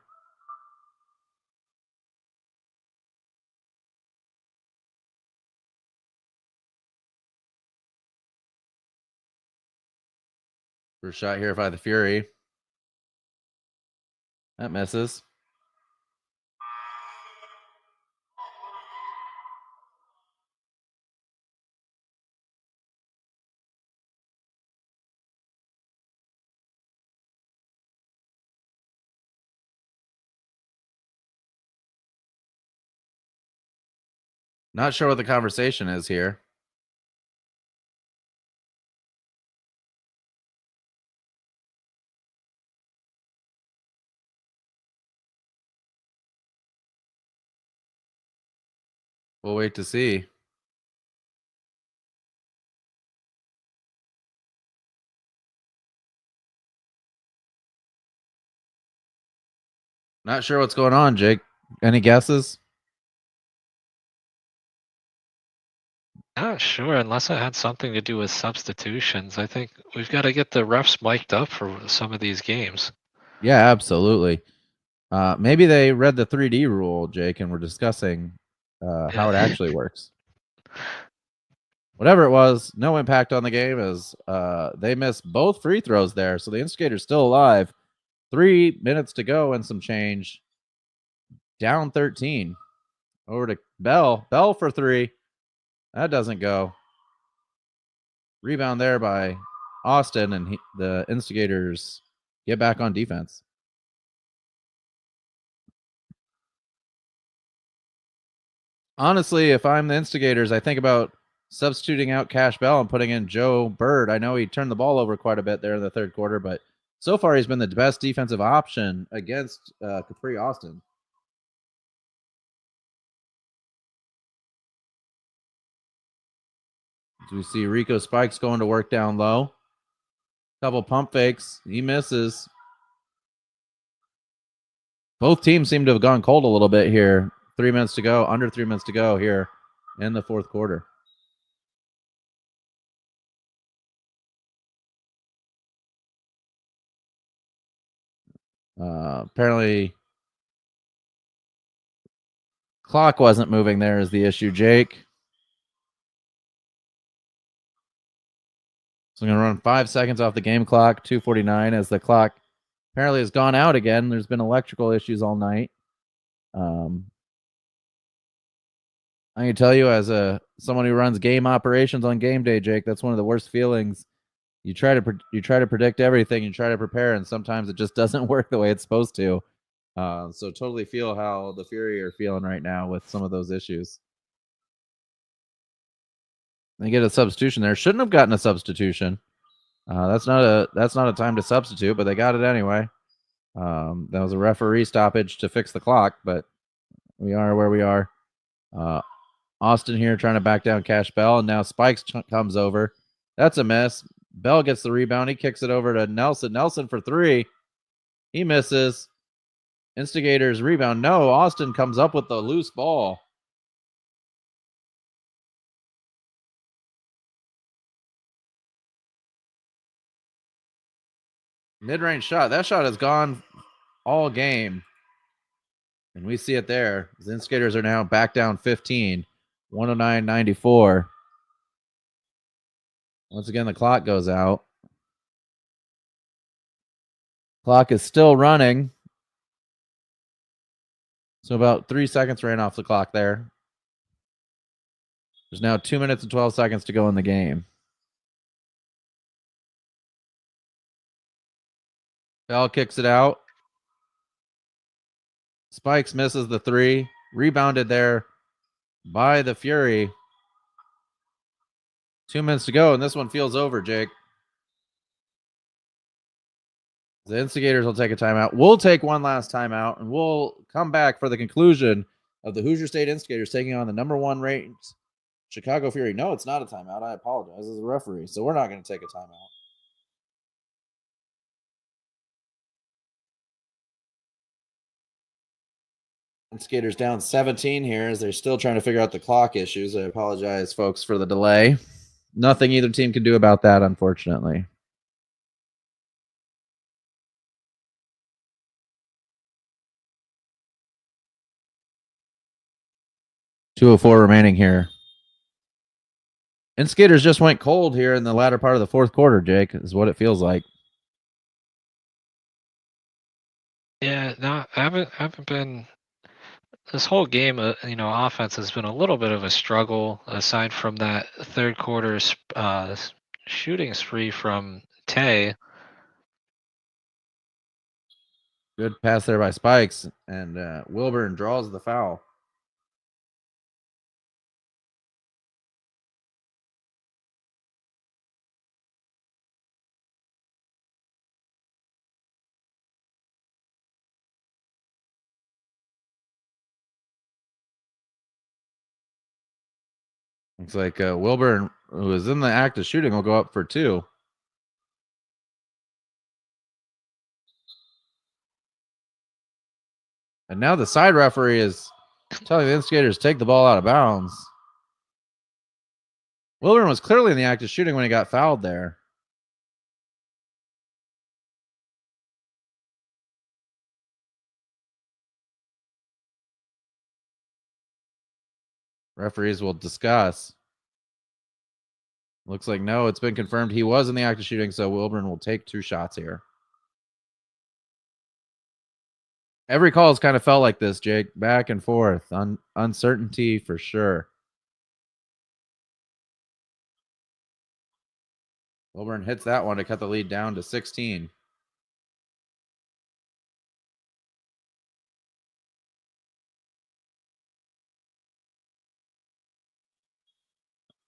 Speaker 1: First shot here by the Fury. That misses. Not sure what the conversation is here. We'll wait to see. Not sure what's going on, Jake. Any guesses?
Speaker 2: Not sure, unless it had something to do with substitutions. I think we've got to get the refs mic'd up for some of these games.
Speaker 1: Yeah, absolutely. Maybe they read the 3D rule, Jake, and we're discussing how it actually works. Whatever it was, no impact on the game as they missed both free throws there. So the Instigators still alive. 3 minutes to go and some change. Down 13. Over to Bell. Bell for 3. That doesn't go. Rebound there by Austin, and the Instigators get back on defense. Honestly, if I'm the Instigators, I think about substituting out Cash Bell and putting in Joe Bird. I know he turned the ball over quite a bit there in the third quarter, but so far he's been the best defensive option against Capri Austin. As we see Rico Spikes going to work down low. Couple pump fakes. He misses. Both teams seem to have gone cold a little bit here. 3 minutes to go, under 3 minutes to go here in the fourth quarter. Apparently, clock wasn't moving there is the issue, Jake. So I'm going to run 5 seconds off the game clock, 2:49, as the clock apparently has gone out again. There's been electrical issues all night. I can tell you, as someone who runs game operations on game day, Jake, that's one of the worst feelings. You try to predict everything, you try to prepare, and sometimes it just doesn't work the way it's supposed to. So totally feel how the Fury are feeling right now with some of those issues. They get a substitution there. Shouldn't have gotten a substitution. That's not a time to substitute, but they got it anyway. That was a referee stoppage to fix the clock, but we are where we are. Austin here trying to back down Cash Bell, and now Spikes comes over. That's a miss. Bell gets the rebound. He kicks it over to Nelson. Nelson for 3. He misses. Instigators rebound. No, Austin comes up with the loose ball. Mid-range shot. That shot has gone all game. And we see it there. The Instigators are now back down 15. 109-94. Once again, the clock goes out. Clock is still running. So about 3 seconds ran off the clock there. There's now 2 minutes and 12 seconds to go in the game. Bell kicks it out. Spikes misses the three. Rebounded there by the Fury. 2 minutes to go, and this one feels over, Jake. The Instigators will take a timeout. We'll take one last timeout, and we'll come back for the conclusion of the Hoosier State Instigators taking on the #1 ranked Chicago Fury. No, it's not a timeout. I apologize as a referee, so we're not going to take a timeout. Instigators down 17 here as they're still trying to figure out the clock issues. I apologize, folks, for the delay. Nothing either team can do about that, unfortunately. .204 remaining here. Instigators just went cold here in the latter part of the fourth quarter, Jake, is what it feels like.
Speaker 2: Yeah, no, I haven't been this whole game. Offense has been a little bit of a struggle. Aside from that third quarter shooting spree from Tay.
Speaker 1: Good pass there by Spikes, and Wilburn draws the foul. Looks like Wilburn, who is in the act of shooting, will go up for two. And now the side referee is telling the Instigators to take the ball out of bounds. Wilburn was clearly in the act of shooting when he got fouled there. Referees will discuss. Looks like no, it's been confirmed he was in the act of shooting, so Wilburn will take 2 shots here. Every call has kind of felt like this, Jake. Back and forth. Uncertainty for sure. Wilburn hits that one to cut the lead down to 16.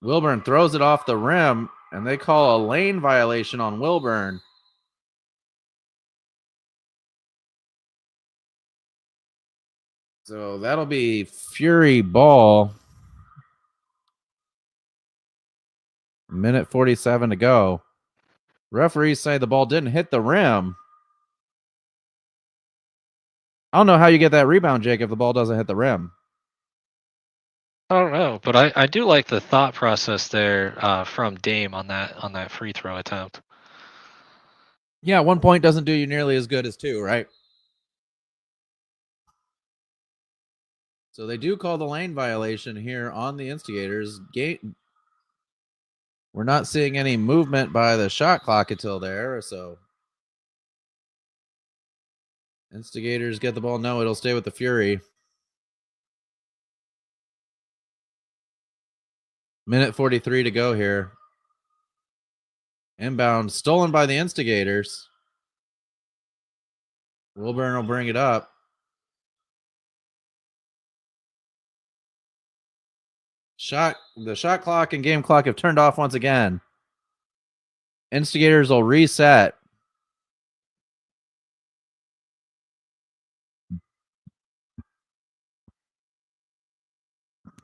Speaker 1: Wilburn throws it off the rim, and they call a lane violation on Wilburn. So that'll be Fury ball. Minute 47 to go. Referees say the ball didn't hit the rim. I don't know how you get that rebound, Jake, if the ball doesn't hit the rim.
Speaker 2: I don't know, but I do like the thought process there from Dame on that free throw attempt.
Speaker 1: Yeah, 1 point doesn't do you nearly as good as 2, right? So they do call the lane violation here on the Instigators. We're not seeing any movement by the shot clock until there, so Instigators get the ball. No, it'll stay with the Fury. Minute 43 to go here. Inbound stolen by the Instigators. Wilburn will bring it up. The shot clock and game clock have turned off once again. Instigators will reset.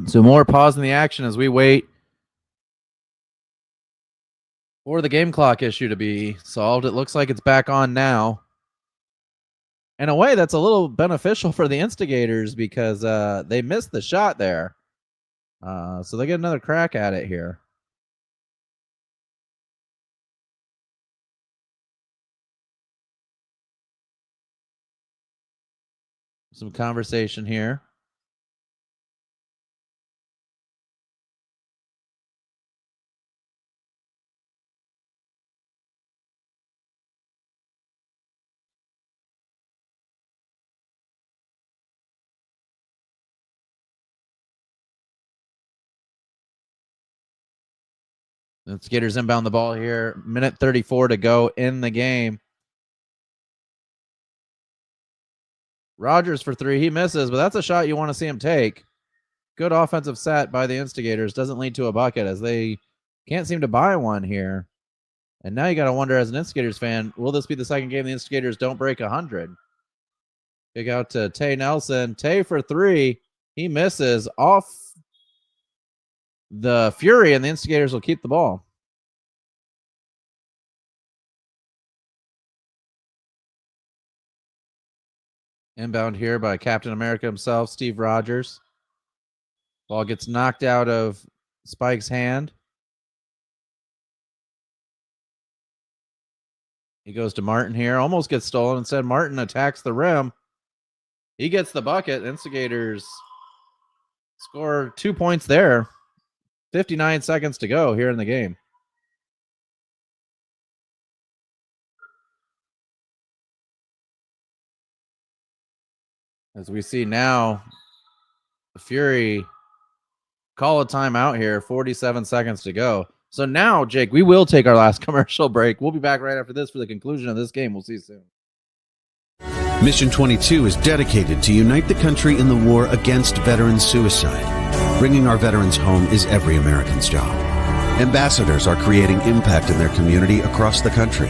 Speaker 1: So more pause in the action as we wait for the game clock issue to be solved. It looks like it's back on now. In a way, that's a little beneficial for the Instigators because they missed the shot there. So they get another crack at it here. Some conversation here. Instigators inbound the ball here. Minute 34 to go in the game. Rogers for 3. He misses, but that's a shot you want to see him take. Good offensive set by the Instigators. Doesn't lead to a bucket as they can't seem to buy one here. And now you got to wonder, as an Instigators fan, will this be the second game the Instigators don't break 100? Kick out to Tay Nelson. Tay for 3. He misses off the Fury, and the Instigators will keep the ball. Inbound here by Captain America himself, Steve Rogers. Ball gets knocked out of Spike's hand. He goes to Martin here. Almost gets stolen. Instead, Martin attacks the rim. He gets the bucket. Instigators score 2 points there. 59 seconds to go here in the game. As we see now, the Fury call a timeout here. 47 seconds to go. So now, Jake, we will take our last commercial break. We'll be back right after this for the conclusion of this game. We'll see you soon.
Speaker 3: Mission 22 is dedicated to unite the country in the war against veteran suicide. Bringing our veterans home is every American's job. Ambassadors are creating impact in their community across the country.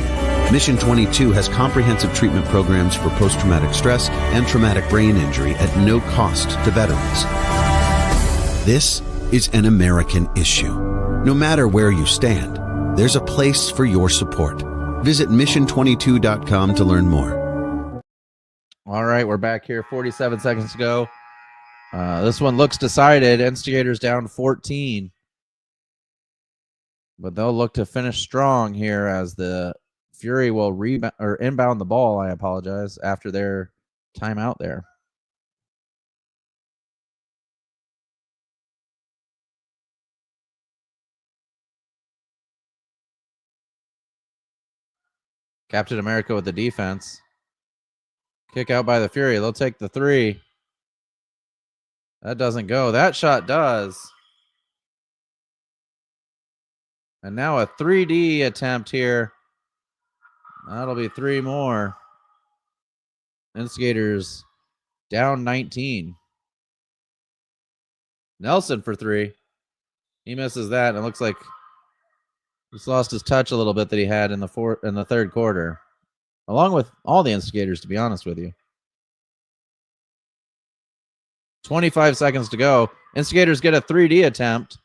Speaker 3: Mission 22 has comprehensive treatment programs for post-traumatic stress and traumatic brain injury at no cost to veterans. This is an American issue. No matter where you stand, there's a place for your support. Visit mission22.com to learn more.
Speaker 1: All right, we're back here. 47 seconds to go. This one looks decided. Instigators down 14. But they'll look to finish strong here as the Fury will rebound or inbound the ball, I apologize, after their timeout there. Captain America with the defense. Kick out by the Fury. They'll take the 3. That doesn't go. That shot does. And now a 3D attempt here. That'll be 3 more. Instigators down 19. Nelson for 3. He misses that, and it looks like he's lost his touch a little bit that he had in the third quarter. Along with all the Instigators, to be honest with you. 25 seconds to go. Instigators get a 3D attempt.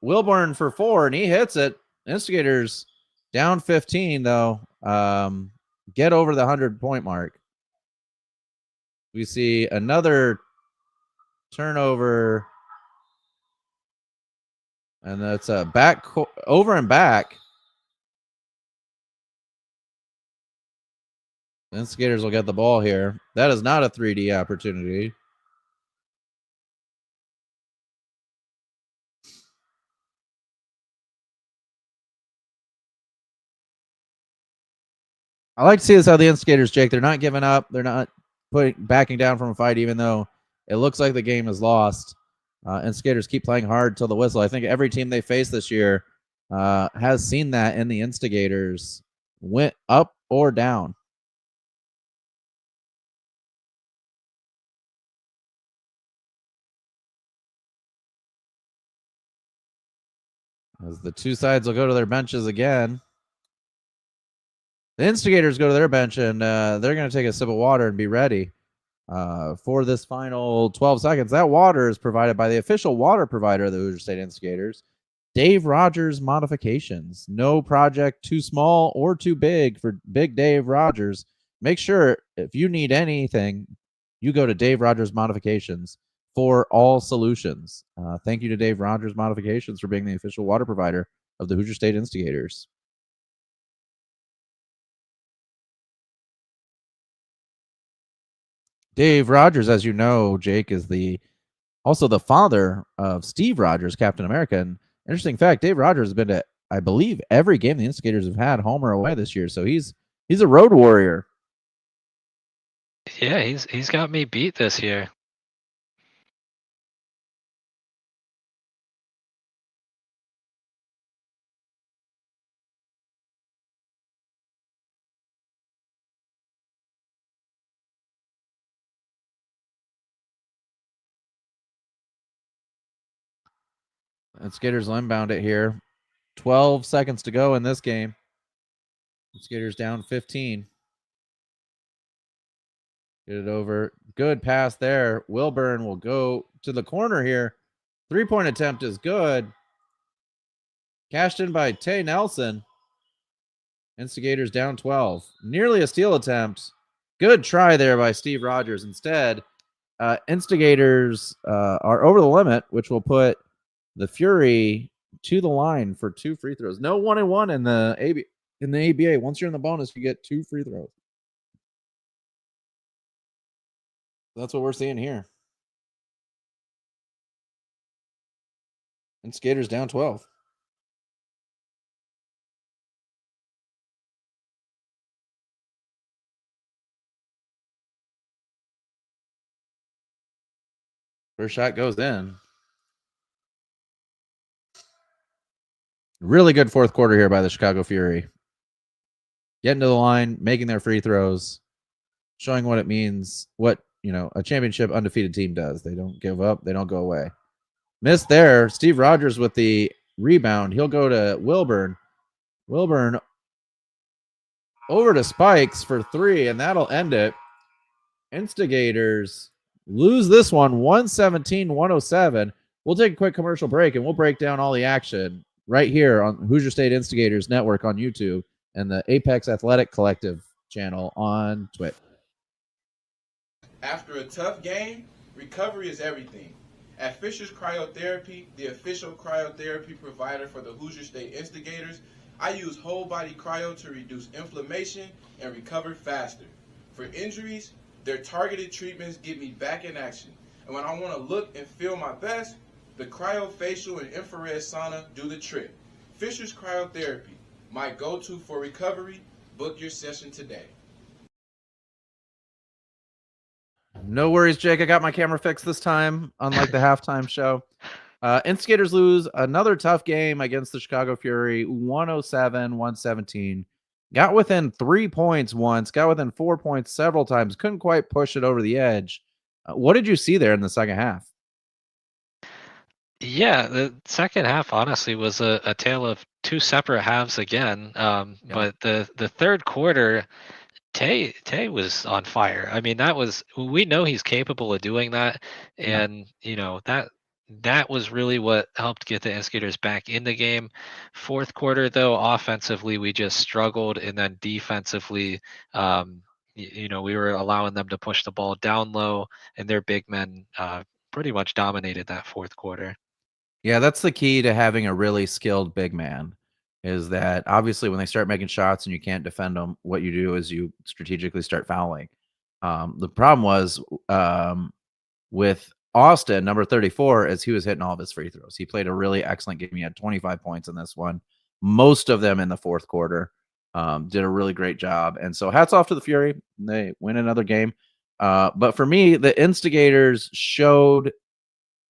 Speaker 1: Wilburn for 4, and he hits it. Instigators down 15, though. Get over the 100-point mark. We see another turnover, and that's a over and back. The Instigators will get the ball here. That is not a 3D opportunity. I like to see this how the Instigators, Jake, they're not giving up. They're not backing down from a fight, even though it looks like the game is lost. Instigators keep playing hard till the whistle. I think every team they face this year has seen that in the Instigators, went up or down. As the two sides will go to their benches again. The Instigators go to their bench, and they're going to take a sip of water and be ready for this final 12 seconds. That water is provided by the official water provider of the Hoosier State Instigators, Dave Rogers Modifications. No project too small or too big for Big Dave Rogers. Make sure if you need anything, you go to Dave Rogers Modifications for all solutions. Thank you to Dave Rogers Modifications for being the official water provider of the Hoosier State Instigators. Dave Rogers, as you know, Jake, is also the father of Steve Rogers, Captain America. And interesting fact, Dave Rogers has been to, I believe, every game the Instigators have had, home or away this year. So he's a road warrior.
Speaker 2: Yeah, he's got me beat this year.
Speaker 1: Skaters inbound it here. 12 seconds to go in this game. Skaters down 15. Get it over. Good pass there. Wilburn will go to the corner here. 3-point attempt is good. Cashed in by Tay Nelson. Instigators down 12. Nearly a steal attempt. Good try there by Steve Rogers. Instead, Instigators are over the limit, which will put the Fury to the line for 2 free throws. No 1-and-1 in the ABA. Once you're in the bonus, you get 2 free throws. That's what we're seeing here. Instigators down 12. First shot goes in. Really good fourth quarter here by the Chicago Fury. Getting to the line, making their free throws, showing what it means, what, a championship undefeated team does. They don't give up. They don't go away. Missed there. Steve Rogers with the rebound. He'll go to Wilburn. Wilburn over to Spikes for 3, and that'll end it. Instigators lose this one 117-107. We'll take a quick commercial break, and we'll break down all the action right here on Hoosier State Instigators Network on YouTube and the Apex Athletic Collective channel on Twitch.
Speaker 4: After a tough game, recovery is everything. At Fisher's Cryotherapy, the official cryotherapy provider for the Hoosier State Instigators, I use whole body cryo to reduce inflammation and recover faster. For injuries, their targeted treatments get me back in action. And when I want to look and feel my best, the cryofacial and infrared sauna do the trick. Fisher's Cryotherapy, my go-to for recovery. Book your session today.
Speaker 1: No worries, Jake. I got my camera fixed this time, unlike the halftime show. Instigators lose another tough game against the Chicago Fury, 107-117. Got within 3 points once, got within 4 points several times. Couldn't quite push it over the edge. What did you see there in the second half?
Speaker 2: Yeah, the second half honestly was a tale of 2 separate halves again. But the third quarter, Tay was on fire. I mean, we know he's capable of doing that, and that was really what helped get the Instigators back in the game. Fourth quarter, though, offensively we just struggled, and then defensively, we were allowing them to push the ball down low, and their big men pretty much dominated that fourth quarter.
Speaker 1: Yeah, that's the key to having a really skilled big man, is that obviously when they start making shots and you can't defend them, what you do is you strategically start fouling. The problem was with Austin, number 34, is he was hitting all of his free throws. He played a really excellent game. He had 25 points in this one, most of them in the fourth quarter. Did a really great job. And so hats off to the Fury. They win another game. But for me, the Instigators showed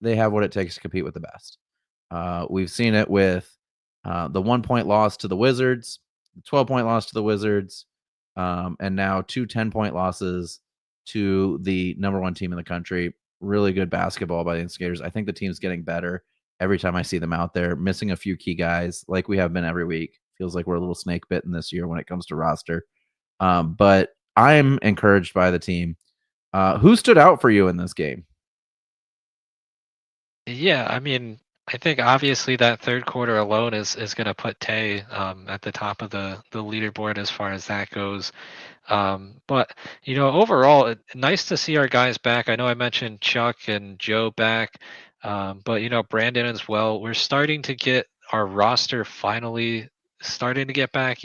Speaker 1: they have what it takes to compete with the best. We've seen it with the 1-point loss to the Wizards, the 12-point loss to the Wizards, and now 2 10-point losses to the number 1 team in the country. Really good basketball by the Instigators. I think the team's getting better every time I see them out there, missing a few key guys like we have been every week. Feels like we're a little snake bitten this year when it comes to roster. But I'm encouraged by the team. Who stood out for you in this game?
Speaker 2: Yeah, I mean, I think obviously that third quarter alone is going to put Tay at the top of the leaderboard as far as that goes. But overall, nice to see our guys back. I know I mentioned Chuck and Joe back, but Brandon as well. We're starting to get our roster finally starting to get back.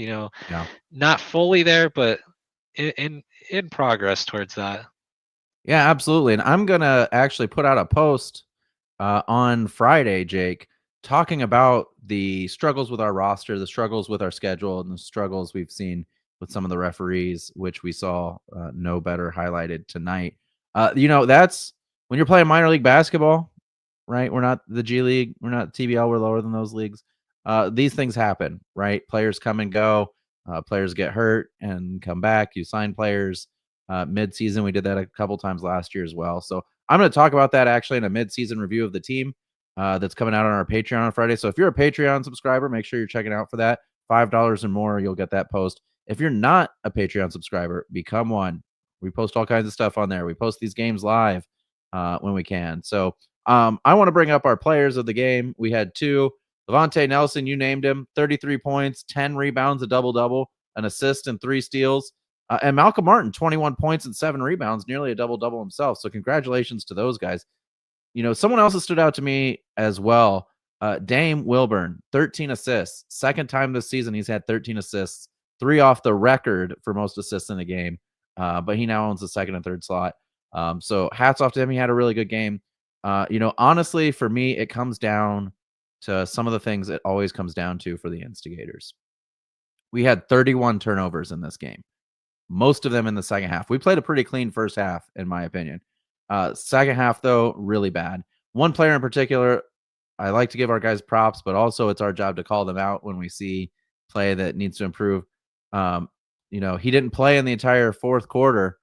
Speaker 2: Not fully there, but in progress towards that.
Speaker 1: Yeah, absolutely. And I'm gonna actually put out a post on Friday, Jake, talking about the struggles with our roster, the struggles with our schedule, and the struggles we've seen with some of the referees, which we saw no better highlighted tonight. That's when you're playing minor league basketball, right? We're not the G League, we're not TBL, we're lower than those leagues. These things happen, right? Players come and go, players get hurt and come back. You sign players mid-season. We did that a couple times last year as well. So I'm going to talk about that actually in a mid-season review of the team. that's coming out on our Patreon on Friday. So if you're a Patreon subscriber, make sure you're checking out for that. $5 or more, you'll get that post. If you're not a Patreon subscriber, become one. We post all kinds of stuff on there. We post these games live when we can. So I want to bring up our players of the game. We had 2. Levante Nelson, you named him, 33 points, 10 rebounds, a double-double, an assist, and 3 steals. And Malcolm Martin, 21 points and 7 rebounds, nearly a double-double himself. So congratulations to those guys. Someone else has stood out to me as well. Dame Wilburn, 13 assists. Second time this season he's had 13 assists, 3 off the record for most assists in the game. But he now owns the second and third slot. So hats off to him. He had a really good game. Honestly, for me, it comes down to some of the things it always comes down to for the Instigators. We had 31 turnovers in this game, most of them in the second half. We played a pretty clean first half, in my opinion. Second half, though, really bad. One player in particular, I like to give our guys props, but also it's our job to call them out when we see play that needs to improve. He didn't play in the entire fourth quarter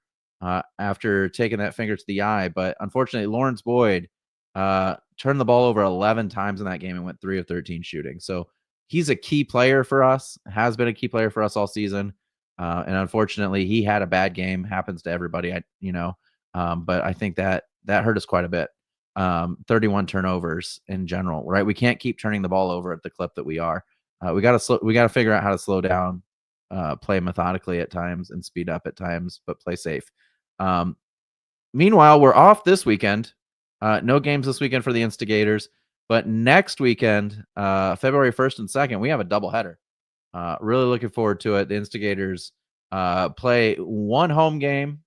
Speaker 1: after taking that finger to the eye, but unfortunately, Lawrence Boyd turned the ball over 11 times in that game and went 3 of 13 shooting. So he's a key player for us, has been a key player for us all season. And unfortunately, he had a bad game. Happens to everybody, but I think that hurt us quite a bit. 31 turnovers in general, right? We can't keep turning the ball over at the clip that we are. We got to figure out how to slow down, play methodically at times and speed up at times, but play safe. Meanwhile, we're off this weekend. No games this weekend for the Instigators, but next weekend, February 1st and 2nd, we have a doubleheader. Really looking forward to it. The Instigators play 1 home game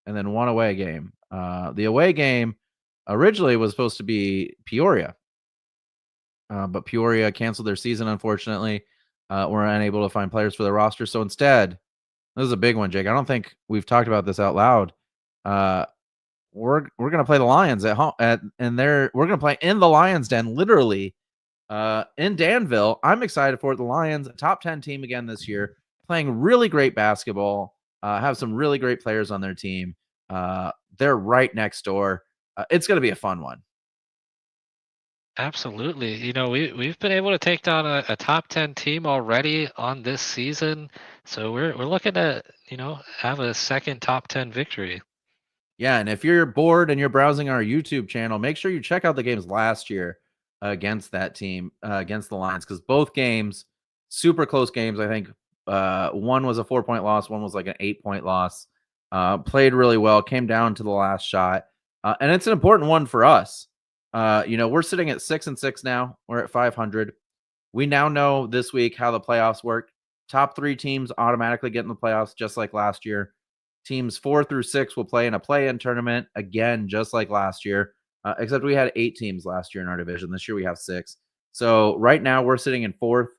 Speaker 1: and then 1 away game. The away game originally was supposed to be Peoria, but Peoria canceled their season, unfortunately. We're unable to find players for the roster. So instead, this is a big one, Jake. I don't think we've talked about this out loud. We're going to play the Lions at home, we're going to play in the Lions Den, literally, in Danville. I'm excited for it. The Lions, a top 10 team again this year, playing really great basketball, have some really great players on their team. They're right next door. It's going to be a fun one.
Speaker 2: Absolutely. We've been able to take down a top 10 team already on this season. So we're looking to, have a second top 10 victory.
Speaker 1: Yeah, and if you're bored and you're browsing our YouTube channel, make sure you check out the games last year against that team, against the Lions, because both games, super close games. I think one was a 4-point loss, one was like an 8-point loss. Played really well, came down to the last shot, and it's an important one for us. We're sitting at 6-6 now. We're at 500. We now know this week how the playoffs work. Top 3 teams automatically get in the playoffs, just like last year. Teams 4 through 6 will play in a play-in tournament again, just like last year. Except we had 8 teams last year in our division. This year we have 6. So right now we're sitting in 4th.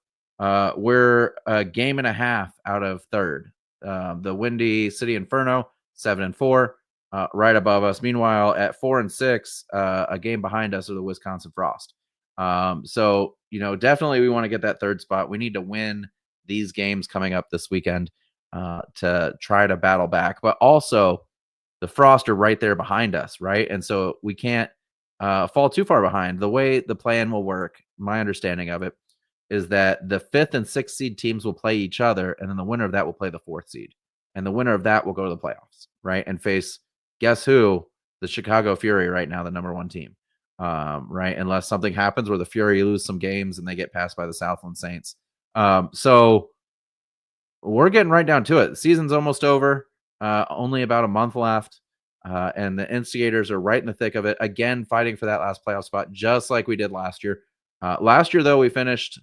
Speaker 1: We're a game and a half out of 3rd. The Windy City Inferno, 7-4. Right above us. Meanwhile, at 4 and 6, a game behind us are the Wisconsin Frost. So definitely we want to get that 3rd spot. We need to win these games coming up this weekend to try to battle back. But also, the Frost are right there behind us, right? And so we can't fall too far behind. The way the plan will work, my understanding of it, is that the 5th and 6th seed teams will play each other, and then the winner of that will play the 4th seed. And the winner of that will go to the playoffs, right? And face, guess who? The Chicago Fury right now, the number 1 team, right? Unless something happens where the Fury lose some games and they get passed by the Southland Saints. So we're getting right down to it. The season's almost over. Only about a month left. And the Instigators are right in the thick of it. Again, fighting for that last playoff spot, just like we did last year. Last year, though, we finished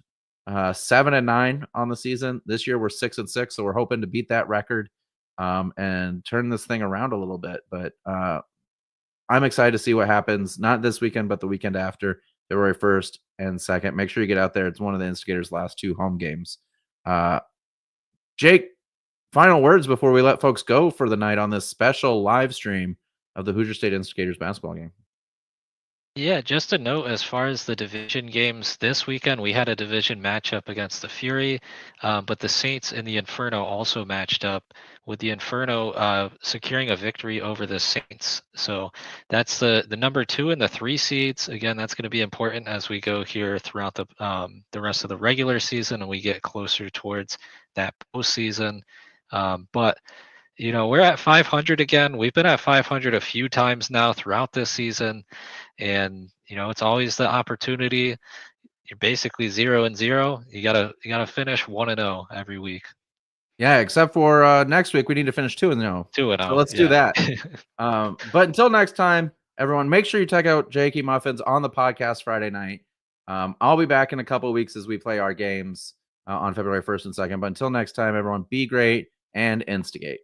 Speaker 1: 7-9 on the season. This year, we're 6-6. So we're hoping to beat that record and turn this thing around a little bit. But I'm excited to see what happens, not this weekend, but the weekend after, February 1st and 2nd. Make sure you get out there. It's one of the Instigators' last 2 home games. Jake, final words before we let folks go for the night on this special live stream of the Hoosier State Instigators basketball game.
Speaker 2: Yeah, just a note as far as the division games this weekend, we had a division matchup against the Fury, but the Saints and the Inferno also matched up, with the Inferno securing a victory over the Saints. So that's the number 2 and the 3 seeds. Again, that's going to be important as we go here throughout the rest of the regular season and we get closer towards that postseason. But we're at 500 again. We've been at 500 a few times now throughout this season. And it's always the opportunity. You're basically 0-0. You gotta finish 1-0 every week.
Speaker 1: Yeah, except for next week, we need to finish 2-0.
Speaker 2: 2-0.
Speaker 1: So let's do that. But until next time, everyone, make sure you check out Jakey Muffins on the podcast Friday night. I'll be back in a couple of weeks as we play our games on February 1st and 2nd. But until next time, everyone, be great and instigate.